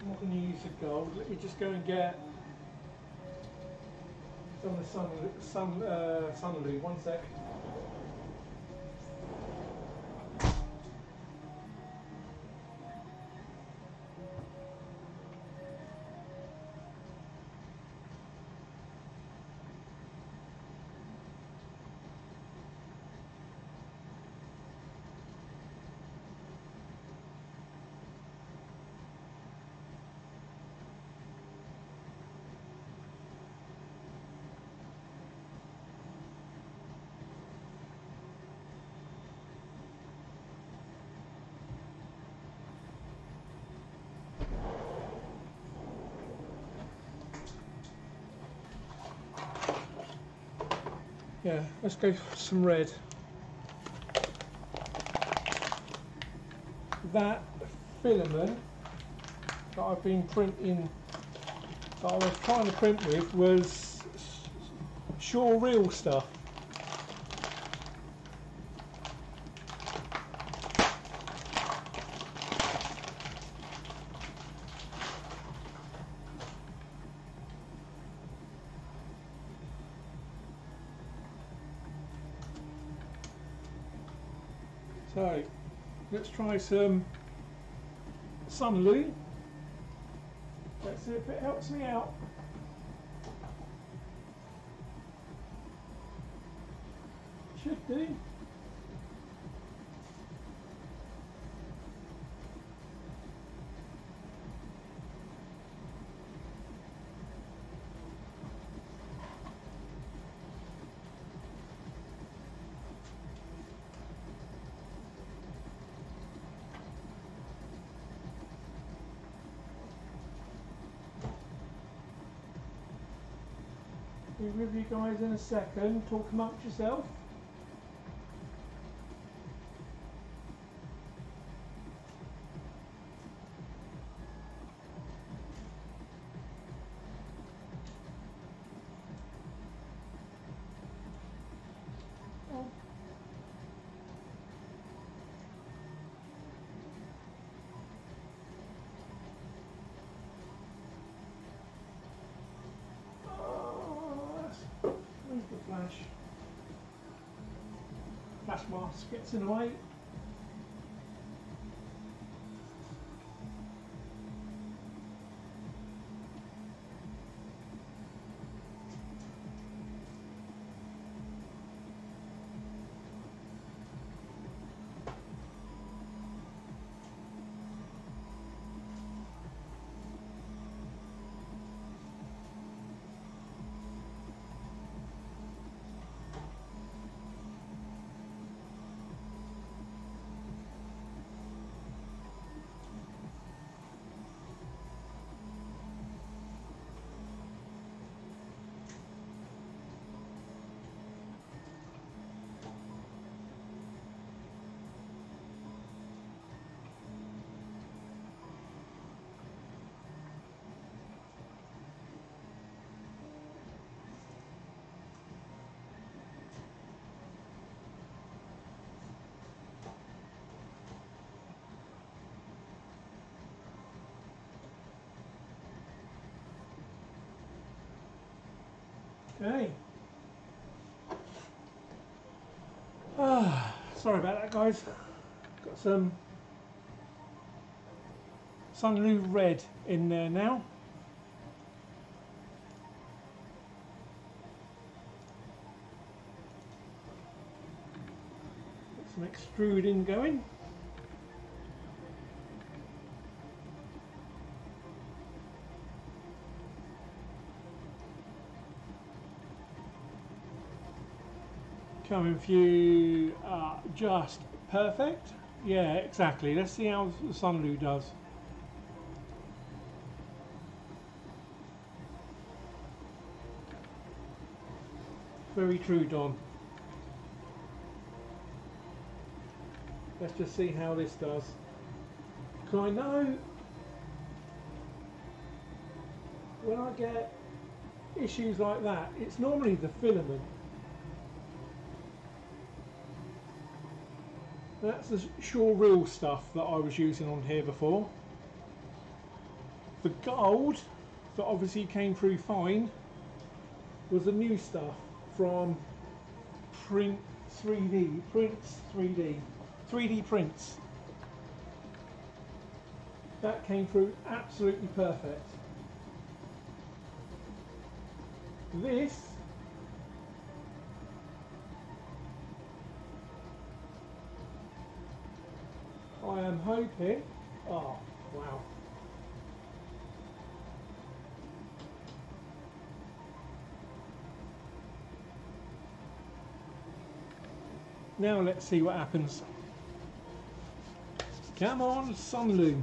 I'm not going to use the gold. Let me just go and get some of the Sunlu. One sec. Yeah, let's go for some red. That filament that I've been printing, that I was trying to print with, was Sure Real stuff. So let's try some Sunlu. Let's see if it helps me out. Should do. Be with you guys in a second. Talk amongst yourself. Flash mask gets in the way. Okay. Sorry about that, guys. Got some Sunlu Red in there now. Got some extruding going. Coming view, just perfect. Yeah, exactly. Let's see how the Sunlu does. Very true, Don. Let's just see how this does. Because I know when I get issues like that, it's normally the filament. That's the Sure Real stuff that I was using on here before. The gold that obviously came through fine was the new stuff from Prints 3D. 3D Prints. That came through absolutely perfect. This I am hoping, oh wow, now let's see what happens. Come on, Sunlu.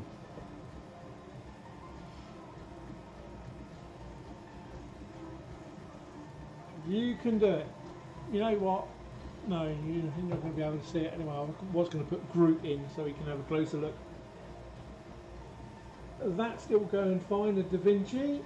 You can do it. You know what? No, you're not going to be able to see it anyway. I was going to put Groot in so we can have a closer look. That's still going fine, the Da Vinci.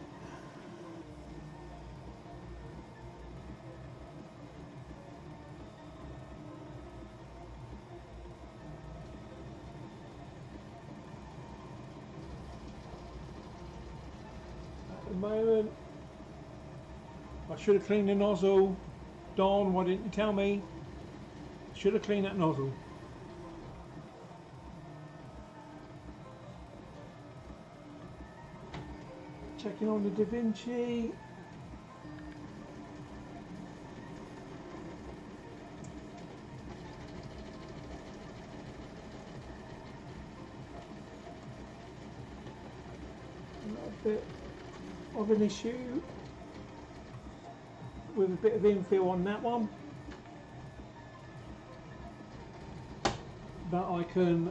At the moment, I should have cleaned the nozzle. Don, why didn't you tell me? Should have cleaned that nozzle. Checking on the Da Vinci. A bit of an issue with a bit of infill on that one, but I can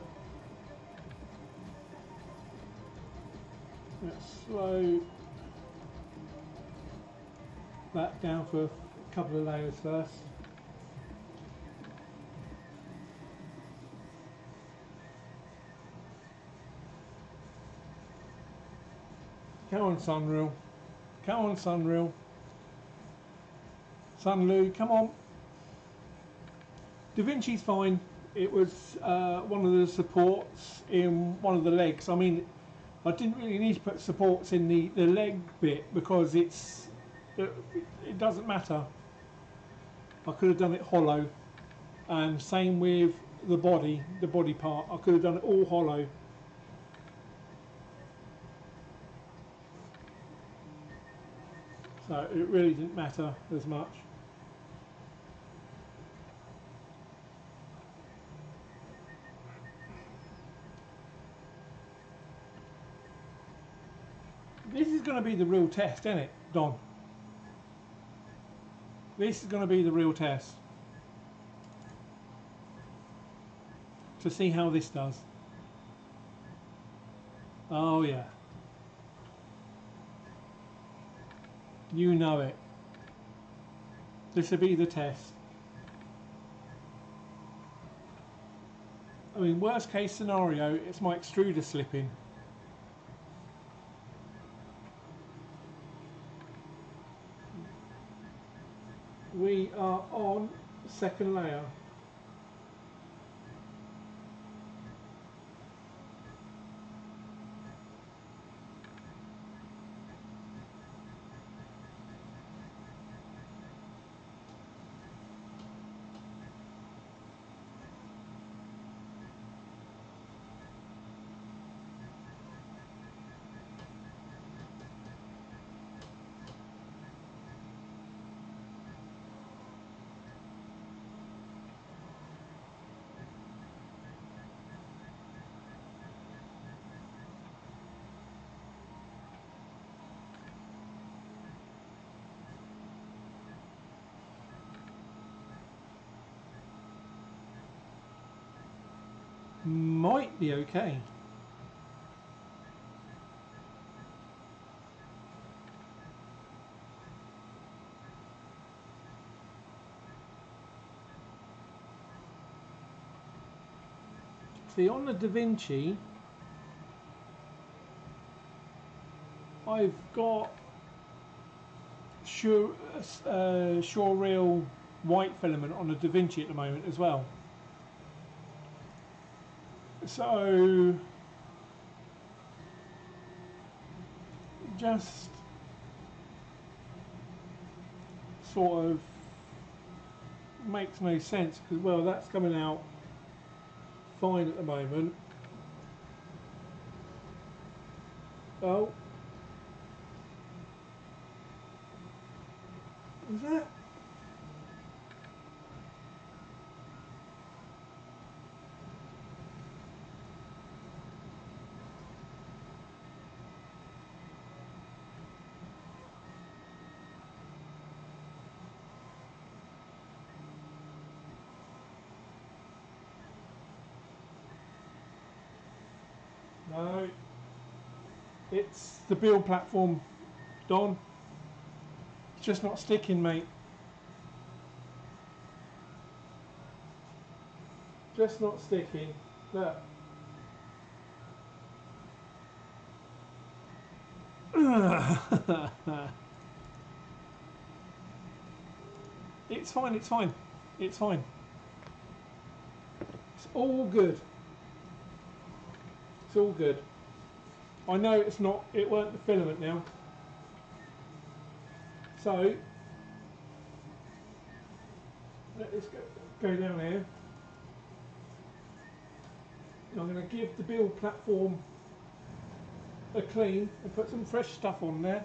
slow that down for a couple of layers first. Come on, Sunreal. Come on, Sunreal. Sunlu, come on. Da Vinci's fine. It was one of the supports in one of the legs. I mean, I didn't really need to put supports in the leg bit because it doesn't matter. I could have done it hollow, and same with the body part. I could have done it all hollow. So it really didn't matter as much. This is going to be the real test, isn't it, Don? This is going to be the real test. To see how this does. Oh yeah. You know it. This will be the test. I mean, worst case scenario, it's my extruder slipping. We are on second layer. Might be okay. See, on the Da Vinci, I've got Surreal white filament on the Da Vinci at the moment as well. So just sort of makes no sense because, well, that's coming out fine at the moment. Oh, is that? No, it's the build platform, Don. It's just not sticking, mate. Just not sticking. Look. It's fine, it's fine. It's fine. It's all good. It's all good. I know it's not, it weren't the filament now. So, let this go down here. I'm going to give the build platform a clean and put some fresh stuff on there.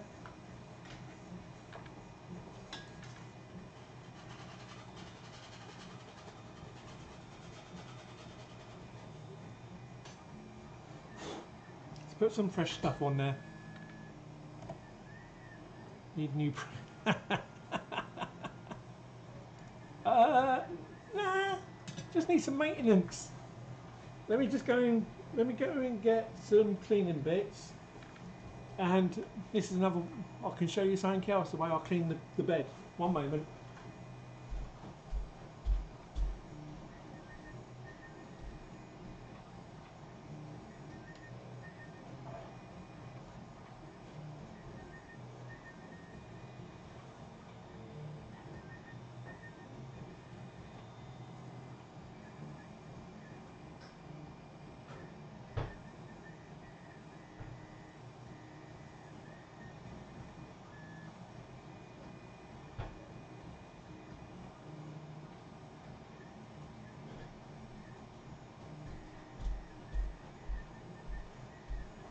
Let's put some fresh stuff on there. Need new. Nah, just need some maintenance. Let me just go and get some cleaning bits. And this is another. I can show you something else the way I clean the bed. One moment.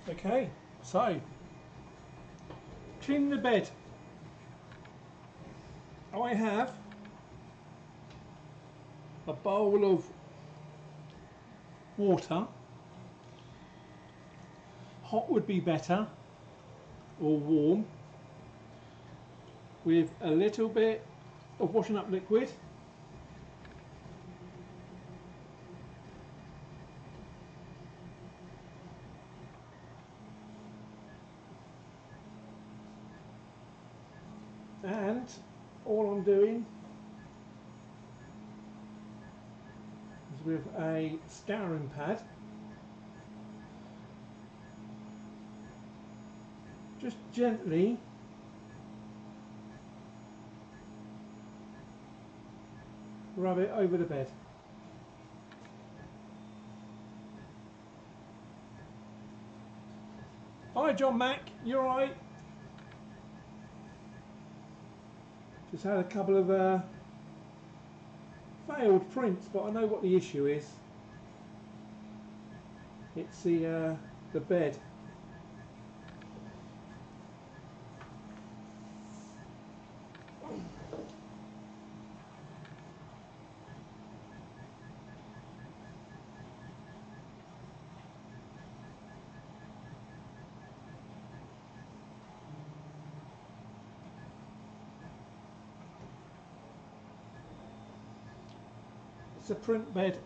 Okay, so clean the bed. I have a bowl of water. Hot would be better, or warm, with a little bit of washing up liquid. And all I'm doing is with a scouring pad, just gently rub it over the bed. Hi John Mack, you alright? Just had a couple of failed prints, but I know what the issue is. It's the bed. It's a print bed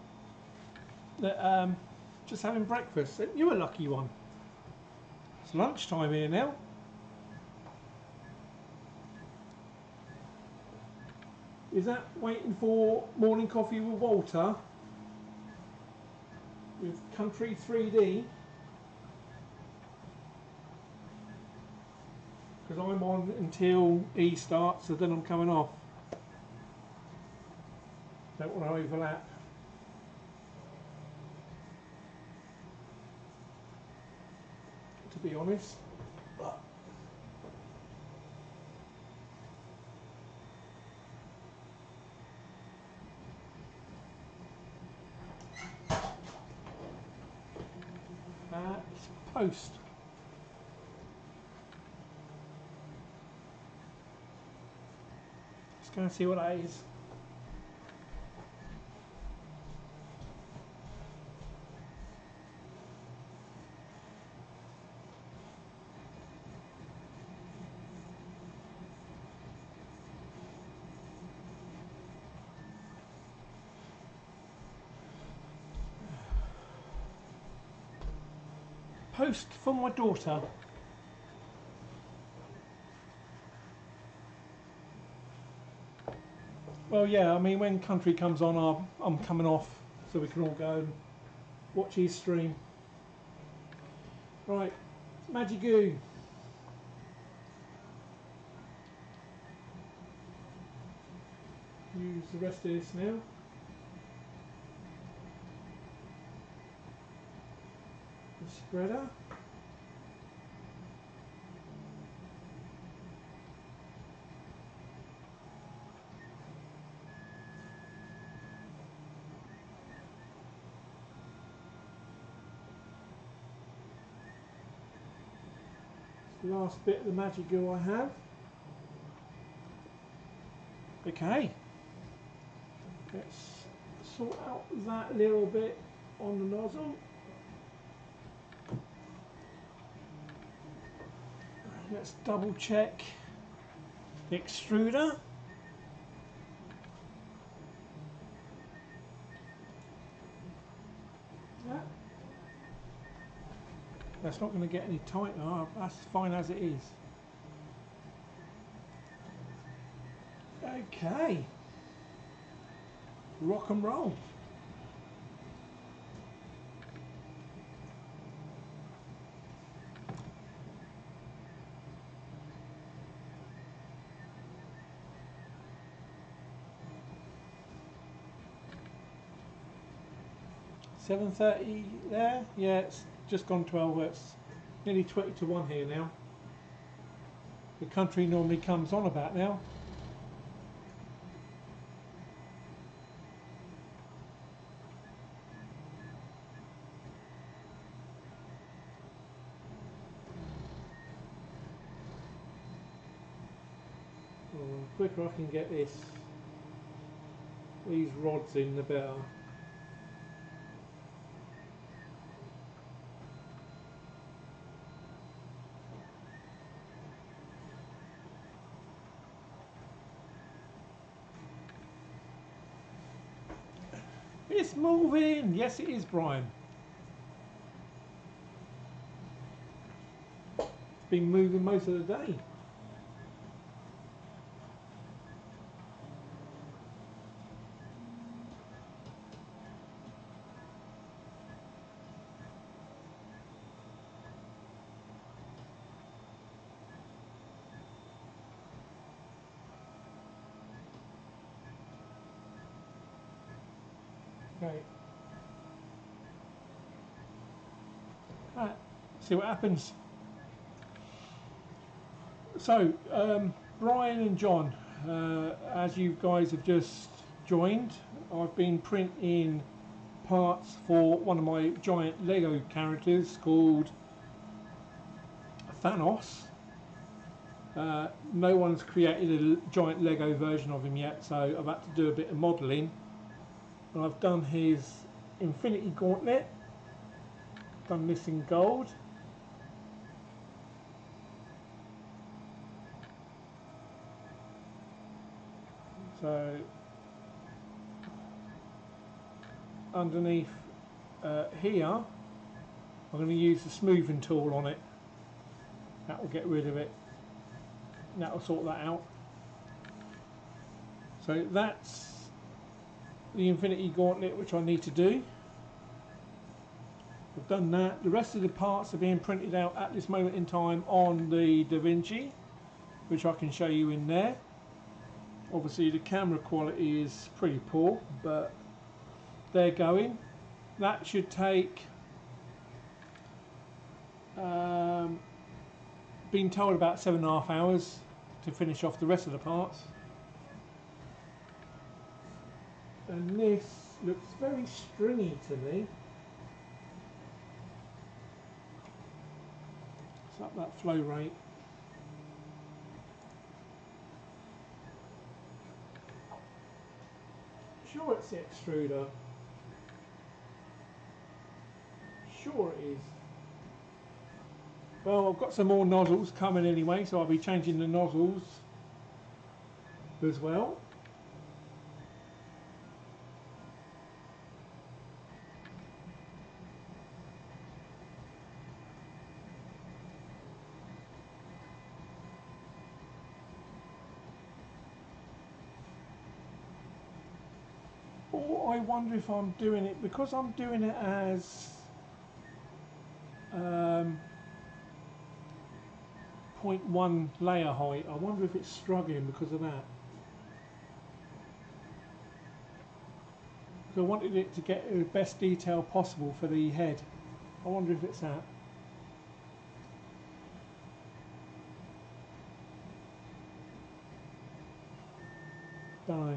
that just having breakfast. You're a lucky one. It's lunchtime here now. Is that waiting for morning coffee with Walter with Country 3D? Because I'm on until he starts, so then I'm coming off. Don't want to overlap. To be honest. But it's post. Just going to see what that is. Post for my daughter. Well, yeah, I mean, when Country comes on, I'm coming off, so we can all go and watch his stream. Right, Magic Goo. Use the rest of this now. The spreader. last bit of the magic glue I have. Okay, let's sort out that little bit on the nozzle. Let's double check the extruder. Yeah. That's not going to get any tighter. Oh, that's fine as it is. Okay. Rock and roll. $7.30 there. Yeah, it's just gone 12. It's nearly 20 to 1 here now. The country normally comes on about now. The quicker I can get these rods in, the better. It's moving! Yes, it is, Brian. It's been moving most of the day. Okay. Right. See what happens. So, Brian and John, as you guys have just joined, I've been printing parts for one of my giant Lego characters called Thanos. No one's created a giant Lego version of him yet, so I've had to do a bit of modelling. And I've done his Infinity Gauntlet, done this in gold. So underneath here, I'm going to use the smoothing tool on it. That will get rid of it. That will sort that out. So that's the Infinity Gauntlet, which I need to do. I've done that. The rest of the parts are being printed out at this moment in time on the Da Vinci, which I can show you in there. Obviously the camera quality is pretty poor, but they're going. That should take, been told, about 7.5 hours to finish off the rest of the parts. And this looks very stringy to me. Let's up that flow rate. Sure it's the extruder. Sure it is. Well, I've got some more nozzles coming anyway, so I'll be changing the nozzles as well. Or I wonder if I'm doing it, because I'm doing it as 0.1 layer height, I wonder if it's struggling because of that. So I wanted it to get the best detail possible for the head. I wonder if it's that. Don't know.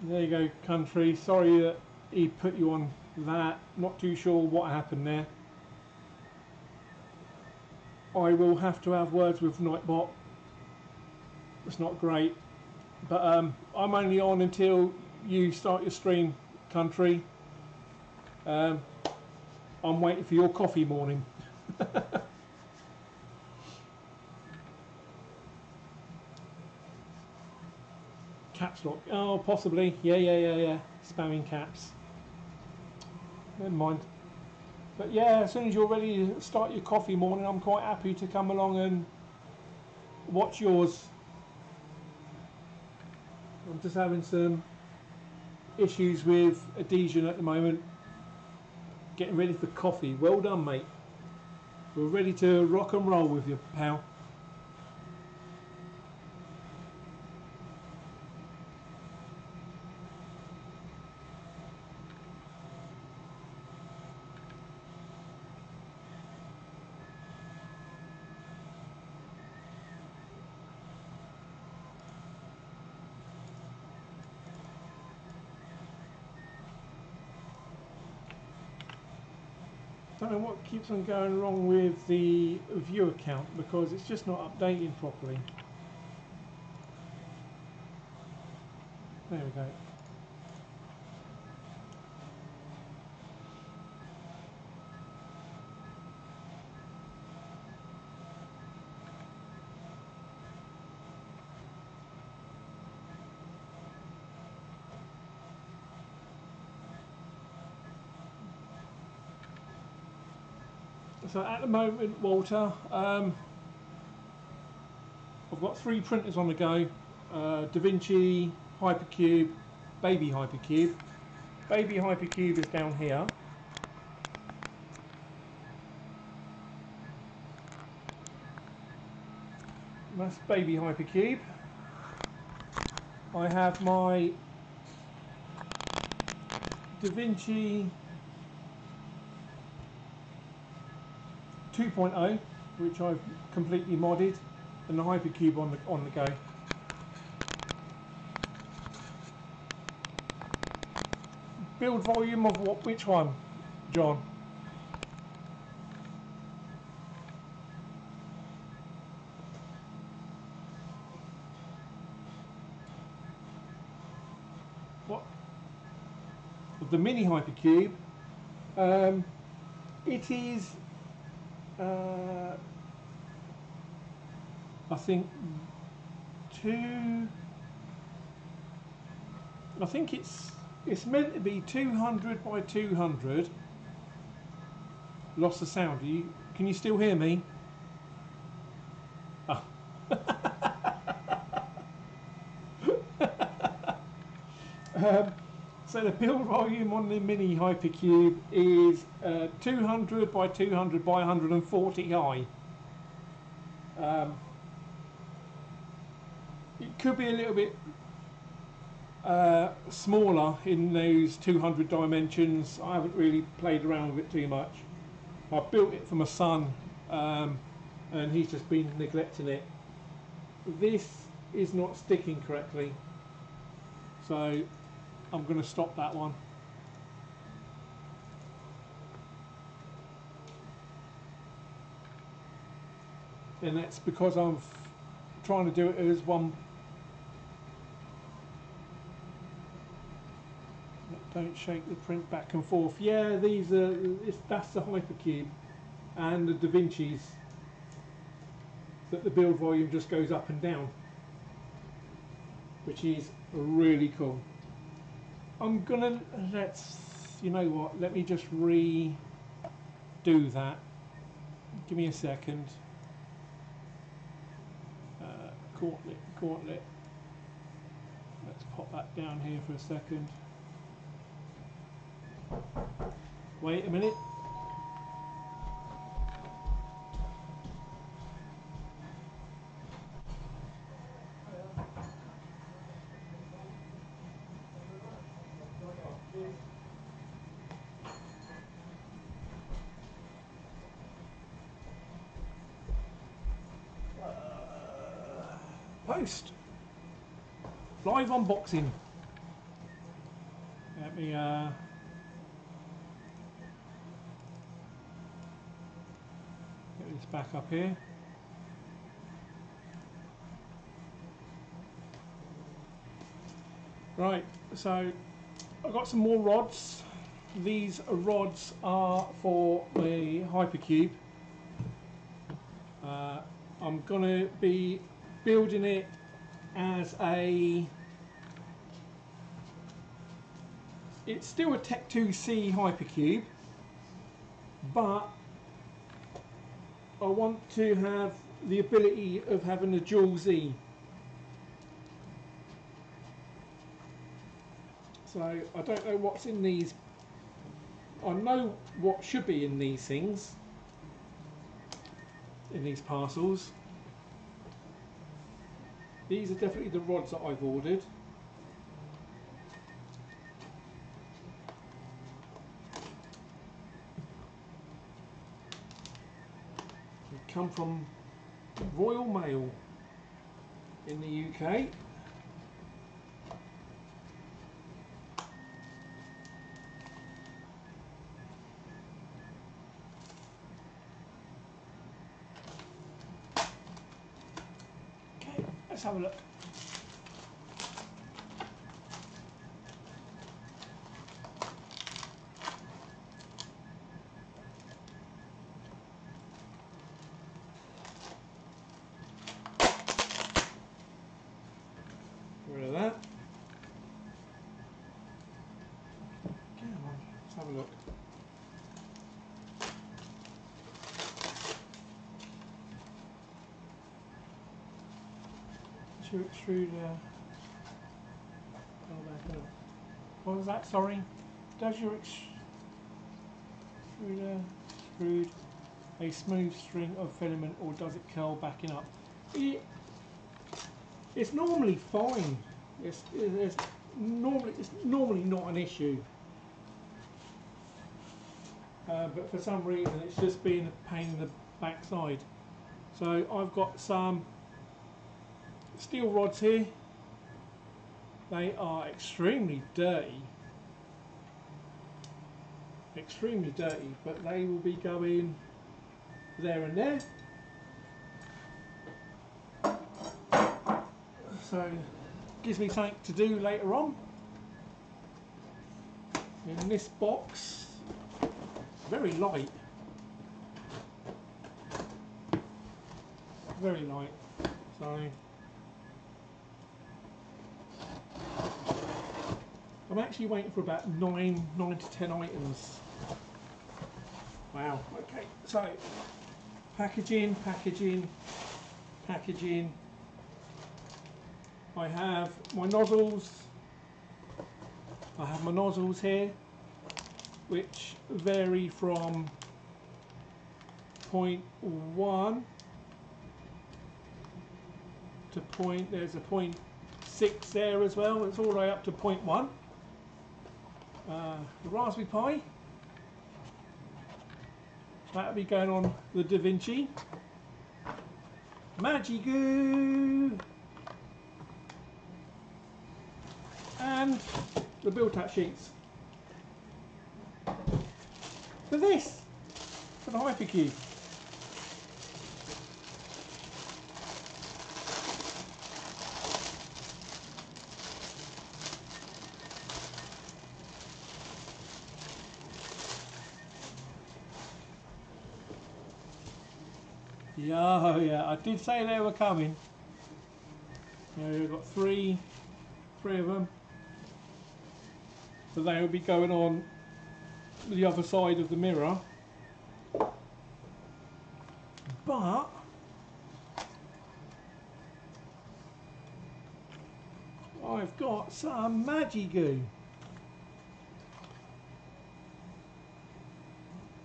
There you go, country. Sorry that he put you on that. Not too sure what happened there. I will have to have words with Nightbot. It's not great. But I'm only on until you start your stream, country. I'm waiting for your coffee morning. Caps lock. Oh, possibly. Yeah. Spamming caps. Never mind. But yeah, as soon as you're ready to start your coffee morning, I'm quite happy to come along and watch yours. I'm just having some issues with adhesion at the moment. Getting ready for coffee. Well done, mate. We're ready to rock and roll with you, pal. I don't know what keeps on going wrong with the view account because it's just not updating properly. There we go. So at the moment, Walter, I've got 3 printers on the go. DaVinci, Hypercube, Baby Hypercube. Baby Hypercube is down here. That's Baby Hypercube. I have my DaVinci 2.0, which I've completely modded, and the Hypercube on the go. Build volume of what? Which one, John? What? The mini Hypercube. It is. I think it's meant to be 200 by 200. Lost the sound. Can you still hear me? Oh. So the build volume on the mini Hypercube is 200 by 200 by 140 high. It could be a little bit smaller in those 200 dimensions. I haven't really played around with it too much. I built it for my son, and he's just been neglecting it. This is not sticking correctly, so I'm going to stop that one. And that's because I'm trying to do it as one. Don't shake the print back and forth. Yeah, that's the Hypercube and the DaVinci's that the build volume just goes up and down, which is really cool. I'm gonna you know what, let me just redo that. Give me a second. Gauntlet. Let's pop that down here for a second. Wait a minute. Post. Live unboxing. let me get this back up here. Right, so I've got some more rods. These rods are for the Hypercube. I'm going to be building it as it's still a Tech 2C Hypercube, but I want to have the ability of having a dual Z. So I don't know what's in these. I know what should be in these things, in these parcels. These are definitely the rods that I've ordered. They come from Royal Mail in the UK. Let's have a look. Get rid of that. Come on, let's have a look. Extruder. What was that? Sorry. Does your extruder extrude a smooth string of filament, or does it curl backing up? It's normally fine. It's normally not an issue. But for some reason, it's just been a pain in the backside. So I've got some steel rods here. They are extremely dirty, but they will be going there and there. So gives me something to do later on. In this box, very light, so I'm actually waiting for about 9 to 10 items. Wow, okay, so packaging. I have my nozzles. I have my nozzles here, which vary from 0.1 to there's a 0.6 there as well. It's all the way up to 0.1. The Raspberry Pi, that'll be going on the Da Vinci. Magigoo, and the built-up sheets for this, for the Hypercube. Yeah, oh yeah, I did say they were coming. Yeah, we've got three of them. So they will be going on the other side of the mirror. But I've got some Magigoo.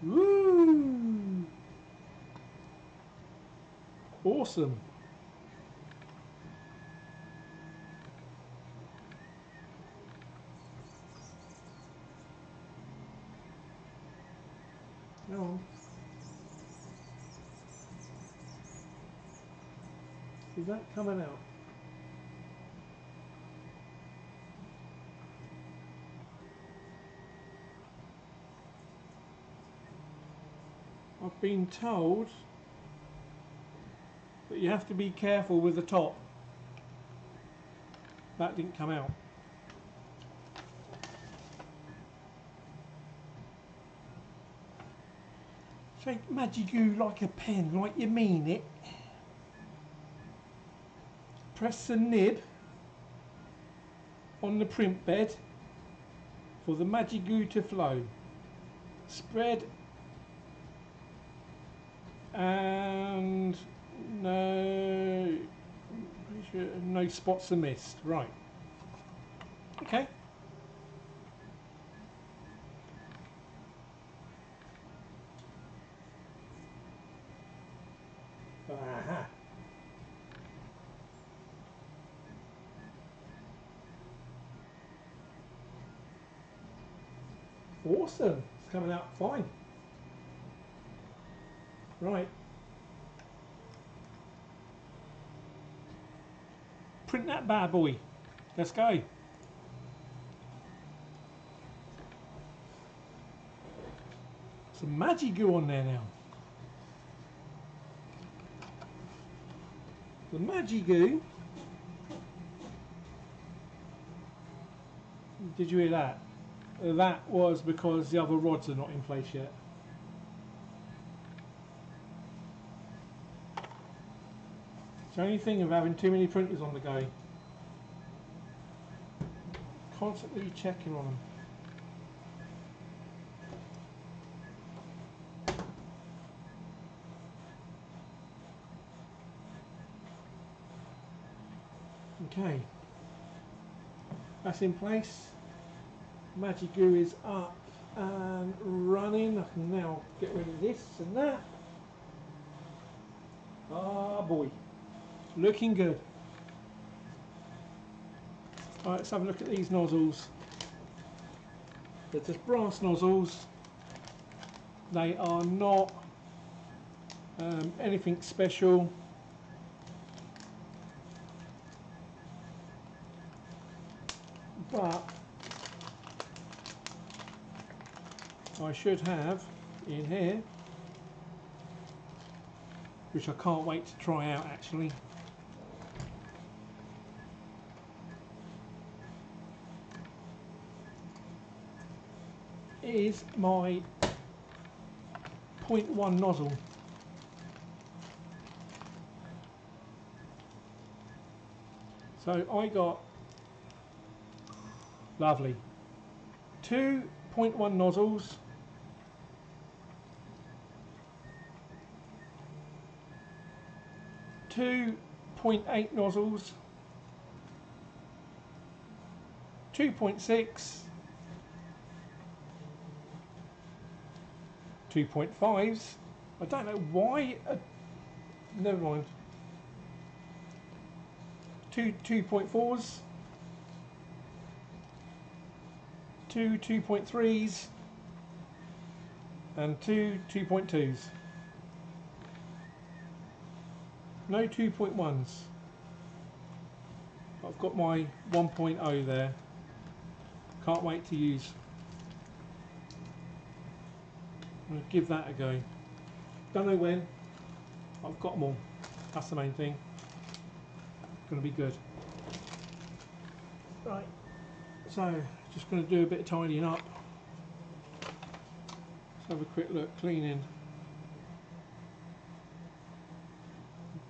Woo! Awesome. No. Is that coming out? been told that you have to be careful with the top. That didn't come out. Shake Magigoo like a pen, like you mean it. Press the nib on the print bed for the Magigoo to flow. Spread and no spots are missed. Right. Okay. Aha. Awesome. It's coming out fine. Right. Print that bad boy. Let's go. Some Magigoo on there now. The Magigoo. Did you hear that? That was because the other rods are not in place yet. It's the only thing of having too many printers on the go. Constantly checking on them. Okay, that's in place. Magigoo is up and running. I can now get rid of this and that. Ah boy, looking good. Alright, let's have a look at these nozzles. They're just brass nozzles. They are not anything special. But I should have in here, which I can't wait to try out actually. Is my 0.1 nozzle. So I got lovely 2.1 nozzles, two 0.8 nozzles, 2.6, 2.5s. I don't know why. Never mind. Two 2.4s, two 2.3s, and two 2.2s. No 2.1s. I've got my 1.0 there. Can't wait to use. I'm going to give that a go. Don't know when. I've got them all. That's the main thing. Going to be good. Right. So, just going to do a bit of tidying up. Let's have a quick look. Cleaning.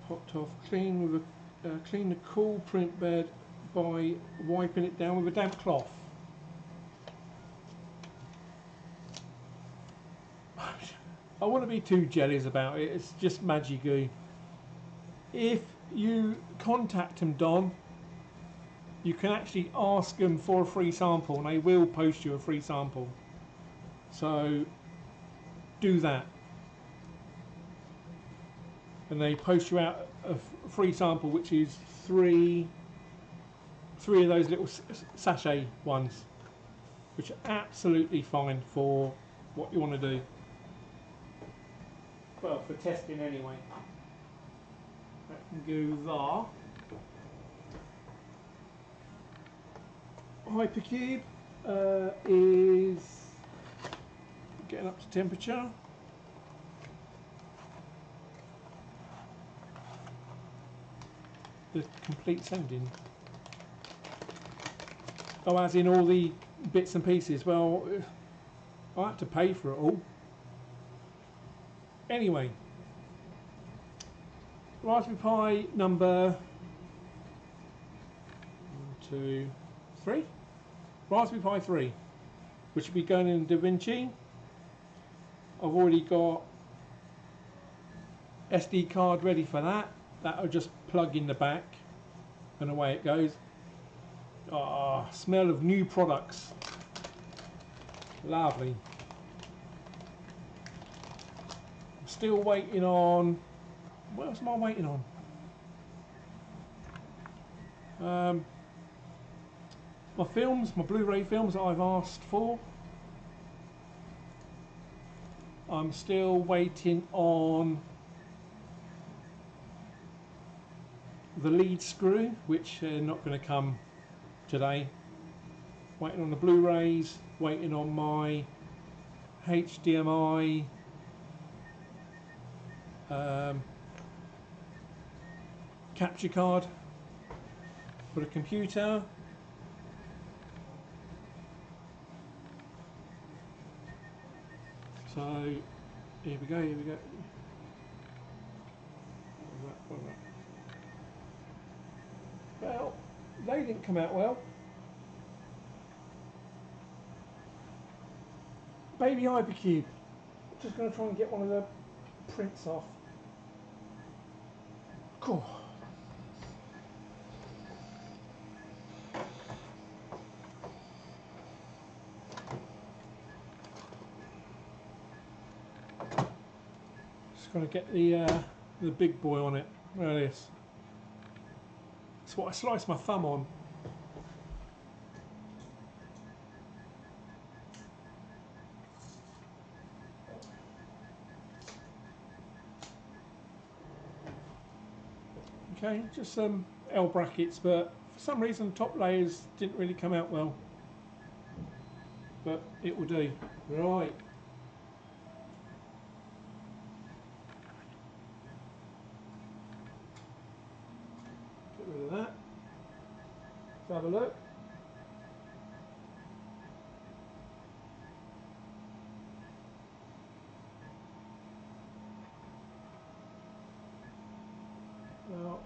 Popped off. Clean with a clean the cool print bed by wiping it down with a damp cloth. I want to be too jealous about it. It's just Magigoo. If you contact them, Don, you can actually ask them for a free sample and they will post you a free sample. So do that. And they post you out a free sample, which is three of those little sachet ones, which are absolutely fine for what you want to do. Well, for testing anyway. That can go there. Hypercube is getting up to temperature. the complete sending. Oh, as in all the bits and pieces. Well, I have to pay for it all. Anyway, Raspberry Pi number 1, 2, 3. Raspberry Pi 3, which will be going in DaVinci. I've already got SD card ready for that. That'll just plug in the back and away it goes. Ah, smell of new products. Lovely. I'm still waiting on... What else am I waiting on? My films, my Blu-ray films that I've asked for. I'm still waiting on the lead screw, which are not going to come today. Waiting on the Blu-rays, waiting on my HDMI capture card for the computer. So here we go, here we go. Well, they didn't come out well. Baby Hypercube. Just going to try and get one of the prints off. Cool. Just going to get the big boy on it. There it is. That's what I sliced my thumb on. Okay, just some L brackets, but for some reason the top layers didn't really come out well. But it will do. Right. Get rid of that. Let's have a look. Well,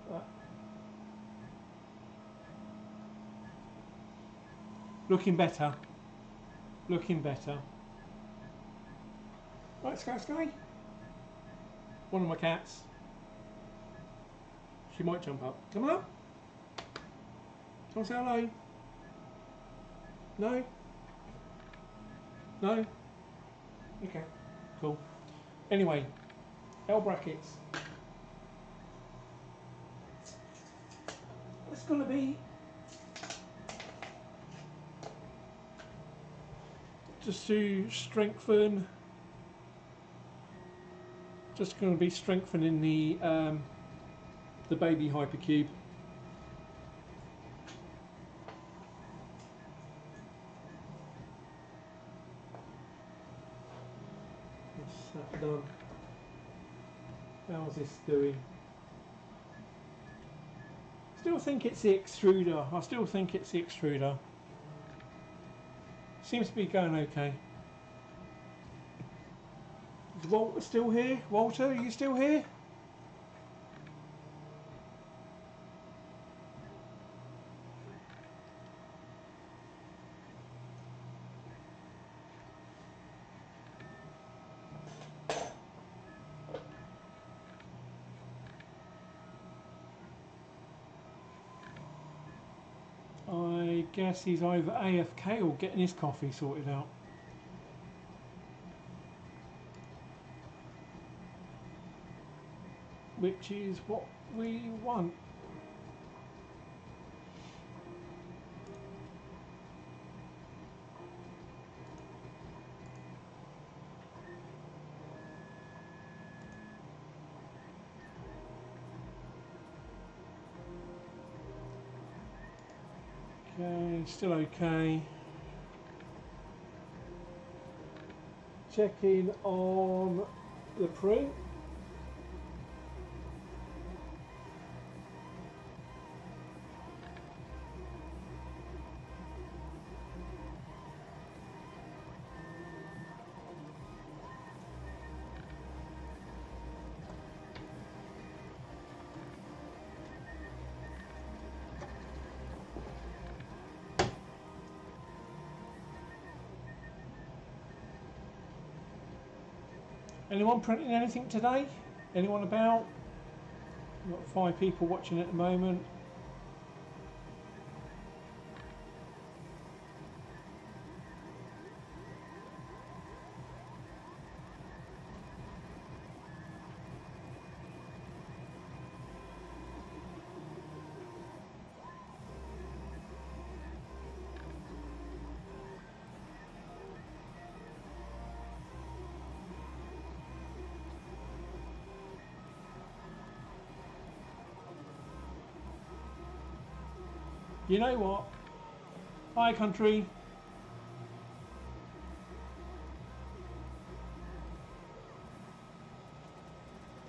looking better. Looking better. Right, Sky. One of my cats. She might jump up. Come on. Come say hello. No? No? Okay. Cool. Anyway, L brackets. It's going to be just to strengthen. Just going to be strengthening the baby Hypercube. That's that done. How's this doing? Still think it's the extruder. I still think it's the extruder. Seems to be going okay. Is Walter still here? Walter, are you still here? I guess he's either AFK or getting his coffee sorted out. Which is what we want. Okay, still okay. Checking on the print. Anyone printing anything today? Anyone about? We've got 5 people watching at the moment. You know what? Hi, country.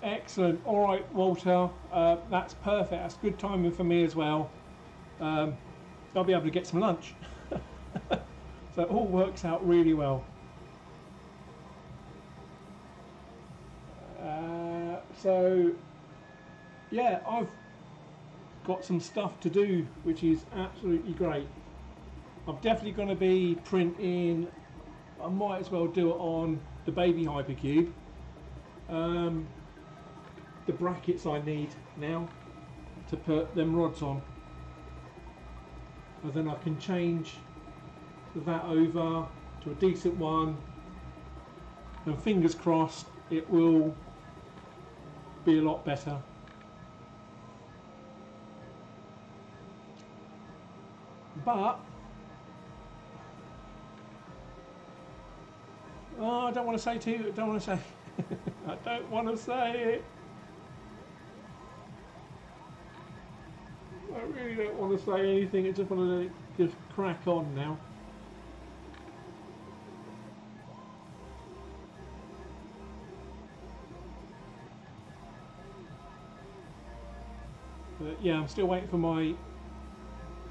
Excellent. All right, Walter. That's perfect. That's good timing for me as well. I'll be able to get some lunch. So it all works out really well. So, yeah, I've got some stuff to do, which is absolutely great. I'm definitely going to be printing. I might as well do it on the baby Hypercube. The brackets I need now to put them rods on, and then I can change that over to a decent one, and fingers crossed it will be a lot better. But I don't want to say too. I don't want to say. I don't want to say it. I really don't want to say anything. I just want to let it just crack on now. But yeah, I'm still waiting for my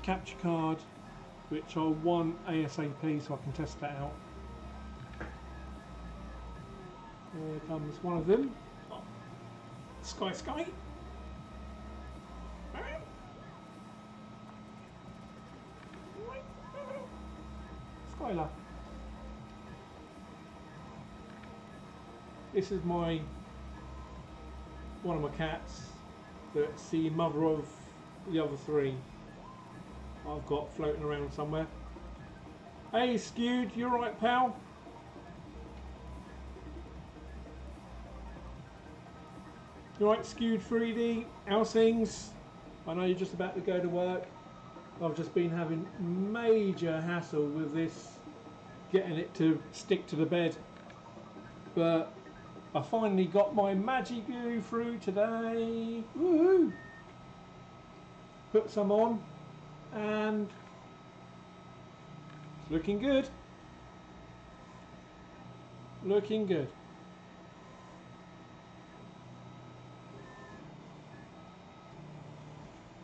capture card, which I want ASAP so I can test that out. Here comes one of them. Oh, Sky. Skylar. This is one of my cats. That's the mother of the other 3 I've got floating around somewhere. Hey, Skewed, you alright, pal? You alright, Skewed 3D? How's things? I know you're just about to go to work. I've just been having major hassle with this, getting it to stick to the bed. But I finally got my Magigoo through today. Woohoo! Put some on, and it's looking good. Looking good.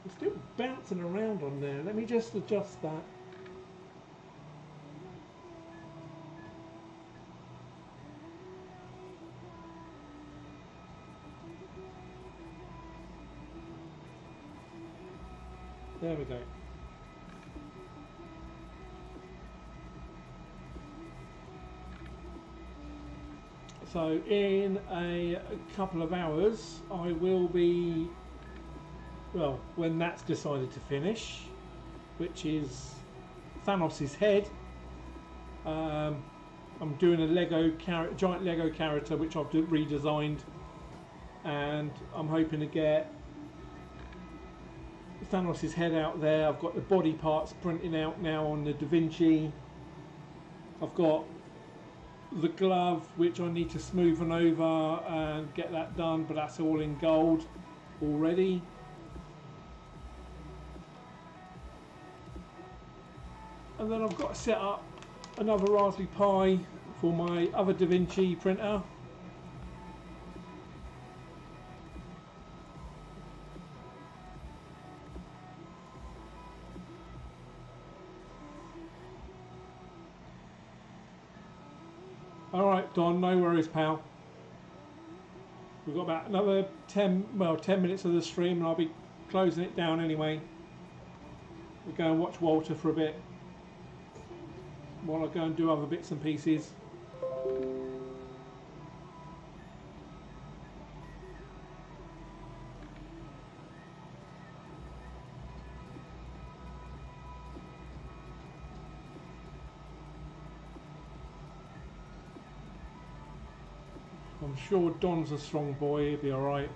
It's still bouncing around on there. Let me just adjust that. There we go. So in a couple of hours I will be, well, when that's decided to finish, which is Thanos' head. I'm doing a giant Lego character which I've redesigned, and I'm hoping to get Thanos' head out there. I've got the body parts printing out now on the Da Vinci. I've got the glove which I need to smoothen over and get that done, but that's all in gold already. And then I've got to set up another Raspberry Pi for my other Da Vinci printer. Alright, Don, no worries, pal. We've got about another 10 minutes of the stream and I'll be closing it down anyway. We'll go and watch Walter for a bit while I go and do other bits and pieces. I'm sure Don's a strong boy, he'll be alright.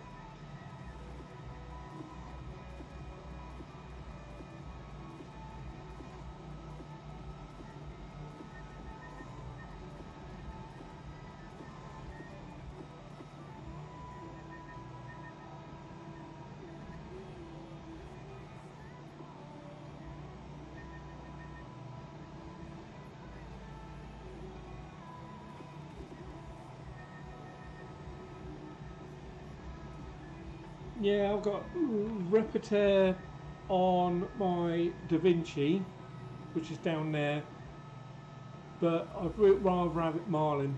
Yeah, I've got Repetier on my DaVinci, which is down there, but I'd rather have it Marlin.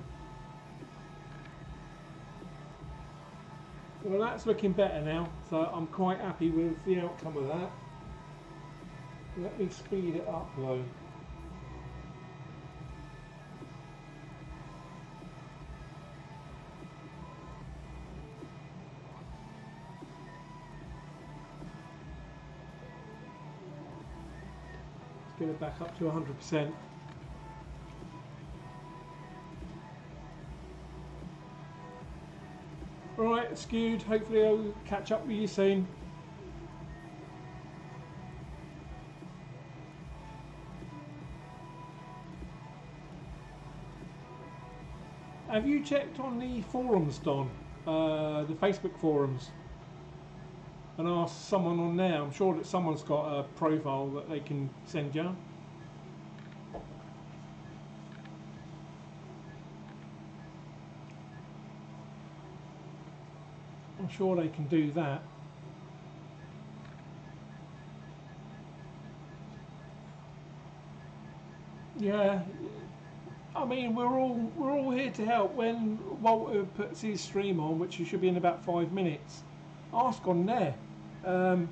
Well, that's looking better now, so I'm quite happy with the outcome of that. Let me speed it up though. Get it back up to 100%. Alright, Skewed, hopefully I'll catch up with you soon. Have you checked on the forums, Don? The Facebook forums? And ask someone on there. I'm sure that someone's got a profile that they can send you. I'm sure they can do that. Yeah, I mean we're all here to help. When Walter puts his stream on, which should be in about 5 minutes, ask on there. I've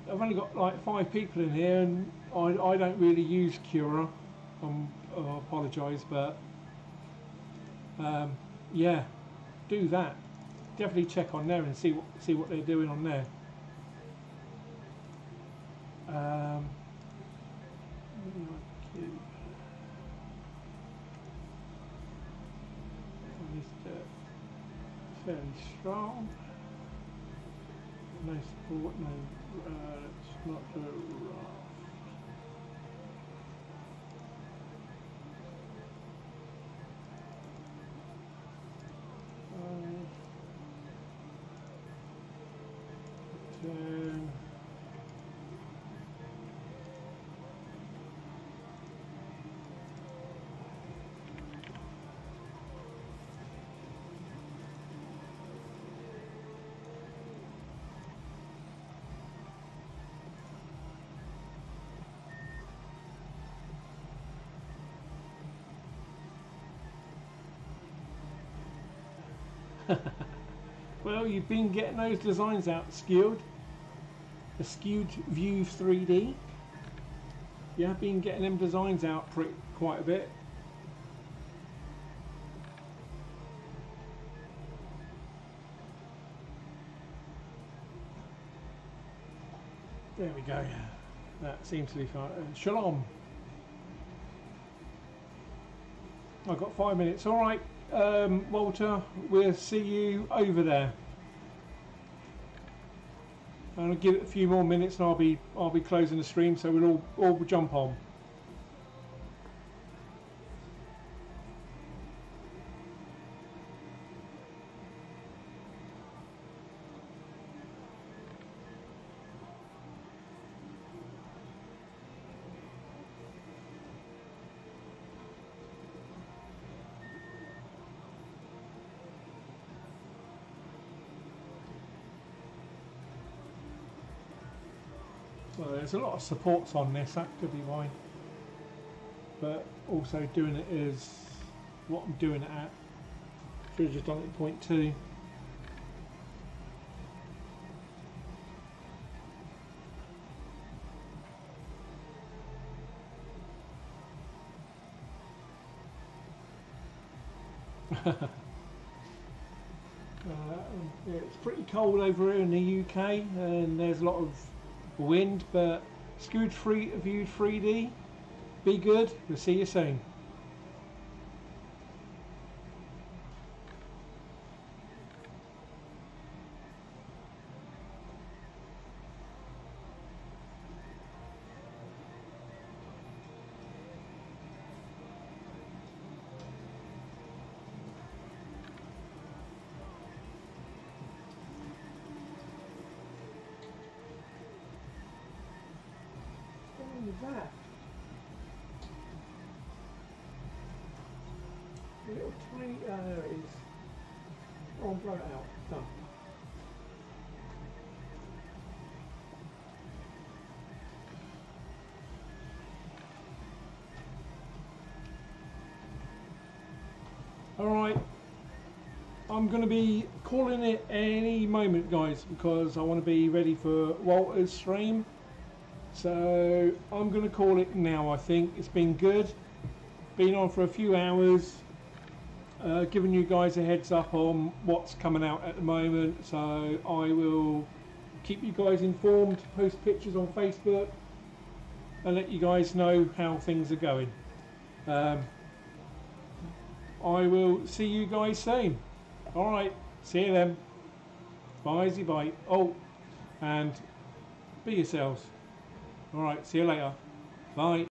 only got like 5 people in here, and I don't really use Cura. I apologise, but yeah, do that. Definitely check on there and see what they're doing on there. Fairly strong. No support, no, it's not the raft. Turn. Well, you've been getting those designs out, Skewed. The Skewed View 3D. You have been getting them designs out quite a bit. There we go. That seems to be fine. Shalom. I've got 5 minutes. All right. Walter, we'll see you over there. And I'll give it a few more minutes, and I'll be closing the stream, so we'll all jump on. Well, there's a lot of supports on this, that could be why. But also doing it is what I'm doing it at. Should have just done it at 0.2. Yeah, it's pretty cold over here in the UK, and there's a lot of wind, but Skewed View 3D, be good, we'll see you soon. What was that? A little tiny, there it is. Oh, I'll blow it out. Done. Alright, I'm going to be calling it any moment, guys, because I want to be ready for Walter's stream. So I'm going to call it now. I think it's been good. Been on for a few hours, giving you guys a heads up on what's coming out at the moment. So I will keep you guys informed, post pictures on Facebook, and let you guys know how things are going. I will see you guys soon. Alright, see you then. Bye. Oh, and be yourselves. Alright, see you later. Bye.